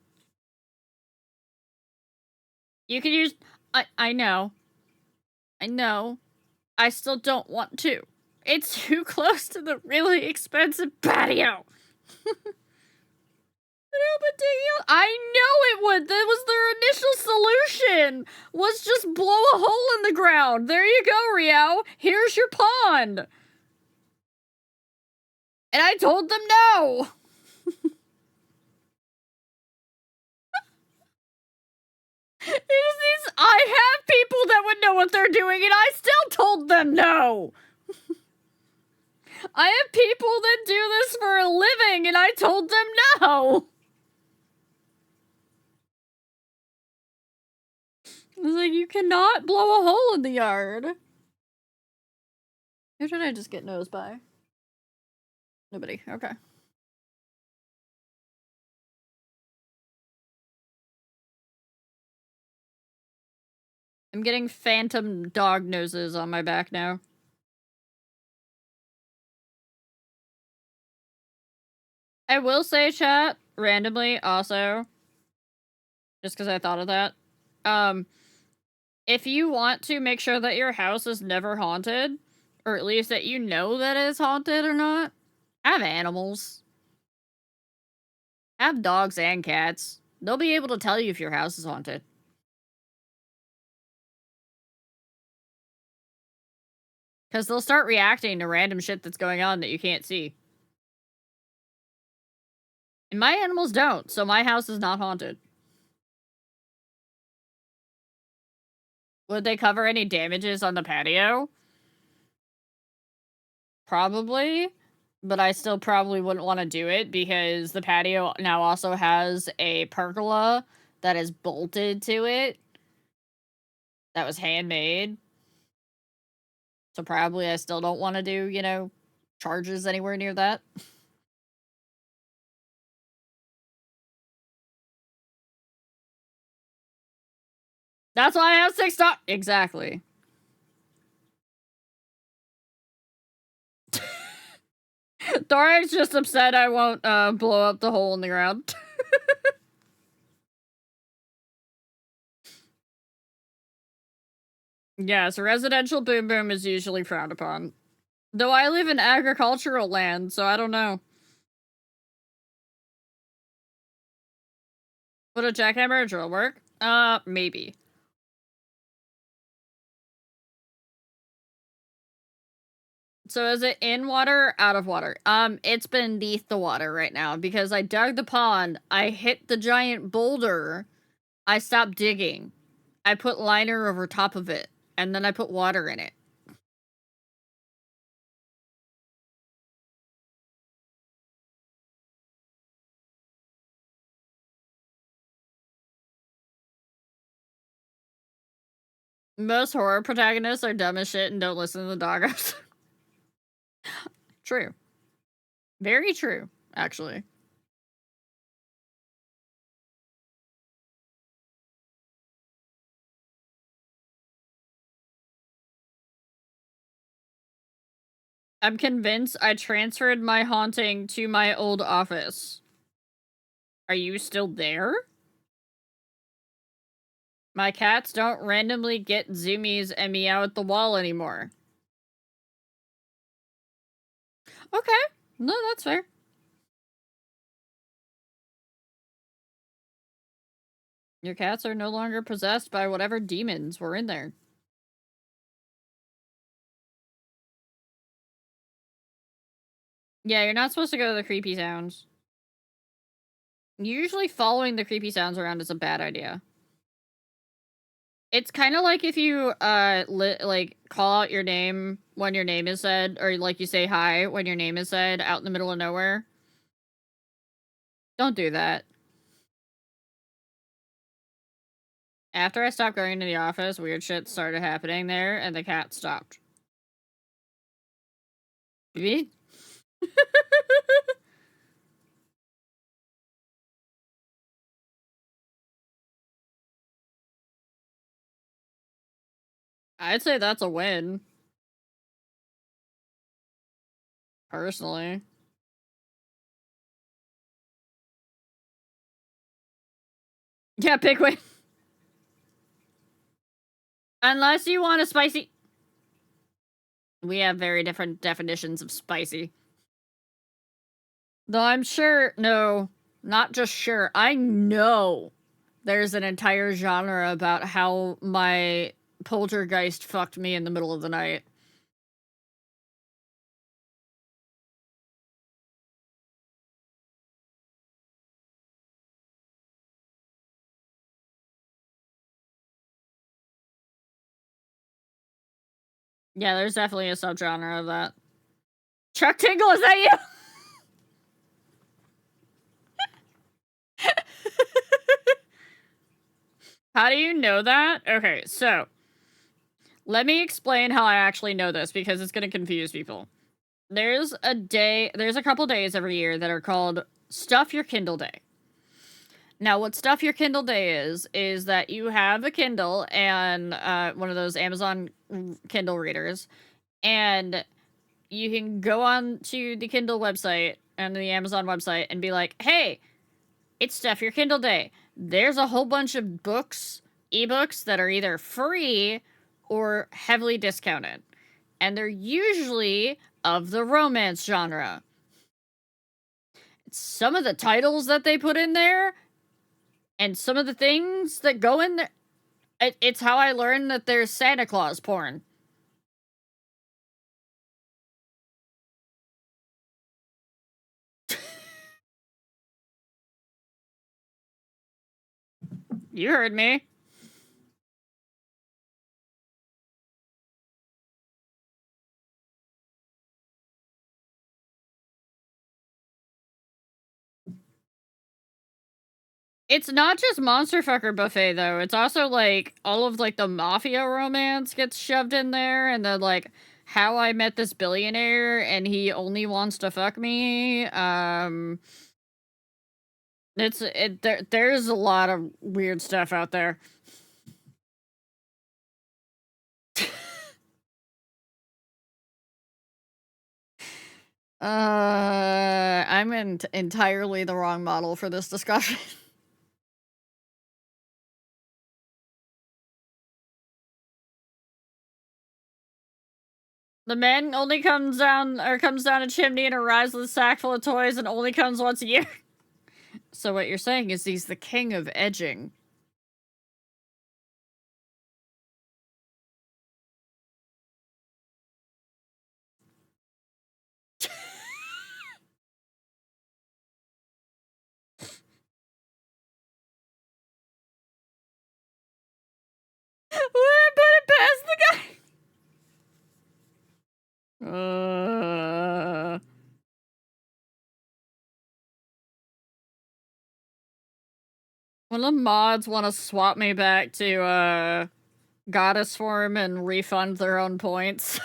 You can use... I know. I know. I still don't want to. It's too close to the really expensive patio. I know it would. That was their initial solution. Was just blow a hole in the ground. There you go, Riao. Here's your pond. And I told them no. I have people that would know what they're doing, and I still told them no. I have people that do this for a living, and I told them no. I was like, you cannot blow a hole in the yard. Who did I just get nosed by? Nobody. Okay. I'm getting phantom dog noses on my back now. I will say, chat, randomly, also, just because I thought of that, if you want to make sure that your house is never haunted, or at least that you know that it's haunted or not, have animals. Have dogs and cats. They'll be able to tell you if your house is haunted. Because they'll start reacting to random shit that's going on that you can't see. And my animals don't, so my house is not haunted. Would they cover any damages on the patio? Probably. But I still probably wouldn't want to do it because the patio now also has a pergola that is bolted to it. That was handmade. So probably I still don't want to do, you know, charges anywhere near that. That's why I have 6 dogs. Exactly. Thorax just upset I won't blow up the hole in the ground. Yeah, so residential boom boom is usually frowned upon. Though I live in agricultural land, so I don't know. Would a jackhammer or drill work? Maybe. So is it in water or out of water? It's beneath the water right now because I dug the pond, I hit the giant boulder, I stopped digging. I put liner over top of it, and then I put water in it. Most horror protagonists are dumb as shit and don't listen to the doggos. True. Very true. actually. I'm convinced I transferred my haunting to my old office. Are you still there? My cats don't randomly get zoomies and meow at the wall anymore. Okay. No, that's fair. Your cats are no longer possessed by whatever demons were in there. Yeah, you're not supposed to go to the creepy sounds. Usually following the creepy sounds around is a bad idea. It's kind of like if you, like, call out your name when your name is said, or, like, you say hi when your name is said out in the middle of nowhere. Don't do that. After I stopped going to the office, weird shit started happening there, and the cat stopped. Me? I'd say that's a win. Personally. Yeah, big win. Unless you want a spicy... We have very different definitions of spicy. Though I'm sure... No, not just sure. I know there's an entire genre about how my poltergeist fucked me in the middle of the night. Yeah, there's definitely a subgenre of that. Chuck Tingle, is that you? How do you know that? Okay, so let me explain how I actually know this because it's going to confuse people. There's a couple days every year that are called Stuff Your Kindle Day. Now, what Stuff Your Kindle Day is that you have a Kindle and one of those Amazon Kindle readers, and you can go on to the Kindle website and the Amazon website and be like, hey, it's Stuff Your Kindle Day. There's a whole bunch of books, ebooks that are either free or heavily discounted. And they're usually of the romance genre. Some of the titles that they put in there and some of the things that go in there, it's how I learned that there's Santa Claus porn. You heard me. It's not just Monster Fucker Buffet, though. It's also, like, all of, like, the mafia romance gets shoved in there, and then, like, How I Met This Billionaire, and he only wants to fuck me. There's a lot of weird stuff out there. I'm entirely the wrong model for this discussion. The man only comes down a chimney and arrives with a sack full of toys and only comes once a year. So what you're saying is he's the king of edging. Would I put it past the guy? When the mods want to swap me back to, goddess form and refund their own points.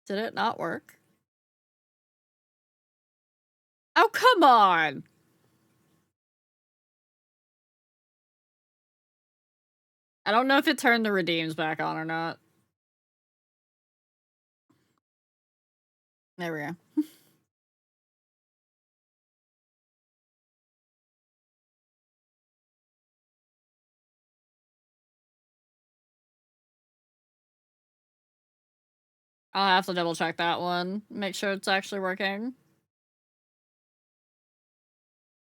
Did it not work? Oh, come on! I don't know if it turned the redeems back on or not. There we go. I'll have to double check that one. Make sure it's actually working.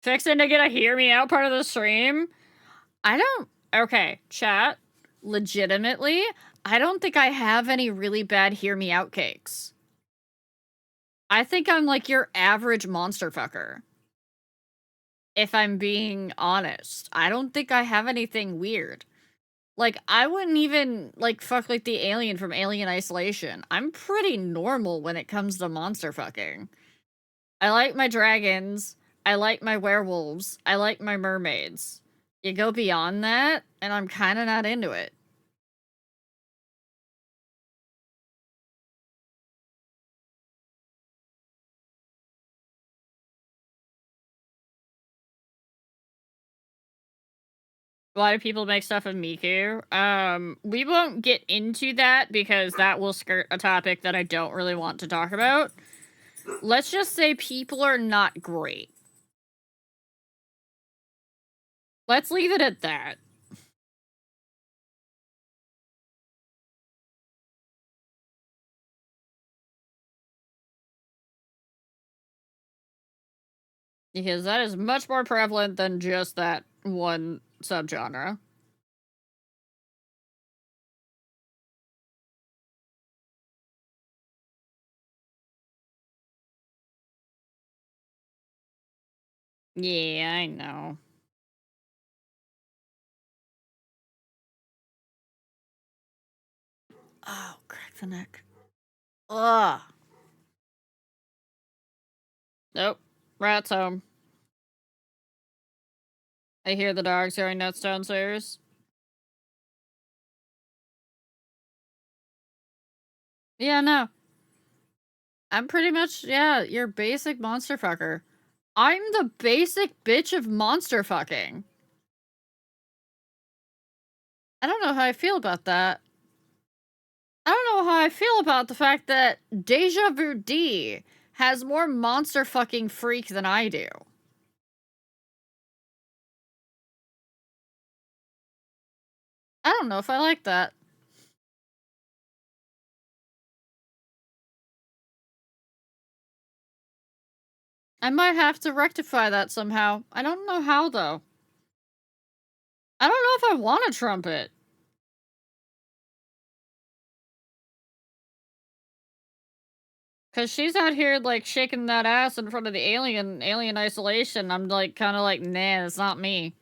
Fixing to get a hear me out part of the stream? Okay, chat. Legitimately, I don't think I have any really bad hear me out cakes. I think I'm like your average monster fucker. If I'm being honest. I don't think I have anything weird. Like, I wouldn't even, like, fuck like the alien from Alien Isolation. I'm pretty normal when it comes to monster fucking. I like my dragons. I like my werewolves. I like my mermaids. You go beyond that, and I'm kind of not into it. Why do people make stuff of Miku? We won't get into that because that will skirt a topic that I don't really want to talk about. Let's just say people are not great. Let's leave it at that. Because that is much more prevalent than just that one subgenre. Yeah, I know. Oh, crack the neck. Ugh. Nope. Rat's home. I hear the dogs going nuts downstairs. Yeah, no. I'm pretty much, yeah, your basic monster fucker. I'm the basic bitch of monster fucking. I don't know how I feel about that. I don't know how I feel about the fact that Deja Vu D has more monster fucking freak than I do. I don't know if I like that. I might have to rectify that somehow. I don't know how, though. I don't know if I want a trumpet. Cause she's out here, like, shaking that ass in front of the alien isolation. I'm, like, kinda like, nah, it's not me.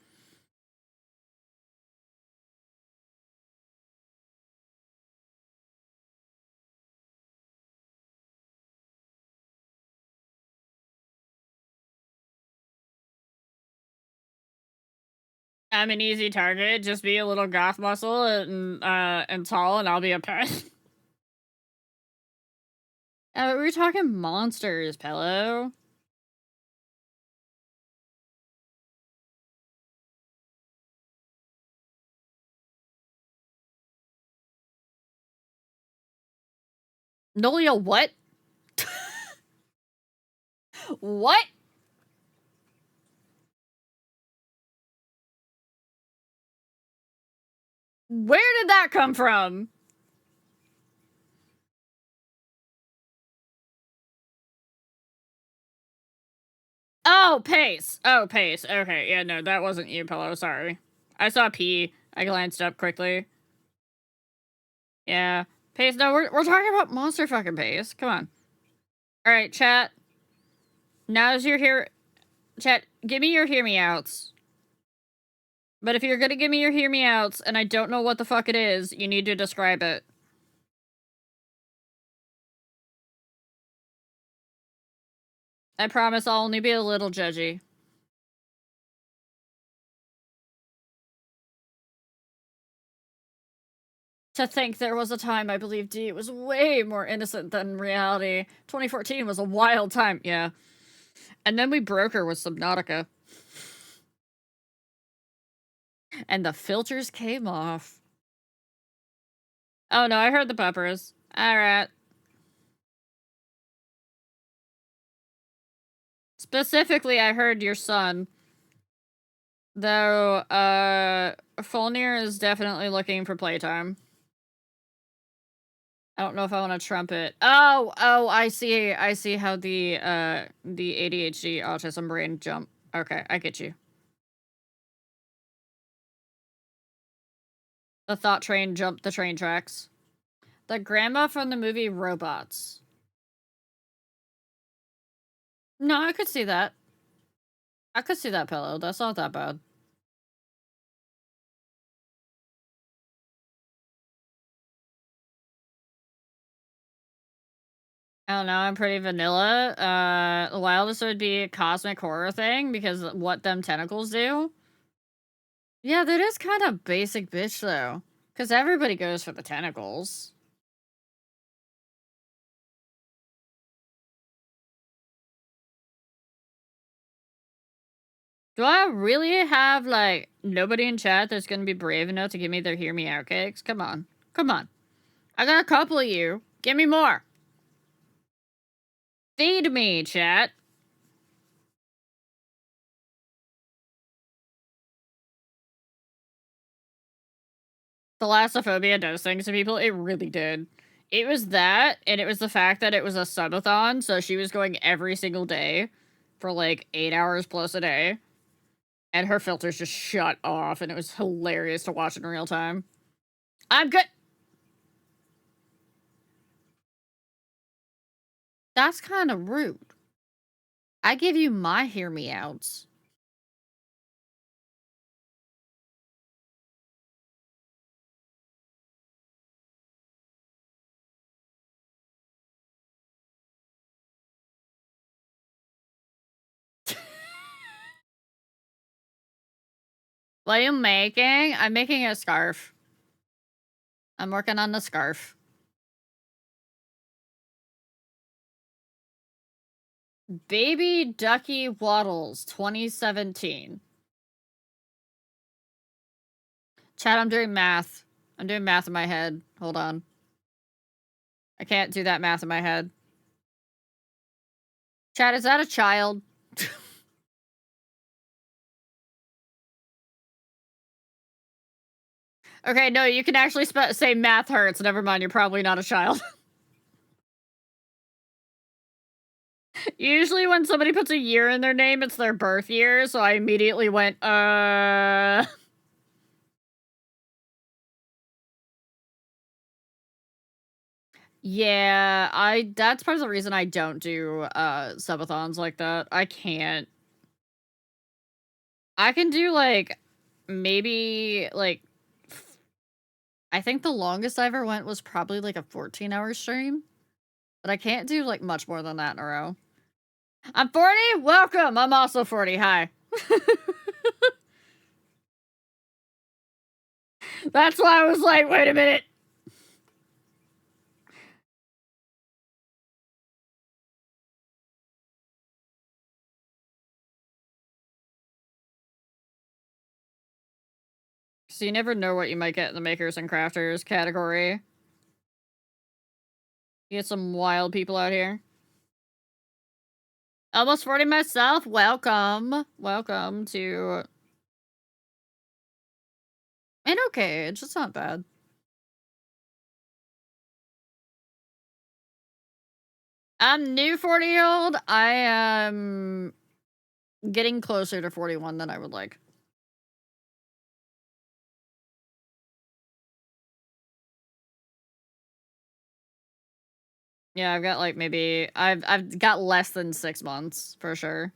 I'm an easy target. Just be a little goth muscle and tall, and I'll be a pet. We're talking monsters, Pello. Nolia, what? What? Where did that come from? Oh, Pace. Oh, Pace. Okay, yeah, no, that wasn't you, Pillow. Sorry. I saw P. I glanced up quickly. Yeah. Pace, no, we're talking about monster fucking Pace. Come on. Alright, chat. Now's your Chat, give me your hear me outs. But if you're gonna give me your hear me outs and I don't know what the fuck it is, you need to describe it. I promise I'll only be a little judgy. To think there was a time I believe D was way more innocent than reality. 2014 was a wild time, yeah. And then we broke her with Subnautica. And the filters came off. Oh no, I heard the peppers. Alright. Specifically, I heard your son. Though, Fulnir is definitely looking for playtime. I don't know if I want to trumpet. Oh, I see how the ADHD autism brain jump. Okay, I get you. The thought train jumped the train tracks. The grandma from the movie Robots. No, I could see that. I could see that pillow. That's not that bad. I don't know, I'm pretty vanilla. The wildest would be a cosmic horror thing, because what them tentacles do. Yeah, that is kind of basic bitch, though. Because everybody goes for the tentacles. Do I really have, like, nobody in chat that's gonna be brave enough to give me their hear me out cakes? Come on. Come on. I got a couple of you. Give me more. Feed me, chat. Thalassophobia does things to people. It really did. It was that, and it was the fact that it was a subathon, so she was going every single day for like 8 hours plus a day. And her filters just shut off, and it was hilarious to watch in real time. I'm good. That's kind of rude. I give you my hear me outs. What are you making? I'm making a scarf. I'm working on the scarf. Baby Ducky Waddles 2017. Chat, I'm doing math. I'm doing math in my head. Hold on. I can't do that math in my head. Chat, is that a child? Okay, no, you can actually say math hurts. Never mind, you're probably not a child. Usually when somebody puts a year in their name, it's their birth year, so I immediately went, Yeah, that's part of the reason I don't do, subathons like that. I can't. I can do, like, maybe, like, I think the longest I ever went was probably, like, a 14-hour stream. But I can't do, like, much more than that in a row. I'm 40? Welcome! I'm also 40. Hi. That's why I was like, wait a minute. So you never know what you might get in the makers and crafters category. You get some wild people out here. Almost 40 myself. Welcome. Welcome to an okay age. It's not bad. I'm new 40-year-old. I am getting closer to 41 than I would like. Yeah, I've got like maybe I've got less than 6 months for sure.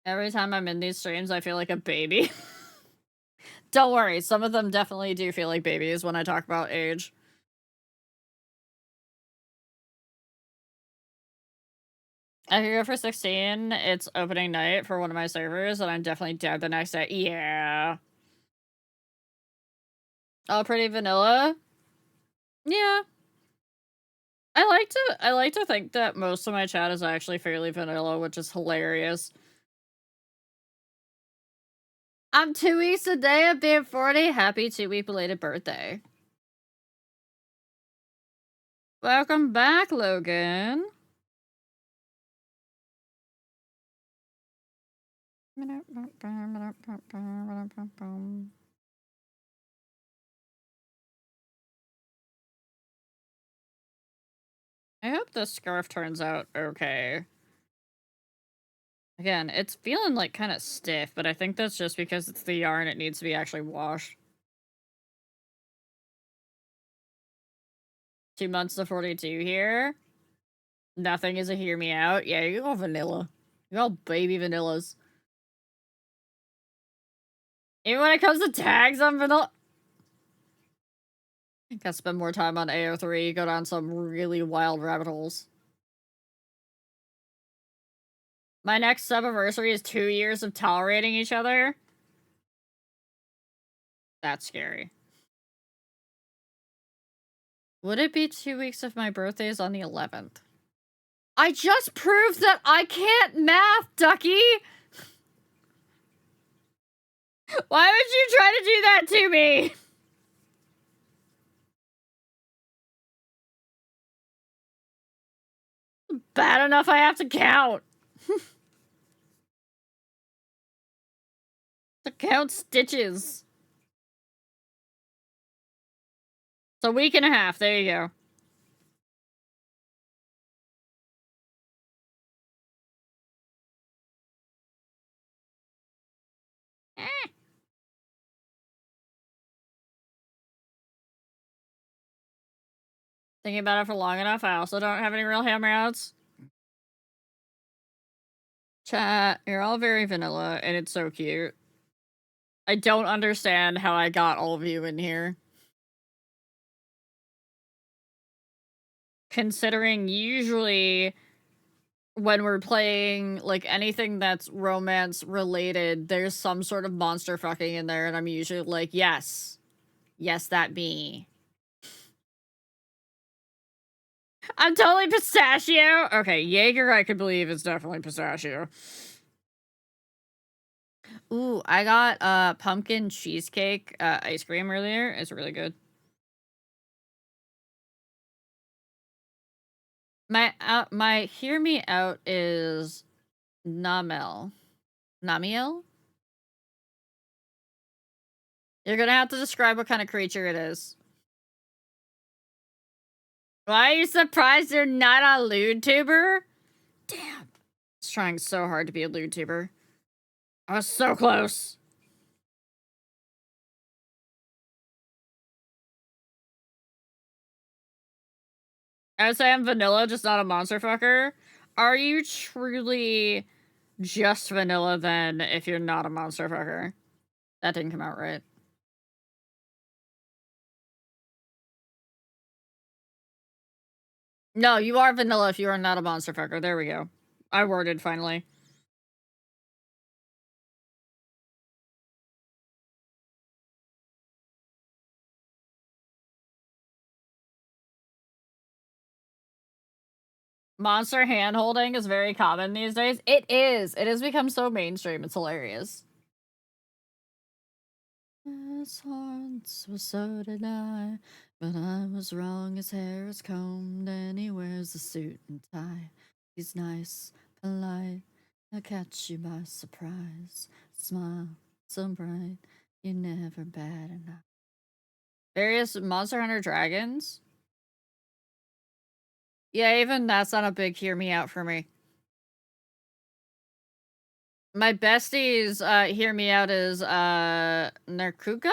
Every time I'm in these streams, I feel like a baby. Don't worry, some of them definitely do feel like babies when I talk about age. I could go for 16. It's opening night for one of my servers, and I'm definitely dead the next day. Yeah. All pretty vanilla? Yeah. I like to think that most of my chat is actually fairly vanilla, which is hilarious. I'm 2 weeks today of being 40. Happy 2-week belated birthday. Welcome back, Logan. I hope this scarf turns out okay. Again, it's feeling like kind of stiff, but I think that's just because it's the yarn. It needs to be actually washed. 2 months to 42 here. Nothing is a hear me out. Yeah, you go vanilla. You all baby vanillas. Even when it comes to tags, I'm vanilla. Gotta spend more time on AO3, go down some really wild rabbit holes. My next subiversary is 2 years of tolerating each other. That's scary. Would it be 2 weeks if my birthday is on the 11th? I just proved that I can't math, Ducky! Why would you try to do that to me? Bad enough I have to count. To count stitches. It's a week and a half. There you go. Thinking about it for long enough, I also don't have any real hammer outs. Chat, you're all very vanilla, and it's so cute. I don't understand how I got all of you in here. Considering usually when we're playing, like, anything that's romance related, there's some sort of monster fucking in there, and I'm usually like, yes. Yes, that me. I'm totally pistachio! Okay, Jaeger I could believe is definitely pistachio. Ooh, I got, pumpkin cheesecake, ice cream earlier. It's really good. My hear me out is Namel. Namiel? You're gonna have to describe what kind of creature it is. Why are you surprised you're not a lewd tuber? Damn. I was trying so hard to be a lewd tuber. I was so close. I would say I'm vanilla, just not a monster fucker. Are you truly just vanilla then if you're not a monster fucker? That didn't come out right. No, you are vanilla if you are not a monster fucker. There we go. I worded finally. Monster hand-holding is very common these days. It is. It has become so mainstream. It's hilarious. His horns were so did I, but I was wrong. His hair is combed and he wears a suit and tie. He's nice, polite, he'll catch you by surprise. Smile, so bright, you're never bad enough. Various Monster Hunter dragons? Yeah, even that's not a big hear me out for me. My besties hear me out is Narkuka?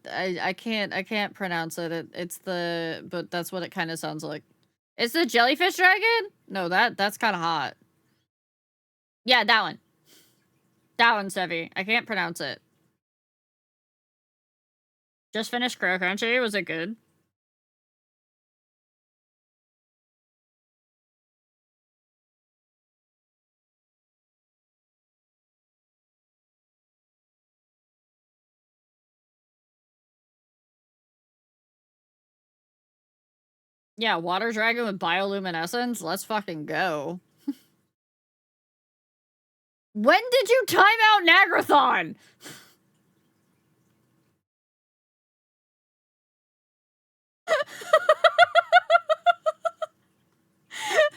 I can't pronounce it. It's the but that's what it kind of sounds like. It's the jellyfish dragon? No, that's kind of hot. Yeah, that one. That one's heavy. I can't pronounce it. Just finished Crochet. Was it good? Yeah, water dragon with bioluminescence? Let's fucking go. When did you time out Nagrathon?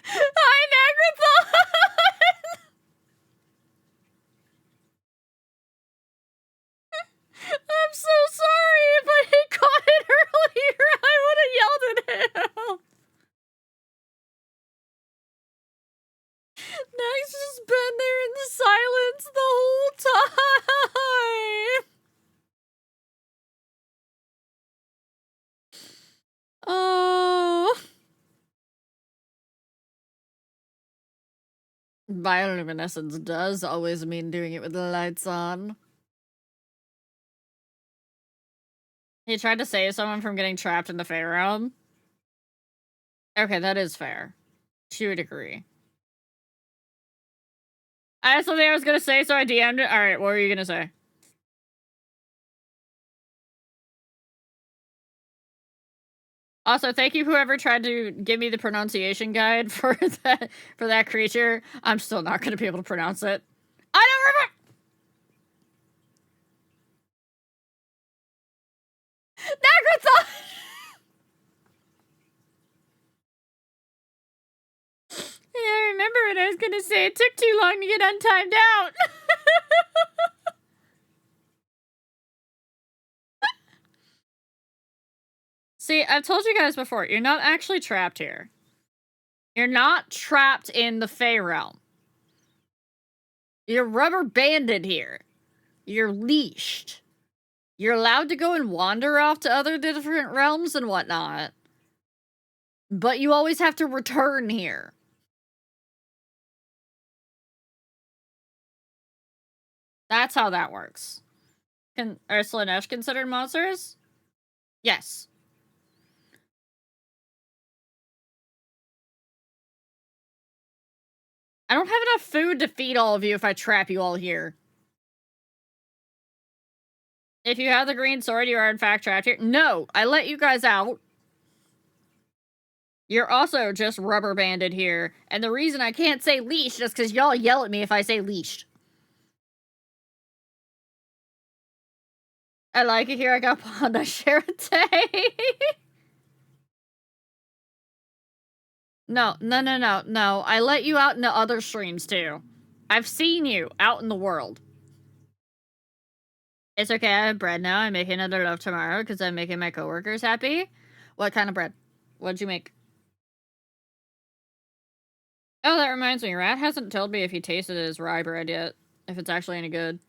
Hi, Nagrathon! I'm so sorry if I had caught it earlier. I would have yelled at him. Nax has been there in the silence the whole time. Oh. Bioluminescence does always mean doing it with the lights on. He tried to save someone from getting trapped in the Fey realm. Okay, that is fair. To a degree. I had something I was gonna say, so I DM'd it. Alright, what were you gonna say? Also, thank you whoever tried to give me the pronunciation guide for that creature. I'm still not gonna be able to pronounce it. I don't remember! Nagrathon! Yeah, I remember what I was gonna say. It took too long to get untimed out. See, I've told you guys before, you're not actually trapped here. You're not trapped in the Fey realm. You're rubber banded here. You're leashed. You're allowed to go and wander off to other different realms and whatnot. But you always have to return here. That's how that works. Are Slanesh considered monsters? Yes. I don't have enough food to feed all of you if I trap you all here. If you have the green sword, you are in fact trapped here. No, I let you guys out. You're also just rubber banded here. And the reason I can't say leashed is because y'all yell at me if I say leashed. I like it here. I got Pond. I share a day. No. I let you out into other streams too. I've seen you out in the world. It's okay. I have bread now. I'm making another loaf tomorrow because I'm making my coworkers happy. What kind of bread? What'd you make? Oh, that reminds me. Rat hasn't told me if he tasted his rye bread yet. If it's actually any good.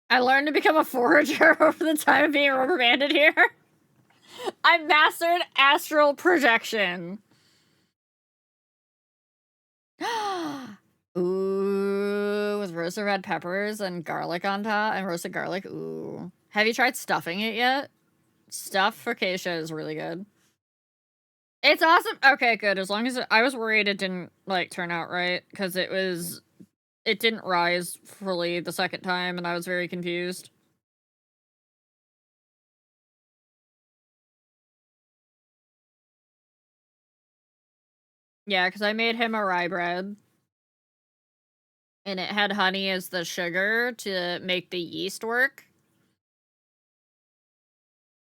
I learned to become a forager over the time of being rubber banded here. I mastered astral projection. Ooh, with roasted red peppers and garlic on top and roasted garlic. Ooh. Have you tried stuffing it yet? Stuffed focaccia is really good. It's awesome. Okay, good. As long as I was worried it didn't like turn out right because it didn't rise fully the second time and I was very confused. Yeah, because I made him a rye bread. And it had honey as the sugar to make the yeast work.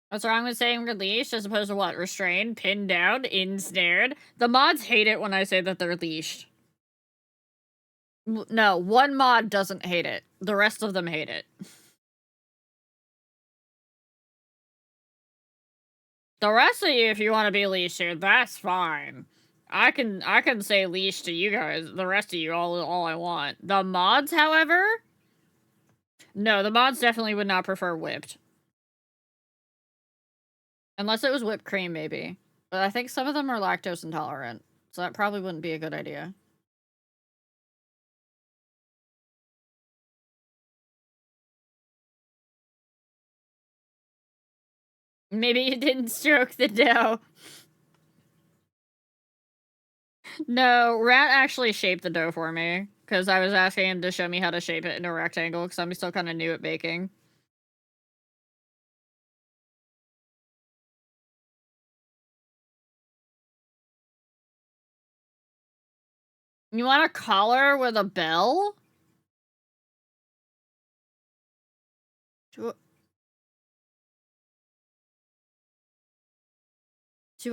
What's wrong with saying released as opposed to what? Restrained, pinned down, ensnared? The mods hate it when I say that they're leashed. No, one mod doesn't hate it. The rest of them hate it. The rest of you, if you want to be leashed here, that's fine. I can say leash to you guys, the rest of you, all I want. The mods, however? No, the mods definitely would not prefer whipped. Unless it was whipped cream, maybe. But I think some of them are lactose intolerant, so that probably wouldn't be a good idea. Maybe you didn't stroke the dough. No, Rat actually shaped the dough for me, because I was asking him to show me how to shape it in a rectangle, because I'm still kind of new at baking. You want a collar with a bell? Do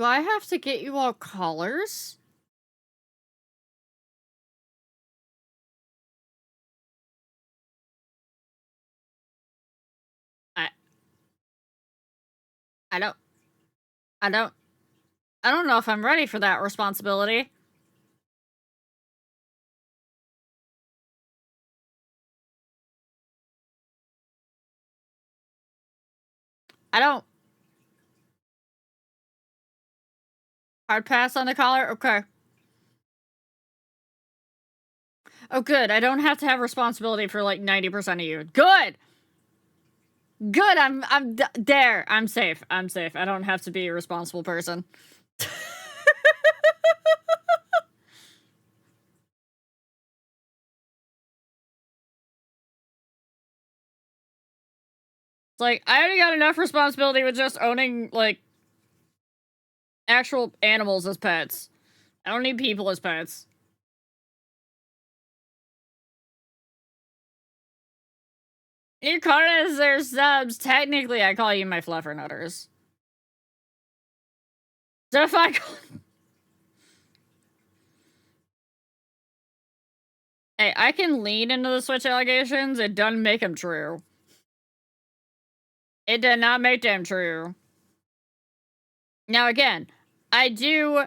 I have to get you all collars? I don't know if I'm ready for that responsibility. Hard pass on the collar? Okay. Oh, good. I don't have to have responsibility for like 90% of you. Good! Good, I'm there. I'm safe. I'm safe. I don't have to be a responsible person. It's like, I already got enough responsibility with just owning, like, actual animals as pets. I don't need people as pets. You call it as their subs. Technically, I call you my fluffernutters. So if I call... Hey, I can lean into the Switch allegations. It doesn't make them true. It did not make them true. Now again, I do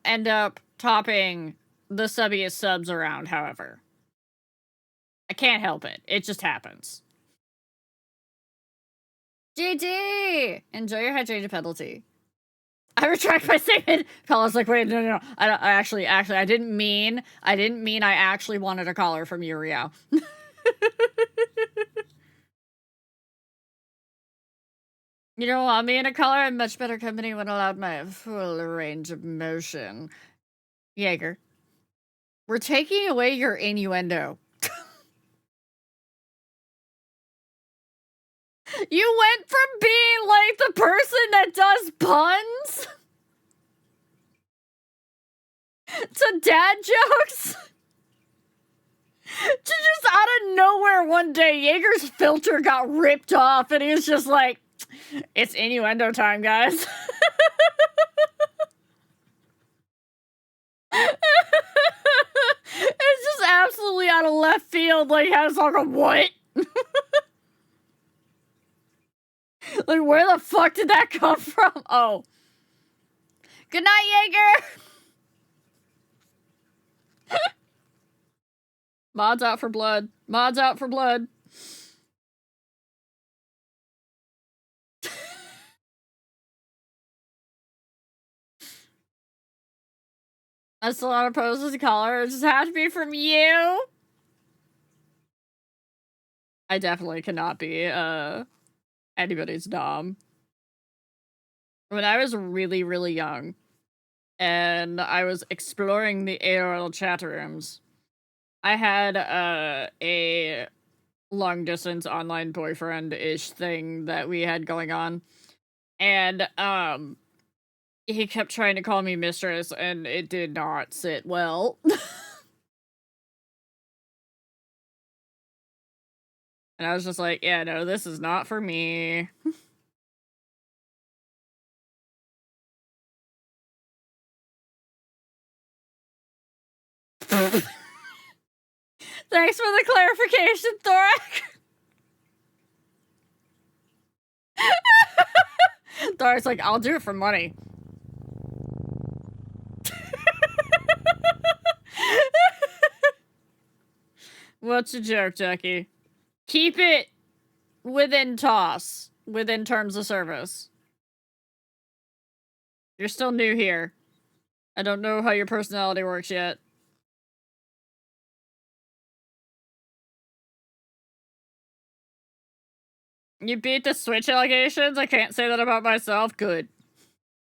end up topping the subbiest subs around, however. I can't help it. It just happens. GG! Enjoy your hydrated penalty. I retract my statement. Pella's like, wait, no. I actually, I didn't mean I actually wanted a collar from Uriel. You know what? Me and a collar in much better company when allowed my full range of motion. Jaeger. We're taking away your innuendo. You went from being like the person that does puns to dad jokes to just out of nowhere one day, Jaeger's filter got ripped off and he was just like, it's innuendo time, guys. It's just absolutely out of left field. Like, how does like, what? Like, where the fuck did that come from? Oh. Good night, Jaeger! Mods out for blood. Mods out for blood. I still not opposed to the collar. It just has to be from you. I definitely cannot be anybody's dom. When I was really, really young, and I was exploring the AOL chat rooms, I had a long-distance online boyfriend-ish thing that we had going on. And, he kept trying to call me mistress, and it did not sit well. And I was just like, yeah, no, this is not for me. Thanks for the clarification, Thorak. Thorak's like, I'll do it for money. What's a joke, Jackie? Keep it within toss, within terms of service. You're still new here. I don't know how your personality works yet. You beat the Switch allegations? I can't say that about myself. Good.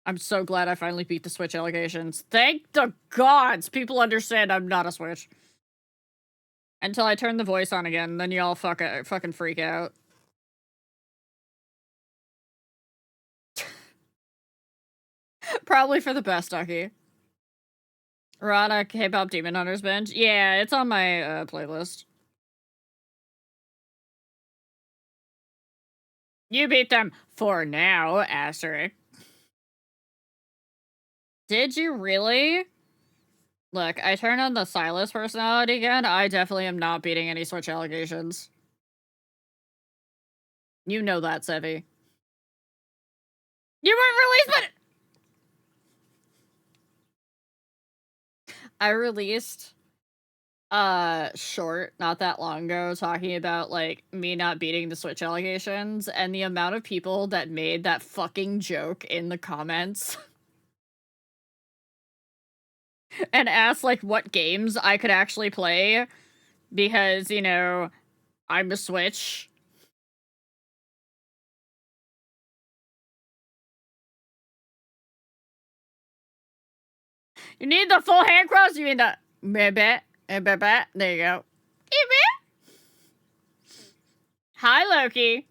I'm so glad I finally beat the Switch allegations. Thank the gods people understand I'm not a Switch. Until I turn the voice on again, then y'all fucking freak out. Probably for the best, Ducky. Rana K-pop Demon Hunters binge. Yeah, it's on my playlist. You beat them for now, asterisk. Did you really? Look, I turned on the Silas personality again. I definitely am not beating any Switch allegations. You know that, Sevi. You weren't released, but I released short not that long ago talking about like me not beating the Switch allegations, and the amount of people that made that fucking joke in the comments and asked like what games I could actually play because, you know, I'm a Switch. You need the full hand cross? You mean the there you go. Hi, Loki.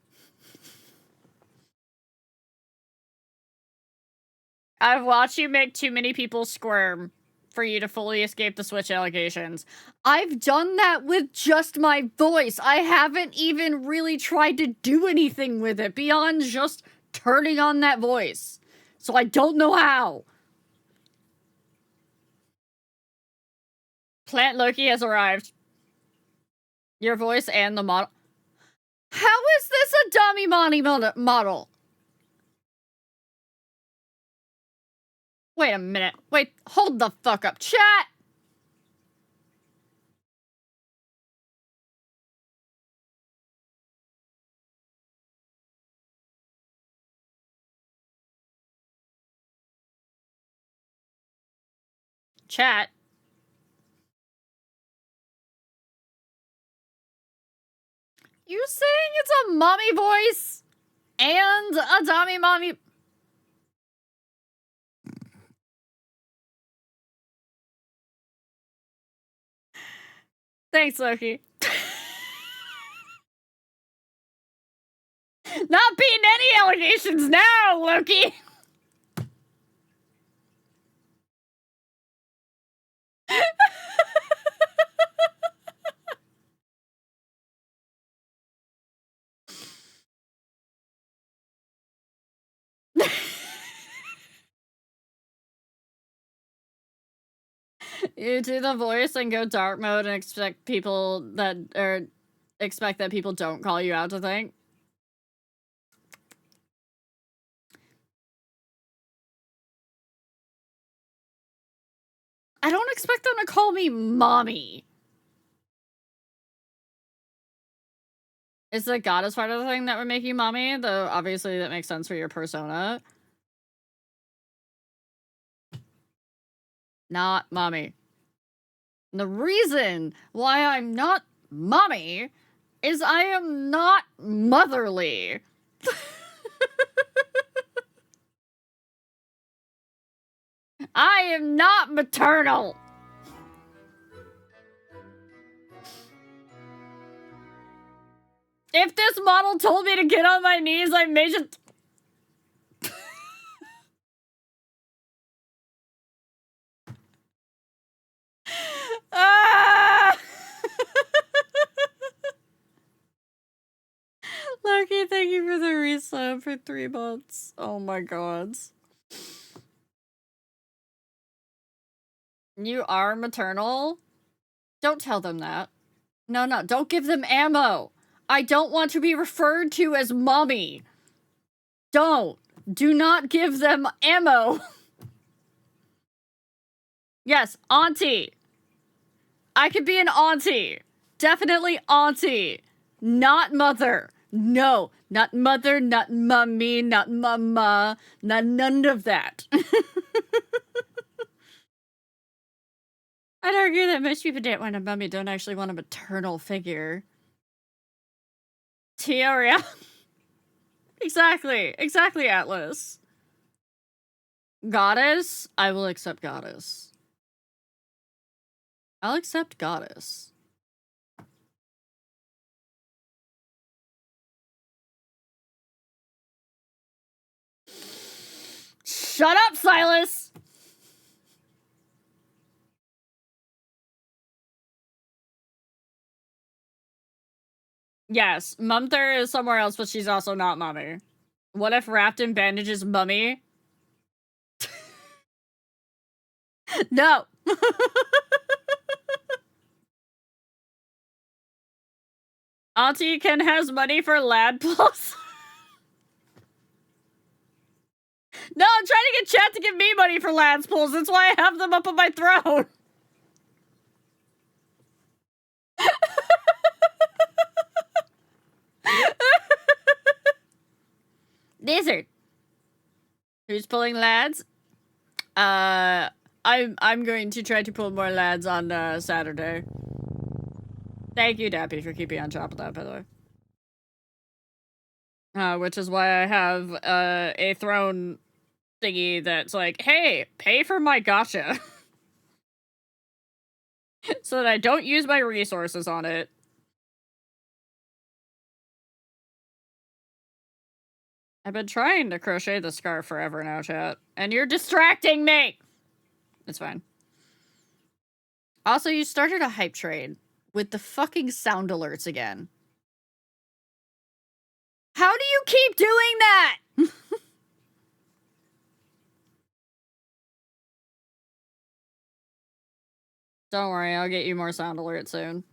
I've watched you make too many people squirm for you to fully escape the Switch allegations. I've done that with just my voice. I haven't even really tried to do anything with it beyond just turning on that voice. So I don't know how. Plant Loki has arrived. Your voice and the model. How is this a dummy model? Wait a minute. Wait, hold the fuck up. Chat! Chat. You saying it's a mommy voice and a dummy mommy? Thanks, Loki. Not beating any allegations now, Loki! You do the voice and go dark mode and expect that people don't call you out to think. I don't expect them to call me mommy. Is the goddess part of the thing that would make you mommy? Though obviously that makes sense for your persona. Not mommy. And the reason why I'm not mommy is I am not motherly. I am not maternal. If this model told me to get on my knees, I may just... Ah! Loki, thank you for the resub for 3 months. Oh my god. You are maternal? Don't tell them that. No, don't give them ammo. I don't want to be referred to as mommy. Don't. Do not give them ammo. Yes, auntie. I could be an auntie. Definitely auntie. Not mother. No, not mother, not mummy, not mama, not none of that. I'd argue that most people that want a mummy don't actually want a maternal figure. Teoria. Exactly, Atlas. Goddess? I will accept goddess. I'll accept goddess. Shut up, Silas! Yes, Mumther is somewhere else, but she's also not Mummy. What if wrapped in bandages Mummy? No! Auntie Ken has money for lad plus. No, I'm trying to get chat to give me money for lads pools. That's why I have them up on my throne. Lizard. Who's pulling lads? I'm going to try to pull more lads on Saturday. Thank you, Dappy, for keeping on top of that, by the way. Which is why I have a throne thingy that's like, hey, pay for my gacha. So that I don't use my resources on it. I've been trying to crochet the scarf forever now, chat. And you're distracting me! It's fine. Also, you started a hype train with the fucking sound alerts again. How do you keep doing that? Don't worry, I'll get you more sound alerts soon.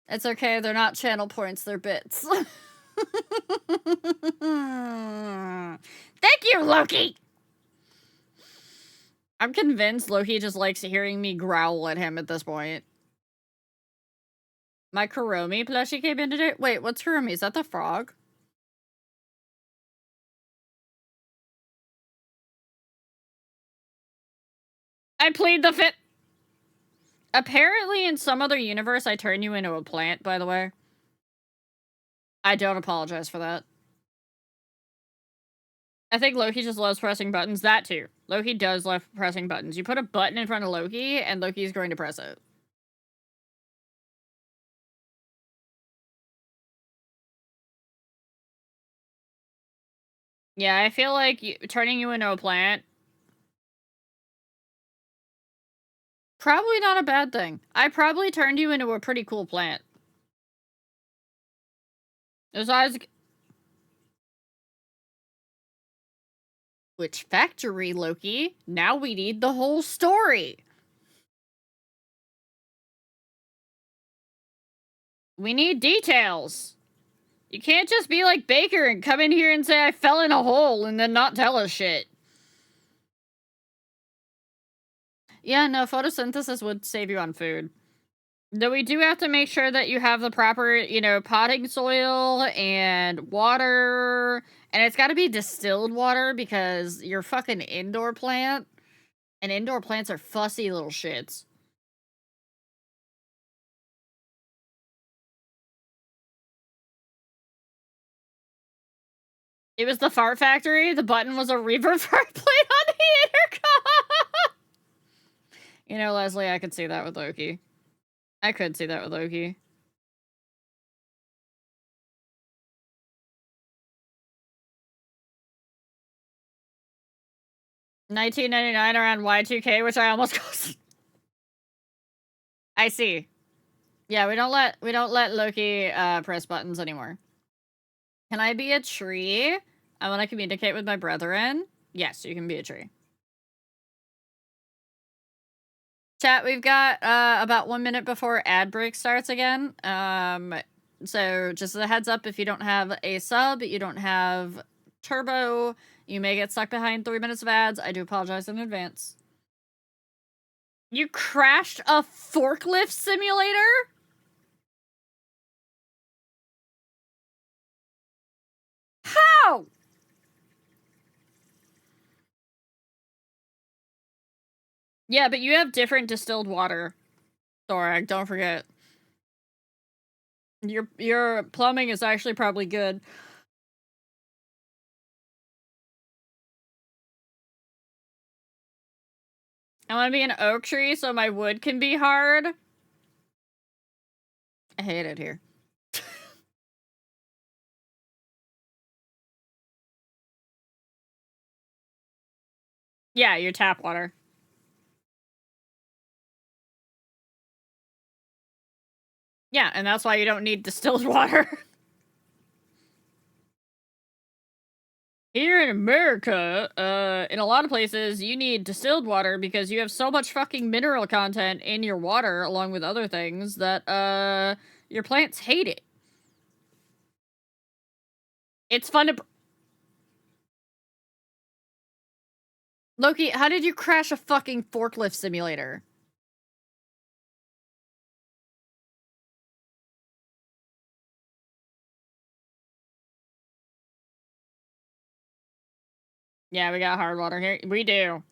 It's okay, they're not channel points, they're bits. Thank you, Loki! I'm convinced Loki just likes hearing me growl at him at this point. My Kuromi plushie came in today? Wait, what's Kuromi? Is that the frog? I plead the fifth. Apparently, in some other universe, I turn you into a plant, by the way. I don't apologize for that. I think Loki just loves pressing buttons. That too. Loki does love pressing buttons. You put a button in front of Loki, and Loki's going to press it. Yeah, I feel like turning you into a plant... Probably not a bad thing. I probably turned you into a pretty cool plant. Besides... Which factory, Loki? Now we need the whole story. We need details. You can't just be like Baker and come in here and say I fell in a hole and then not tell us shit. Yeah, no, photosynthesis would save you on food. Though we do have to make sure that you have the proper, you know, potting soil and water. And it's got to be distilled water because you're fucking indoor plant. And indoor plants are fussy little shits. It was the fart factory. The button was a reverb fart plate on the intercom. You know, Leslie, I could see that with Loki. I could see that with Loki. $19.99 around Y2K, which I almost cost. I see. Yeah, we don't let Loki press buttons anymore. Can I be a tree? I want to communicate with my brethren. Yes, you can be a tree. Chat, we've got about 1 minute before ad break starts again. So just as a heads up, if you don't have a sub, you don't have turbo, you may get stuck behind 3 minutes of ads. I do apologize in advance. You crashed a forklift simulator? How? Yeah, but you have different distilled water, Thorag, don't forget. Your plumbing is actually probably good. I want to be an oak tree so my wood can be hard. I hate it here. Yeah, your tap water. Yeah, and that's why you don't need distilled water. Here in America, in a lot of places, you need distilled water because you have so much fucking mineral content in your water, along with other things, that, your plants hate it. It's fun to... Loki, how did you crash a fucking forklift simulator? Yeah, we got hard water here. We do.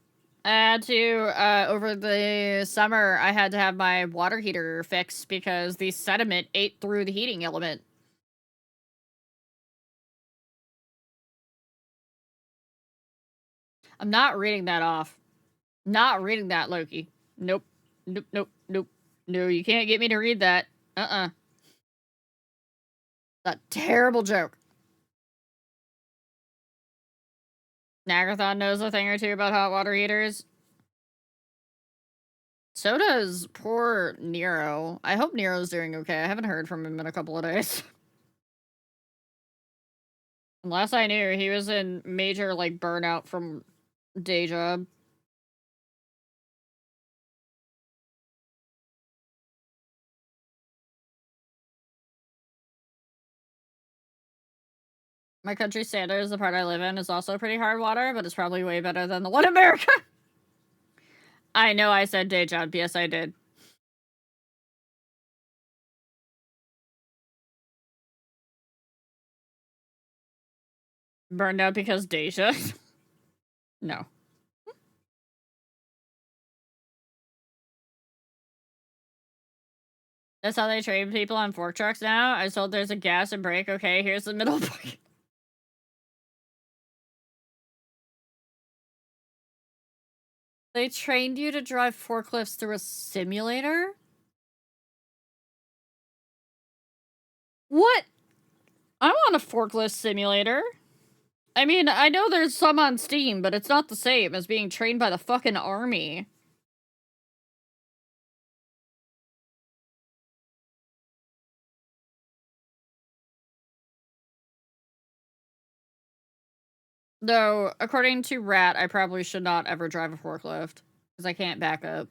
I had to, over the summer, I had to have my water heater fixed because the sediment ate through the heating element. I'm not reading that off. Not reading that, Loki. Nope. Nope, nope, nope. No, you can't get me to read that. That's a terrible joke. Nagathon knows a thing or two about hot water heaters. So does poor Nero. I hope Nero's doing okay. I haven't heard from him in a couple of days. Last I knew, he was in major, like, burnout from day job. My country standards, the part I live in, is also pretty hard water, but it's probably way better than the one in America. I know I said day job. Yes, I did. Burned out because Deja? No. That's how they train people on fork trucks now? I was told there's a gas and brake. Okay, here's the middle point. They trained you to drive forklifts through a simulator? What? I want a forklift simulator. I mean, I know there's some on Steam, but it's not the same as being trained by the fucking army. Though, according to Rat, I probably should not ever drive a forklift. Because I can't back up.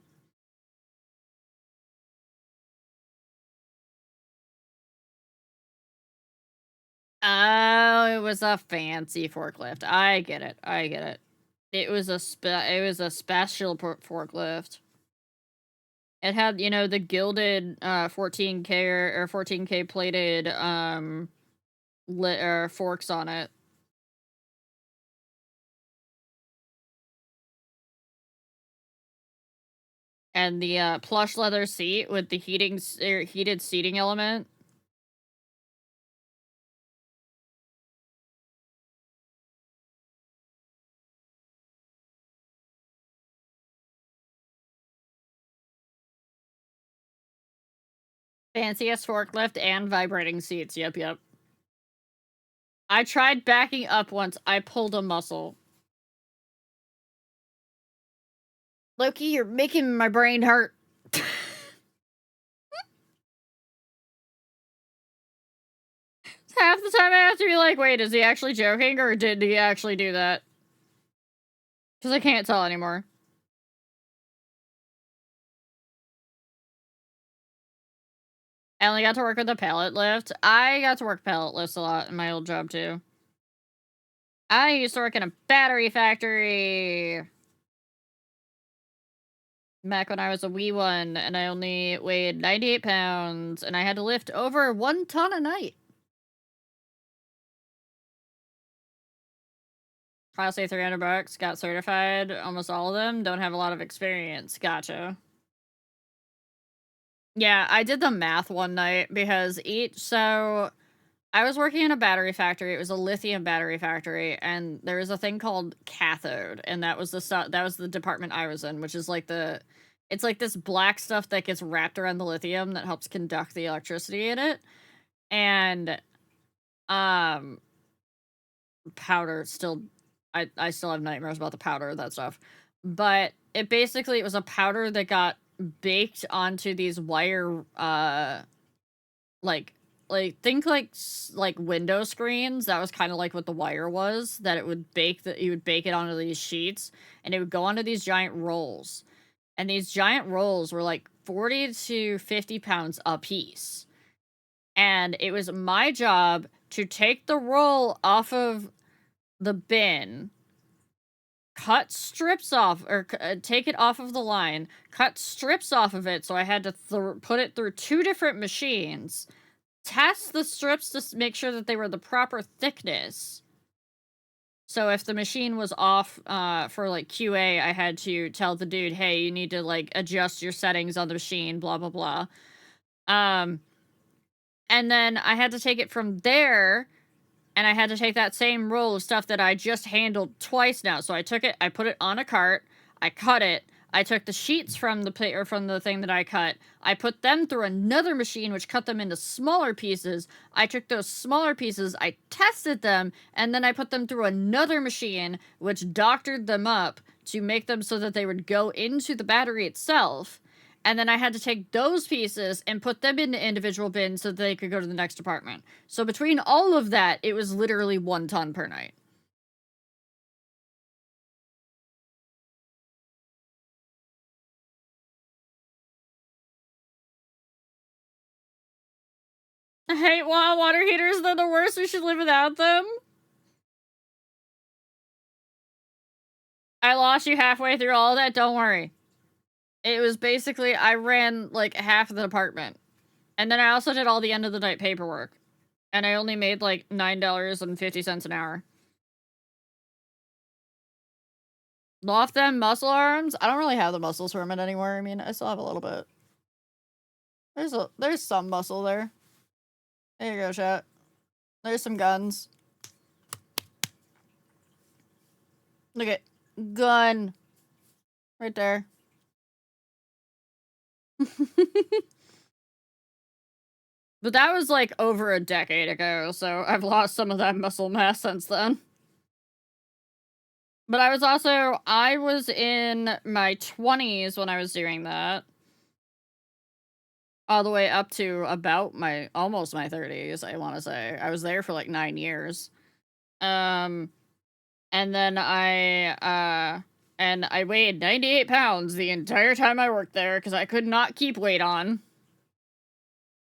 Oh, it was a fancy forklift. I get it. I get it. It was a special forklift. It had, you know, the gilded 14K or 14K plated forks on it. And the plush leather seat with the heated seating element. Fanciest forklift and vibrating seats. Yep, yep. I tried backing up once. I pulled a muscle. Loki, you're making my brain hurt. Half the time I have to be like, wait, is he actually joking or did he actually do that? Because I can't tell anymore. I only got to work with the pallet lift. I got to work pallet lifts a lot in my old job, too. I used to work in a battery factory. Back when I was a wee one, and I only weighed 98 pounds, and I had to lift over 1 ton a night. I'll say $300, got certified, almost all of them, don't have a lot of experience. Gotcha. Yeah, I did the math one night because so I was working in a battery factory. It was a lithium battery factory, and there was a thing called cathode, and that was the department I was in, which is like the It's like this black stuff that gets wrapped around the lithium that helps conduct the electricity in it. And, powder still... I still have nightmares about the powder, that stuff. But it was a powder that got baked onto these wire, like think like window screens. That was kind of like what the wire was, that it would bake you would bake it onto these sheets, and it would go onto these giant rolls. And these giant rolls were like 40 to 50 pounds a piece. And it was my job to take the roll off of the bin, cut strips off, or take it off of the line, cut strips off of it, so I had to put it through 2 different machines, test the strips to make sure that they were the proper thickness. So if the machine was off for, like, QA, I had to tell the dude, hey, you need to, like, adjust your settings on the machine, blah, blah, blah. And then I had to take it from there, and I had to take that same roll of stuff that I just handled twice now. So I took it, I put it on a cart, I cut it, I took the sheets from the from the thing that I cut, I put them through another machine, which cut them into smaller pieces. I took those smaller pieces, I tested them, and then I put them through another machine, which doctored them up to make them so that they would go into the battery itself. And then I had to take those pieces and put them into individual bins so that they could go to the next department. So between all of that, it was literally 1 ton per night. I hate water heaters. They're the worst. We should live without them. I lost you halfway through all of that. Don't worry. It was basically, I ran like half of the department. And then I also did all the end of the night paperwork. And I only made like $9.50 an hour. Loft them muscle arms? I don't really have the muscles from it anymore. I mean, I still have a little bit. There's some muscle there. There you go, chat. There's some guns. Look at gun. Right there. But that was like over a decade ago, so I've lost some of that muscle mass since then. But I was in my 20s when I was doing that. All the way up to about almost my 30s, I want to say. I was there for like 9 years. And then I weighed 98 pounds the entire time I worked there because I could not keep weight on.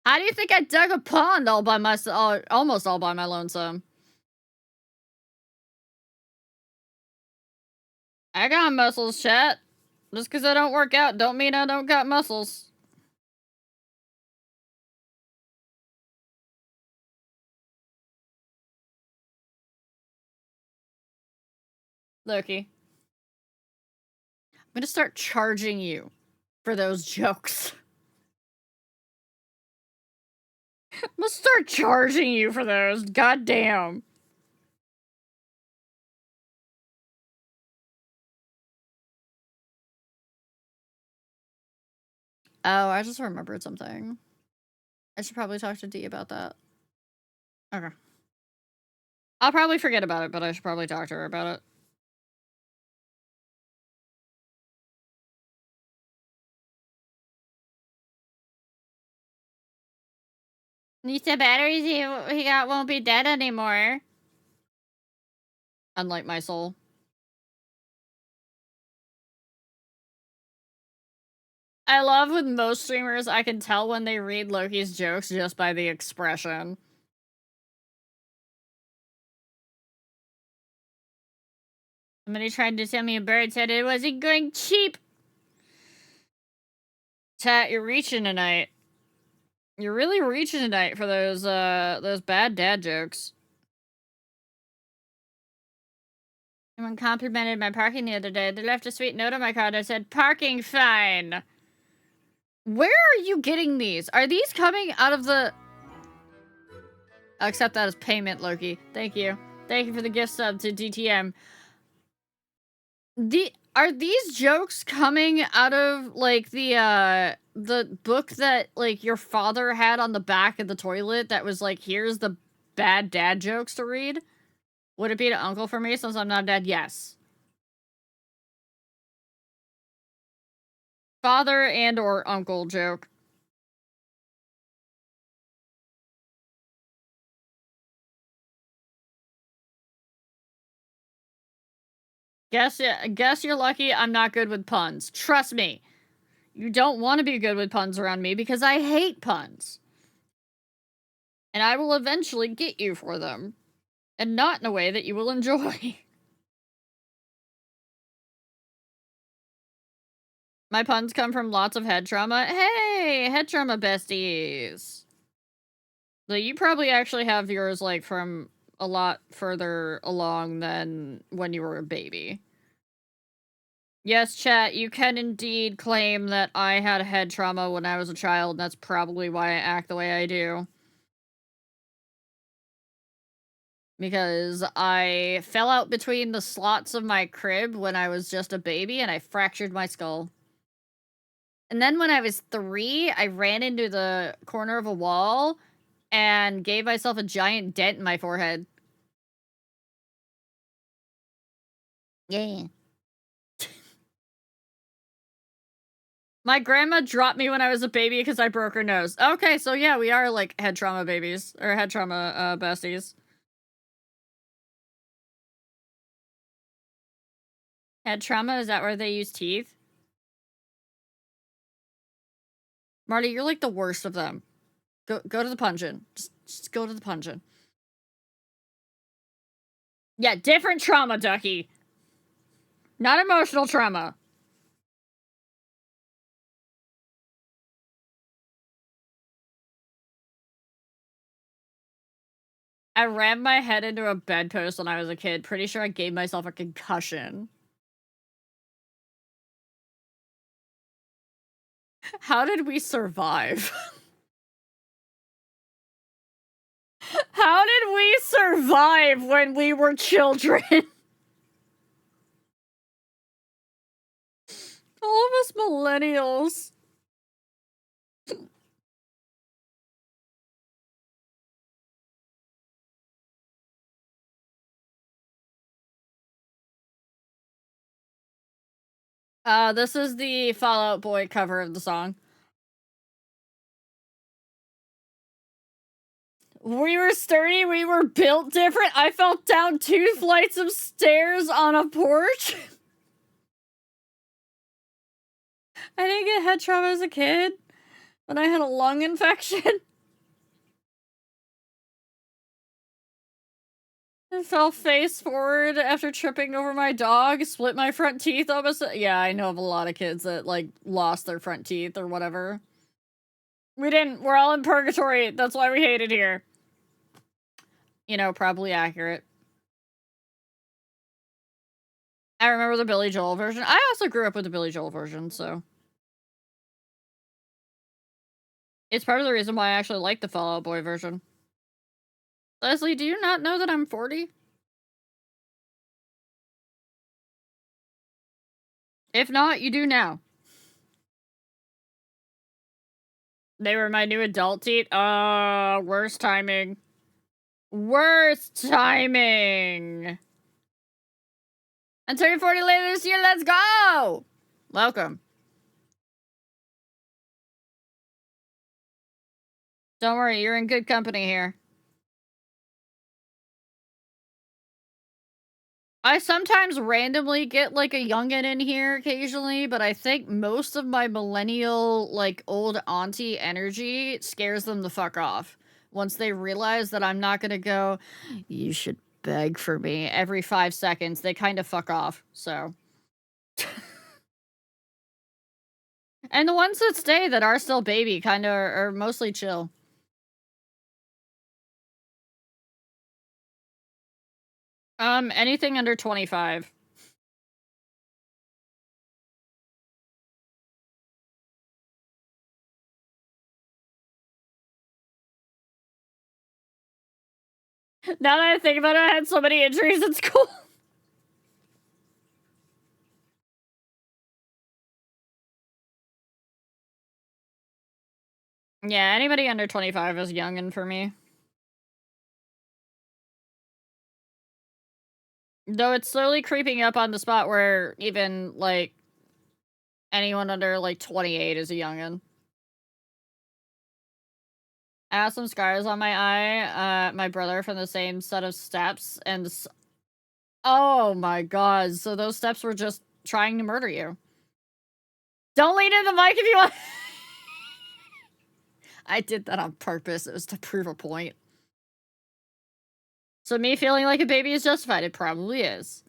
How do you think I dug a pond all by myself, almost all by my lonesome? I got muscles, chat. Just because I don't work out don't mean I don't got muscles. Loki. I'm gonna start charging you for those jokes. I'm gonna start charging you for those. Goddamn. Oh, I just remembered something. I should probably talk to Dee about that. Okay. I'll probably forget about it, but I should probably talk to her about it. You said batteries he got won't be dead anymore. Unlike my soul. I love with most streamers, I can tell when they read Loki's jokes just by the expression. Somebody tried to tell me a bird said it wasn't going cheap. Chat, you're reaching tonight. You're really reaching tonight for those bad dad jokes. Someone complimented my parking the other day. They left a sweet note on my car that said, "Parking fine." Where are you getting these? Are these coming out of the... I'll accept that as payment, Loki. Thank you. Thank you for the gift sub to DTM. Are these jokes coming out of, like, the book that, like, your father had on the back of the toilet that was like, here's the bad dad jokes to read? Would it be to uncle for me since I'm not a dad? Yes. Father and or uncle joke. Guess you're lucky I'm not good with puns. Trust me. You don't want to be good with puns around me because I hate puns. And I will eventually get you for them. And not in a way that you will enjoy. My puns come from lots of head trauma. Hey, head trauma besties. So you probably actually have yours, like, from a lot further along than when you were a baby. Yes, chat, you can indeed claim that I had head trauma when I was a child, and that's probably why I act the way I do. Because I fell out between the slots of my crib when I was just a baby, and I fractured my skull. And then when I was 3, I ran into the corner of a wall and gave myself a giant dent in my forehead. Yeah. My grandma dropped me when I was a baby because I broke her nose. Okay, so yeah, we are, like, head trauma babies. Or head trauma, besties. Head trauma? Is that where they use teeth? Marty, you're, like, the worst of them. Go to the puncheon. Just go to the puncheon. Yeah, different trauma, Ducky. Not emotional trauma. I rammed my head into a bedpost when I was a kid. Pretty sure I gave myself a concussion. How did we survive? How did we survive when we were children? All of us millennials. This is the Fall Out Boy cover of the song. We were sturdy, we were built different. I fell down 2 flights of stairs on a porch. I didn't get head trauma as a kid, but I had a lung infection. I fell face forward after tripping over my dog, split my front teeth almost. Yeah, I know of a lot of kids that, like, lost their front teeth or whatever. We didn't. We're all in purgatory. That's why we hate it here. You know, probably accurate. I remember the Billy Joel version. I also grew up with the Billy Joel version, so. It's part of the reason why I actually like the Fall Out Boy version. Leslie, do you not know that I'm 40? If not, you do now. They were my new adult teeth. Worst timing. Worst timing. I'm turning 40 later this year. Let's go! Welcome. Don't worry, you're in good company here. I sometimes randomly get, like, a youngin' in here occasionally, but I think most of my millennial, like, old auntie energy scares them the fuck off. Once they realize that I'm not gonna go, you should beg for me, every 5 seconds, they kind of fuck off, so. And the ones that stay that are still baby kind of are mostly chill. Anything under 25. Now that I think about it, I had so many injuries in school. Yeah, anybody under 25 is youngin' for me. Though it's slowly creeping up on the spot where even, like, anyone under, like, 28 is a youngin'. I have some scars on my eye, my brother from the same set of steps, and oh my god, so those steps were just trying to murder you. Don't lean in the mic if you want. I did that on purpose. It was to prove a point. So me feeling like a baby is justified. It probably is.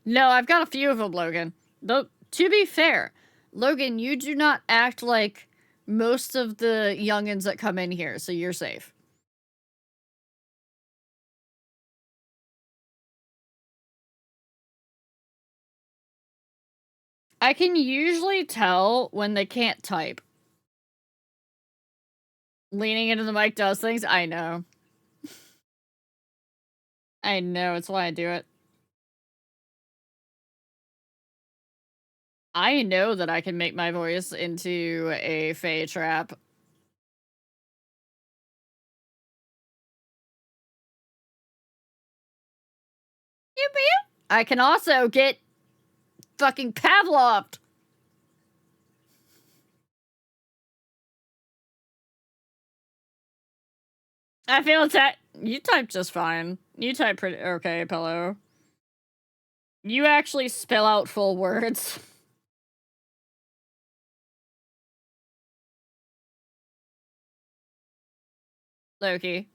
No, I've got a few of them, Logan. Though, to be fair, Logan, you do not act like most of the youngins that come in here, so you're safe. I can usually tell when they can't type. Leaning into the mic does things? I know. I know, it's why I do it. I know that I can make my voice into a Fae trap. I can also get fucking Pavloved. I feel you type just fine. You type pretty okay, Pillow. You actually spell out full words. Loki.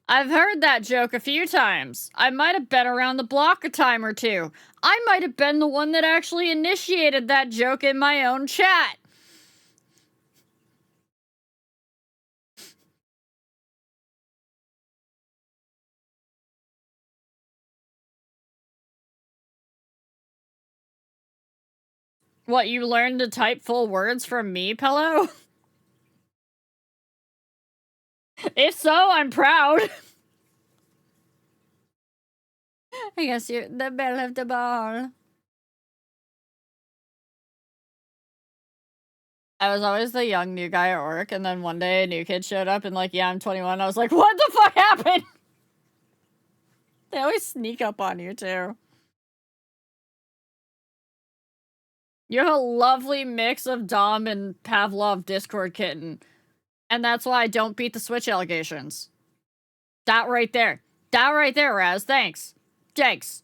I've heard that joke a few times. I might have been around the block a time or two. I might have been the one that actually initiated that joke in my own chat. What, you learned to type full words from me, Pillow? If so, I'm proud. I guess you're the belle of the ball. I was always the young new guy at work, and then one day a new kid showed up and like, yeah, I'm 21. I was like, what the fuck happened? They always sneak up on you, too. You have a lovely mix of Dom and Pavlov Discord kitten. And that's why I don't beat the Switch allegations. That right there. That right there, Raz. Thanks. Thanks.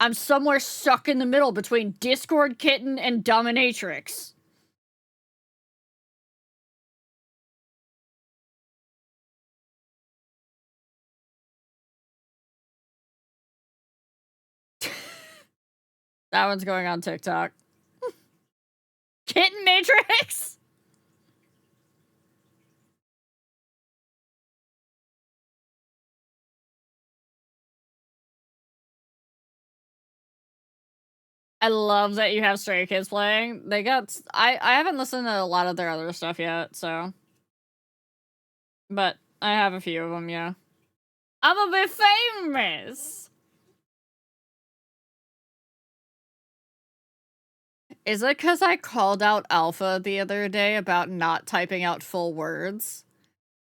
I'm somewhere stuck in the middle between Discord kitten and dominatrix. That one's going on TikTok. Kitten Matrix? I love that you have Stray Kids playing. They got... I haven't listened to a lot of their other stuff yet, so... But I have a few of them, yeah. I'm a bit famous! Is it because I called out Alpha the other day about not typing out full words?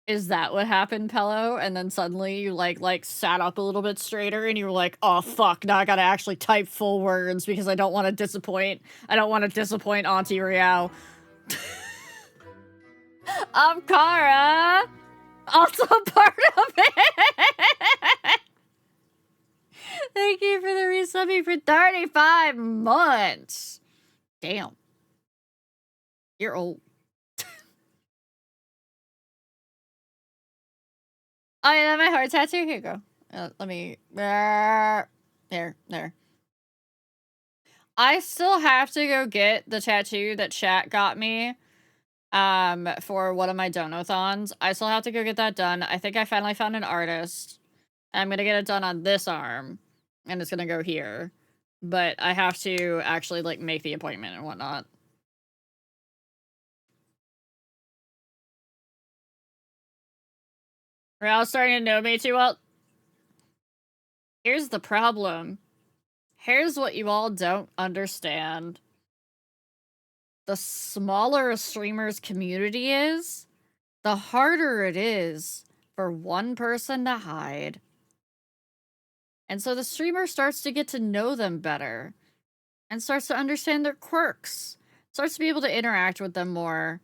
Is that what happened, Pello? And then suddenly you like sat up a little bit straighter and you were like, oh fuck, now I gotta actually type full words because I don't want to disappoint. I don't want to disappoint Auntie Riao. I'm Kara! Also part of it! Thank you for the resubbing for 35 months. Damn. You're old. Oh, yeah, my heart tattoo? Here you go. Let me... There. I still have to go get the tattoo that chat got me for one of my donathons. I still have to go get that done. I think I finally found an artist. I'm gonna get it done on this arm. And it's gonna go here. But I have to actually, like, make the appointment and whatnot. Real's starting to know me too well. Here's the problem. Here's what you all don't understand. the smaller a streamer's community is, the harder it is for one person to hide. And so the streamer starts to get to know them better and starts to understand their quirks, starts to be able to interact with them more,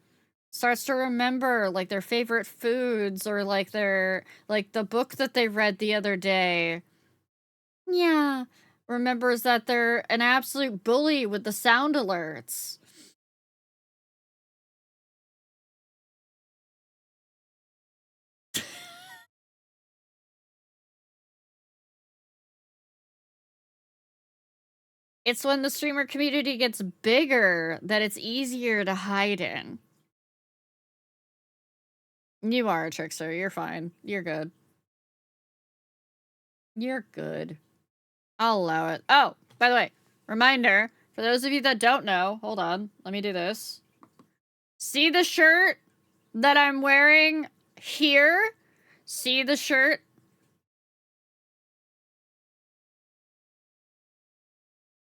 starts to remember like their favorite foods or like the book that they read the other day. Yeah, remembers that they're an absolute bully with the sound alerts. It's when the streamer community gets bigger that it's easier to hide in. You are a trickster. You're fine. You're good. You're good. I'll allow it. Oh, by the way, reminder, for those of you that don't know, hold on, let me do this. See the shirt that I'm wearing here? See the shirt?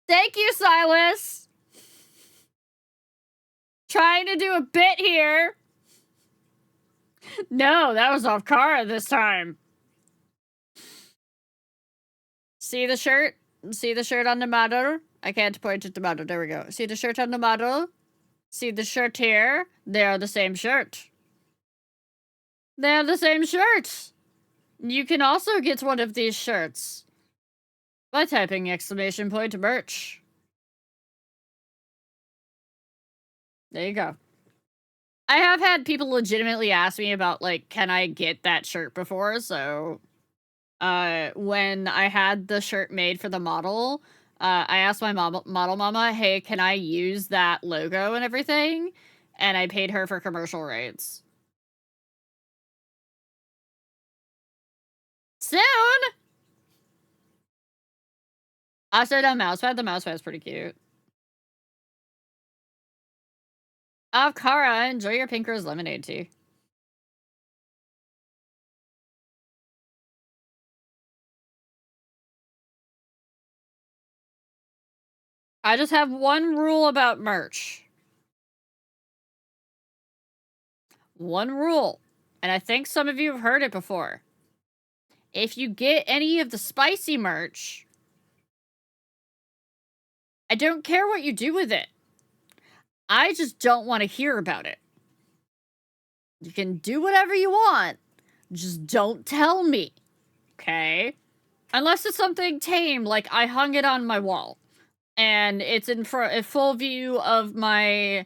Thank you, Silas! Trying to do a bit here. No, that was off Kara this time. See the shirt? See the shirt on the model? I can't point at the model. There we go. See the shirt on the model? See the shirt here? They are the same shirt. They are the same shirt. You can also get one of these shirts by typing !merch. There you go. I have had people legitimately ask me about, like, can I get that shirt before? So, when I had the shirt made for the model, I asked my model mama, hey, can I use that logo and everything? And I paid her for commercial rates. Soon! Also, the mousepad. The mousepad's pretty cute. Kara, enjoy your pink rose lemonade tea. I just have one rule about merch. One rule. And I think some of you have heard it before. If you get any of the spicy merch, I don't care what you do with it. I just don't want to hear about it. You can do whatever you want. Just don't tell me. Okay? Unless it's something tame, like I hung it on my wall. And it's in full view of my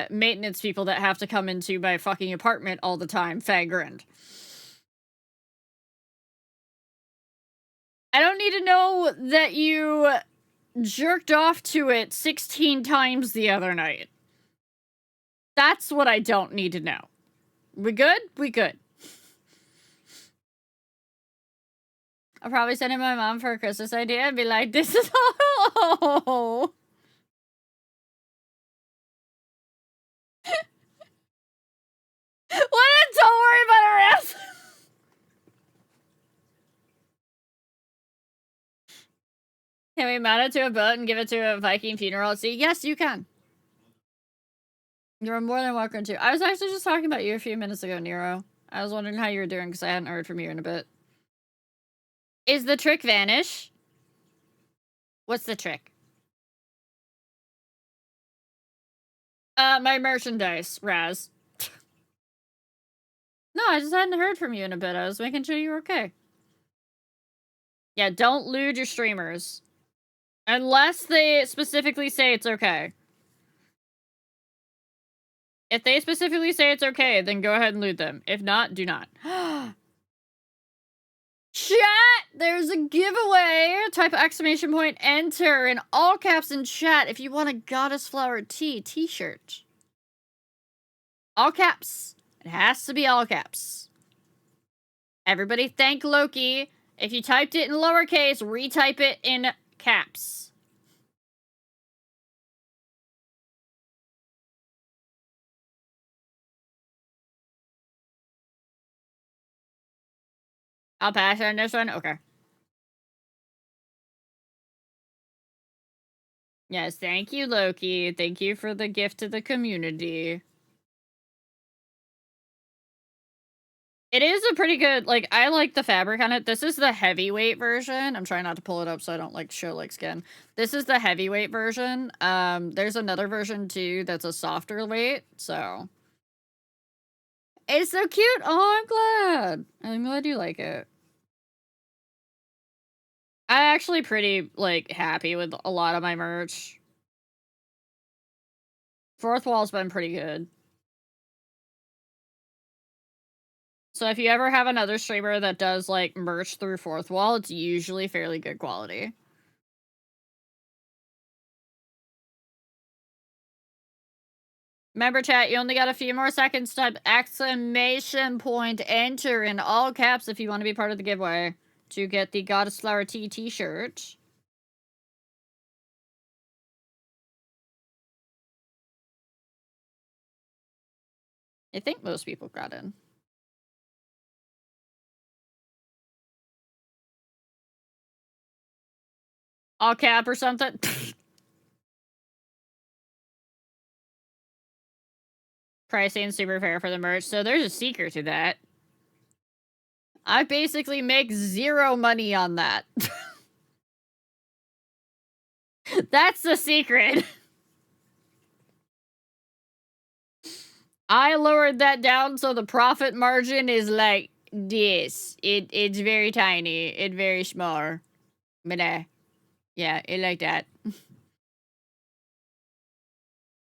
maintenance people that have to come into my fucking apartment all the time, Fagrand. I don't need to know that you jerked off to it 16 times the other night. That's what I don't need to know. We good? We good. I'll probably send it my mom for a Christmas idea and be like, this is all. Don't worry about her ass. Can we mount it to a boat and give it to a Viking funeral at sea? Yes, you can. You're more than welcome to. I was actually just talking about you a few minutes ago, Nero. I was wondering how you were doing because I hadn't heard from you in a bit. Is the trick vanish? What's the trick? My merchandise, Raz. No, I just hadn't heard from you in a bit. I was making sure you were okay. Yeah, don't lewd your streamers. Unless they specifically say it's okay. If they specifically say it's okay, then go ahead and lewd them. If not, do not. Chat! There's a giveaway! Type !enter in all caps in chat if you want a Goddess Flower Tea t-shirt. All caps. It has to be all caps. Everybody thank Loki. If you typed it in lowercase, retype it in caps. I'll pass on this one? Okay. Yes, thank you, Loki. Thank you for the gift to the community. It is a pretty good, like, I like the fabric on it. This is the heavyweight version. I'm trying not to pull it up so I don't, like, show, like, skin. This is the heavyweight version. There's another version, too, that's a softer weight, so. It's so cute! Oh, I'm glad! I'm glad you like it. I'm actually pretty, like, happy with a lot of my merch. Fourth Wall's been pretty good. So if you ever have another streamer that does, like, merch through Fourth Wall, it's usually fairly good quality. Remember, chat, you only got a few more seconds to type exclamation point enter in all caps if you want to be part of the giveaway to get the Goddess Flower Tea t-shirt. I think most people got in. All cap or something? Pricing super fair for the merch. So there's a secret to that. I basically make 0 money on that. That's the secret. I lowered that down so the profit margin is like this. It's very tiny. It's very small. But yeah, it like that.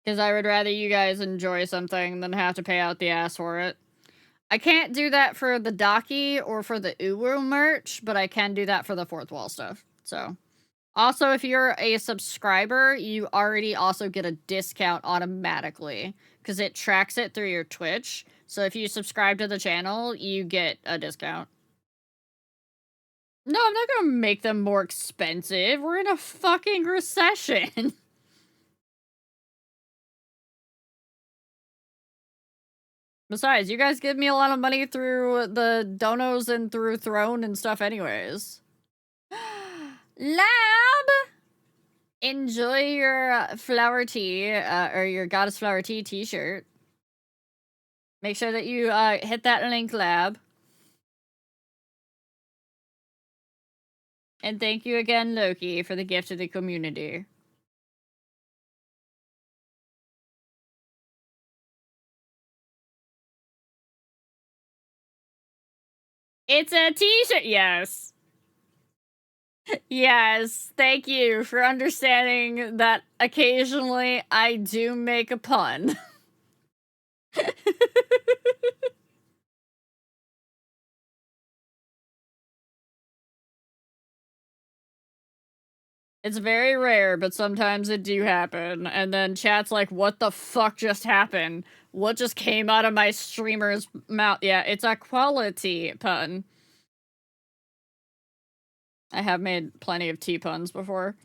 Because I would rather you guys enjoy something than have to pay out the ass for it. I can't do that for the Daki or for the Uwu merch, but I can do that for the Fourth Wall stuff. So, also, if you're a subscriber, you already also get a discount automatically because it tracks it through your Twitch. So if you subscribe to the channel, you get a discount. No, I'm not gonna make them more expensive. We're in a fucking recession. Besides, you guys give me a lot of money through the donos and through Throne and stuff anyways. Lab! Enjoy your flower tea, or your Goddess Flower Tea t-shirt. Make sure that you hit that link, Lab. And thank you again, Loki, for the gift to the community. It's a t-shirt! Yes. Yes, thank you for understanding that occasionally I do make a pun. It's very rare, but sometimes it do happen. And then chat's like, what the fuck just happened? What just came out of my streamer's mouth? Yeah, it's a quality pun. I have made plenty of tea puns before.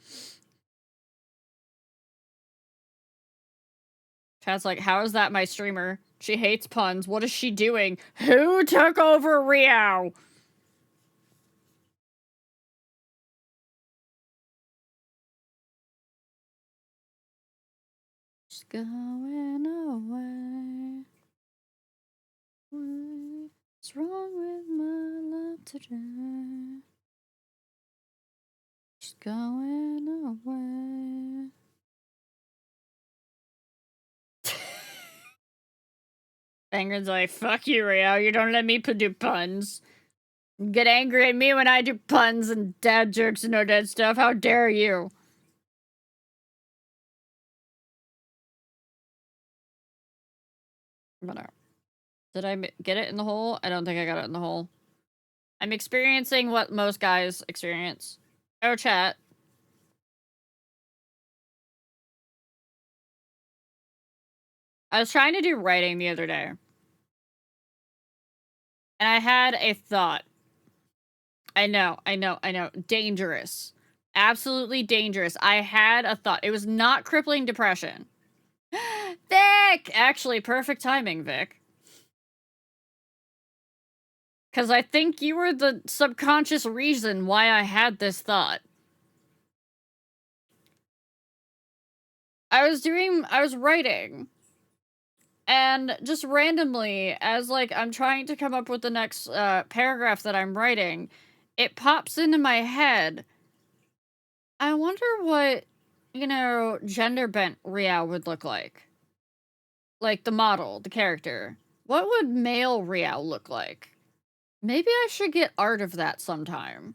Chat's like, how is that my streamer? She hates puns. What is she doing? Who took over Rio? Just going away. What's wrong with my love today? Just going away. Penguin's like, fuck you, Rio. You don't let me do puns. You get angry at me when I do puns and dad jokes and all that stuff. How dare you? Whatever. Did I get it in the hole? I don't think I got it in the hole. I'm experiencing what most guys experience. Oh, chat. I was trying to do writing the other day. And I had a thought. I know. Dangerous. Absolutely dangerous. I had a thought. It was not crippling depression. Vic! Actually, perfect timing, Vic. Because I think you were the subconscious reason why I had this thought. I was writing, and just randomly, as, like, I'm trying to come up with the next, paragraph that I'm writing, it pops into my head. I wonder what, gender bent Riao would look like. Like, the model, the character. What would male Riao look like? Maybe I should get art of that sometime.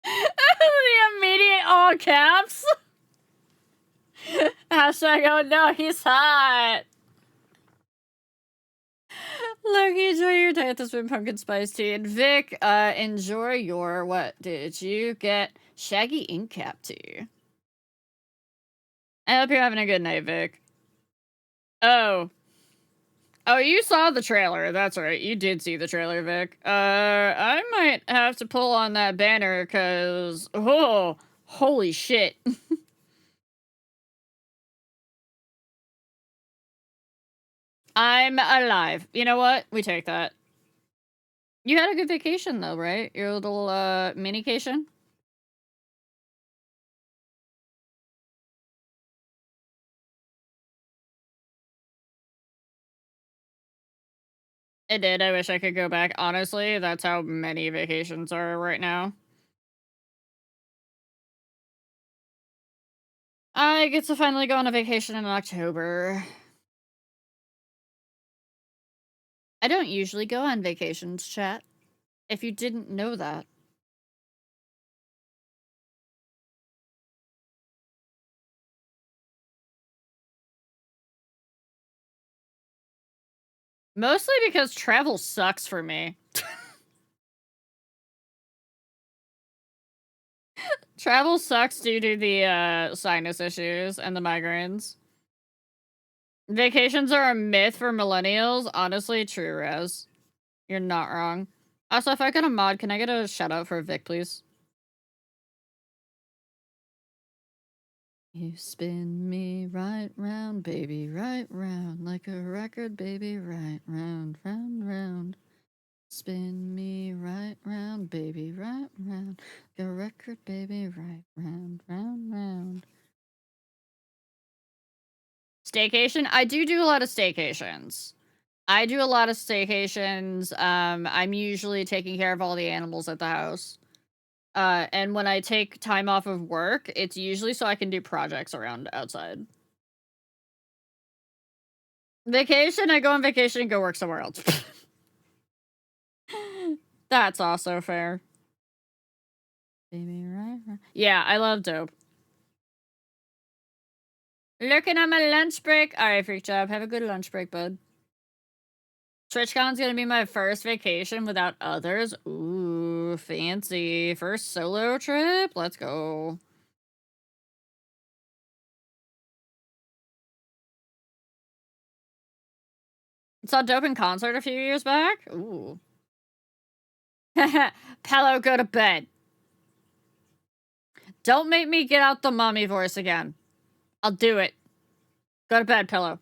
The immediate all caps. Hashtag, oh no, he's hot. Look, enjoy your day at this with pumpkin spice tea. And Vic, enjoy your, what did you get? Shaggy ink cap tea. I hope you're having a good night, Vic. Oh, you saw the trailer. That's right. You did see the trailer, Vic. I might have to pull on that banner because, oh, holy shit. I'm alive. You know what? We take that. You had a good vacation, though, right? Your little, mini-cation? It did. I wish I could go back. Honestly, that's how many vacations are right now. I get to finally go on a vacation in October. I don't usually go on vacations, chat. If you didn't know that. Mostly because travel sucks for me. Travel sucks due to the, sinus issues and the migraines. Vacations are a myth for millennials. Honestly, true, Rez. You're not wrong. Also, if I get a mod, can I get a shout-out for Vic, please? You spin me right round, baby, right round, like a record, baby, right round, round, round. Spin me right round, baby, right round, like a record, baby, right round, round, round. Staycation? I do a lot of staycations. I'm usually taking care of all the animals at the house. And when I take time off of work, it's usually so I can do projects around outside. Vacation, I go on vacation and go work somewhere else. That's also fair. Baby, right? Yeah, I love dope. Looking at my lunch break. Alright, Freak Job. Have a good lunch break, bud. TwitchCon's gonna be my first vacation without others. Ooh, fancy. First solo trip? Let's go. Saw Dope in concert a few years back? Ooh. Pello, go to bed. Don't make me get out the mommy voice again. I'll do it. Go to bed, Pillow.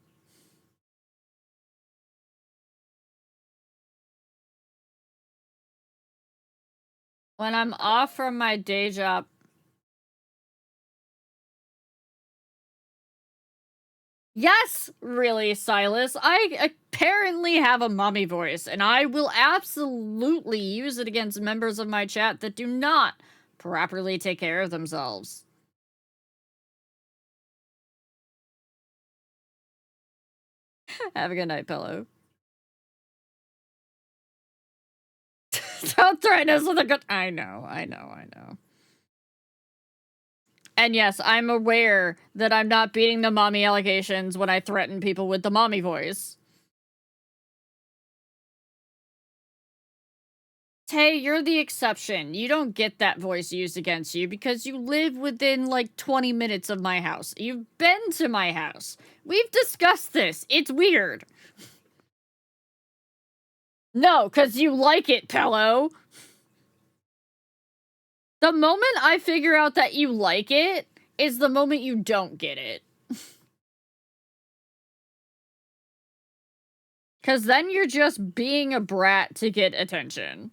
When I'm off from my day job... Yes, really, Silas. I apparently have a mommy voice, and I will absolutely use it against members of my chat that do not properly take care of themselves. Have a good night, Pillow. Don't threaten us with a good... I know. And yes, I'm aware that I'm not beating the mommy allegations when I threaten people with the mommy voice. Tay, you're the exception. You don't get that voice used against you because you live within, like, 20 minutes of my house. You've been to my house. We've discussed this. It's weird. No, because you like it, Pello. The moment I figure out that you like it is the moment you don't get it. Because then you're just being a brat to get attention.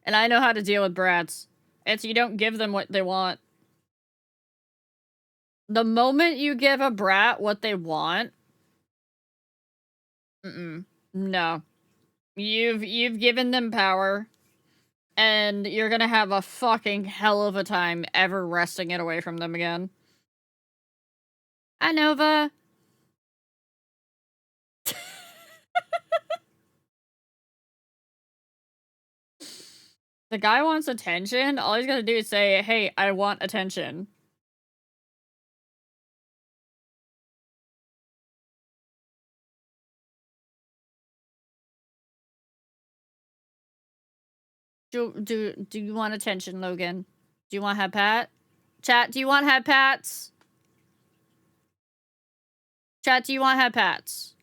And I know how to deal with brats. It's you don't give them what they want. The moment you give a brat what they want, no. You've given them power, and you're gonna have a fucking hell of a time ever wresting it away from them again. Hi, Nova. The guy wants attention. All he's gotta do is say, hey, I want attention. Do you want attention, Logan? Do you want to have Pat? Chat, do you want to have Pats? Chat, do you want to have Pats?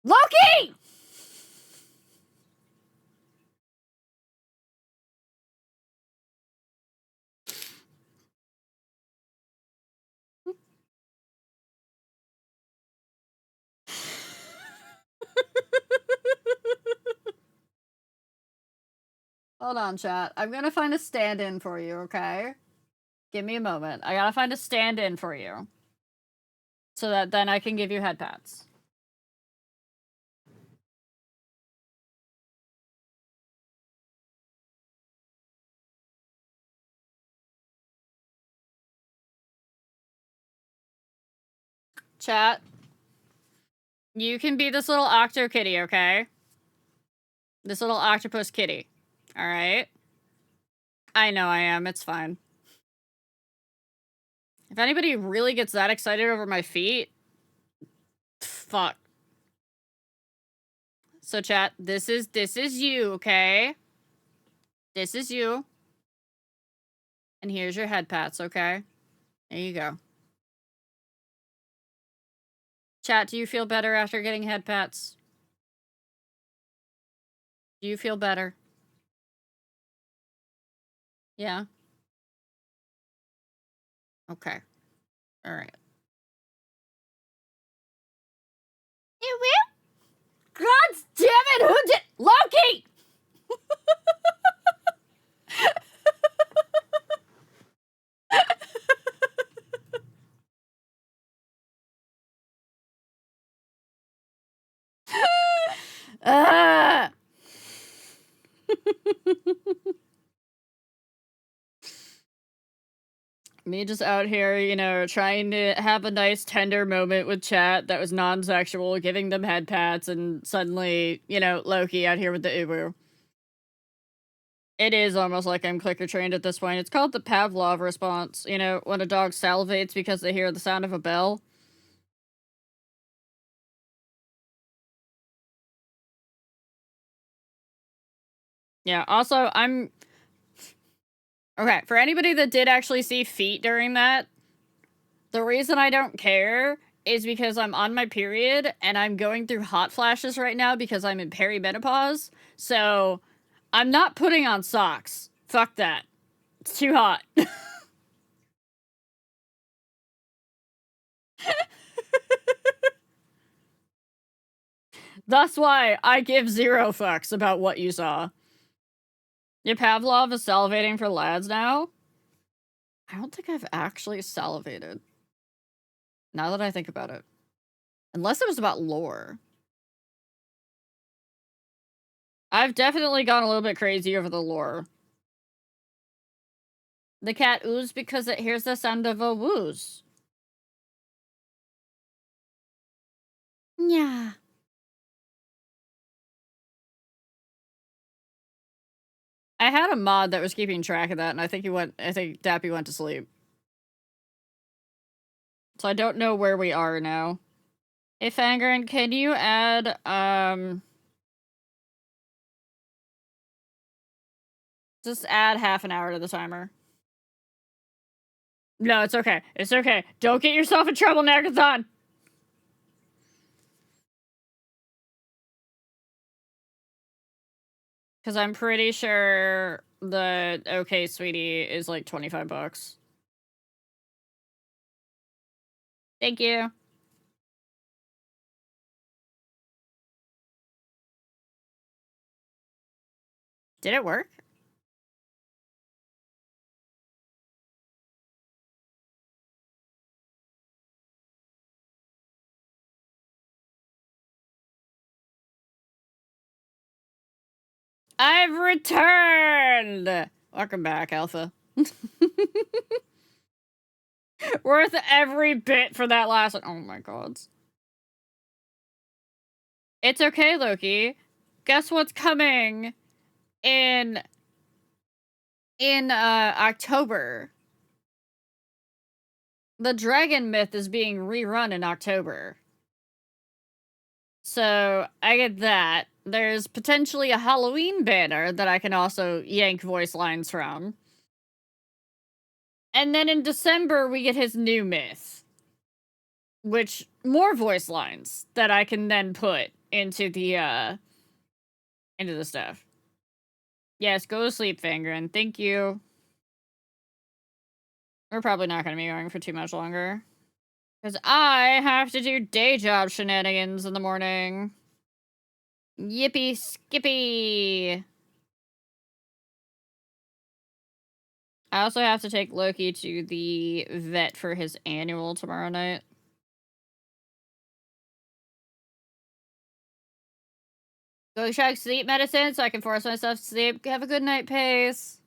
Loki! Hold on, chat. I'm gonna find a stand-in for you, okay? Give me a moment. I gotta find a stand-in for you. So that then I can give you head pats. Chat. You can be this little octo kitty, okay? This little octopus kitty. Alright? I know I am. It's fine. If anybody really gets that excited over my feet, fuck. So chat, this is you, okay? This is you. And here's your head pats, okay? There you go. Chat, do you feel better after getting head pats? Do you feel better? Yeah? Okay. Alright. You will? God damn it! Who did- Loki! Me just out here, you know, trying to have a nice tender moment with chat that was non-sexual, giving them head pats, and suddenly, you know, Loki out here with the uwu. It is almost like I'm clicker trained at this point. It's called the Pavlov response, you know, when a dog salivates because they hear the sound of a bell. Yeah, also, okay, for anybody that did actually see feet during that, the reason I don't care is because I'm on my period and I'm going through hot flashes right now because I'm in perimenopause. So I'm not putting on socks. Fuck that. It's too hot. That's why I give 0 fucks about what you saw. Your Pavlov is salivating for lads now? I don't think I've actually salivated. Now that I think about it. Unless it was about lore. I've definitely gone a little bit crazy over the lore. The cat oos because it hears the sound of a woos. Yeah. I had a mod that was keeping track of that, and I think Dappy went to sleep. So I don't know where we are now. Hey, Fangren, can you add, just add half an hour to the timer. No, it's okay. It's okay. Don't get yourself in trouble, Nagathon! Because I'm pretty sure the Okay Sweetie is like $25. Thank you. Did it work? I've returned! Welcome back, Alpha. Worth every bit for that last one. Oh my god. It's okay, Loki. Guess what's coming in October? The Dragon Myth is being rerun in October. So, I get that. There's potentially a Halloween banner that I can also yank voice lines from. And then in December, we get his new myth. Which, more voice lines that I can then put into the stuff. Yes, go to sleep, Fangren. Thank you. We're probably not going to be going for too much longer. Because I have to do day job shenanigans in the morning. Yippee skippy! I also have to take Loki to the vet for his annual tomorrow night. Go chug sleep medicine so I can force myself to sleep. Have a good night, Pace.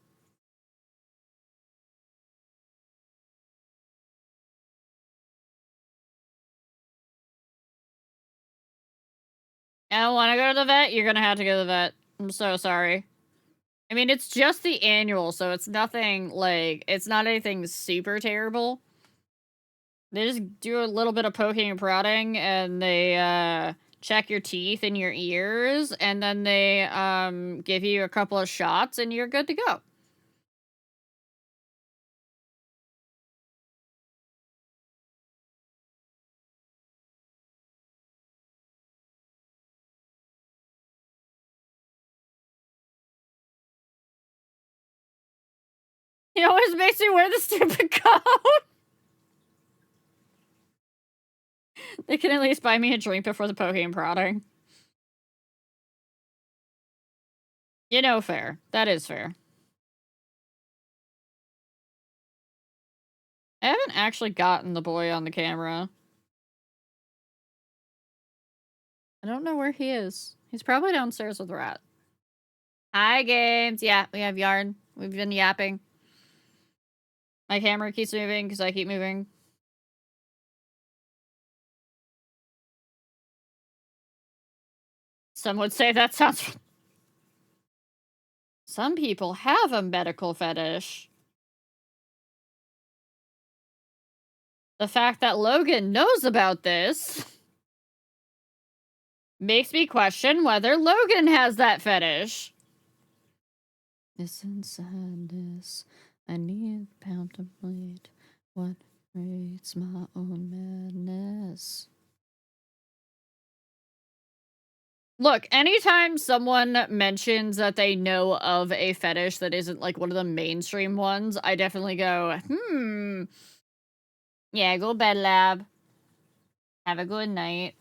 I don't want to go to the vet. You're going to have to go to the vet. I'm so sorry. I mean, it's just the annual, so it's nothing, like, it's not anything super terrible. They just do a little bit of poking and prodding, and they, check your teeth and your ears, and then they, give you a couple of shots, and you're good to go. He always makes me wear the stupid coat! They can at least buy me a drink before the poking and prodding. You know, fair. That is fair. I haven't actually gotten the boy on the camera. I don't know where he is. He's probably downstairs with Rat. Hi, games. Yeah, we have yarn. We've been yapping. My camera keeps moving because I keep moving. Some would say that sounds... Some people have a medical fetish. The fact that Logan knows about this makes me question whether Logan has that fetish. This sadness, I need to contemplate what creates my own madness. Look, anytime someone mentions that they know of a fetish that isn't like one of the mainstream ones, I definitely go, yeah, go bed, lab. Have a good night.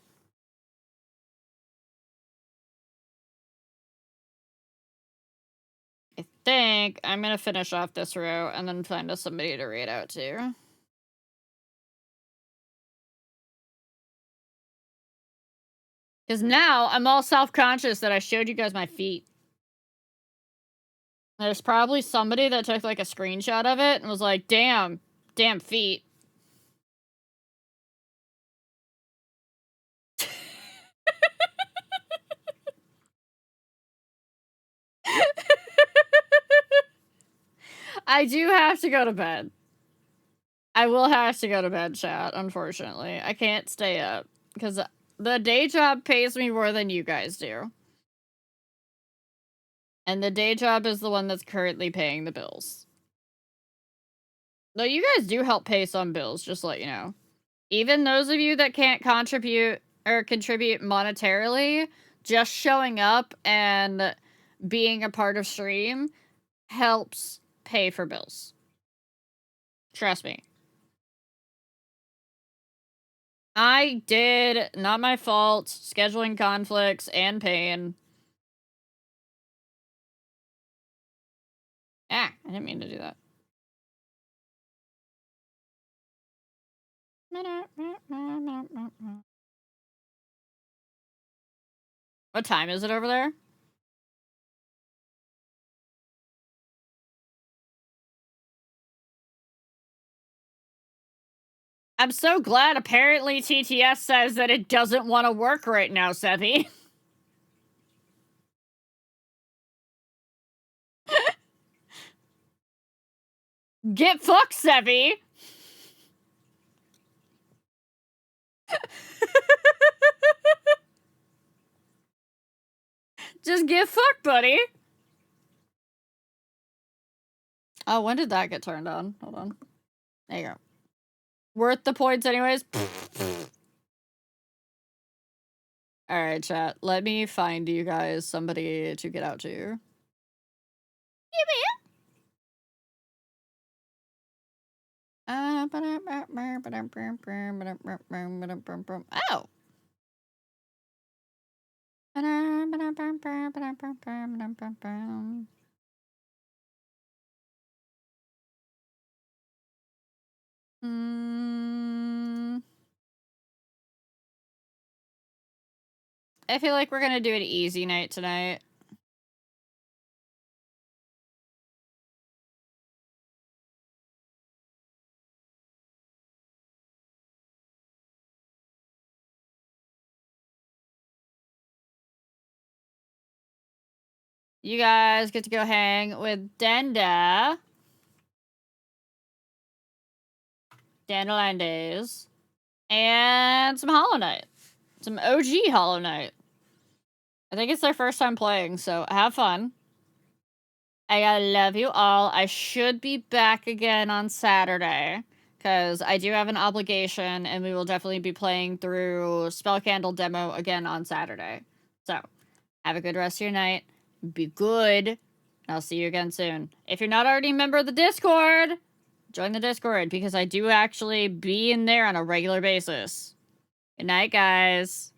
I think I'm gonna finish off this row and then find us somebody to read out to. Because now I'm all self-conscious that I showed you guys my feet. There's probably somebody that took like a screenshot of it and was like, damn feet. I do have to go to bed. I will have to go to bed, chat, unfortunately. I can't stay up because the day job pays me more than you guys do. And the day job is the one that's currently paying the bills. Though you guys do help pay some bills, just to let you know. Even those of you that can't contribute monetarily, just showing up and being a part of stream helps pay for bills. Trust me. I did, not my fault, scheduling conflicts and pain. Ah, I didn't mean to do that. What time is it over there? I'm so glad apparently TTS says that it doesn't want to work right now, Sevi. Get fucked, Sevi! Just get fucked, buddy! Oh, when did that get turned on? Hold on. There you go. Worth the points anyways? Alright, chat. Let me find you guys somebody to get out to. Oh. I feel like we're gonna do an easy night tonight. You guys get to go hang with Denda. Dandelion Days. And some Hollow Knight. Some OG Hollow Knight. I think it's their first time playing, so have fun. I love you all. I should be back again on Saturday, because I do have an obligation, and we will definitely be playing through Spell Candle demo again on Saturday. So, have a good rest of your night. Be good. I'll see you again soon. If you're not already a member of the Discord, join the Discord, because I do actually be in there on a regular basis. Good night, guys.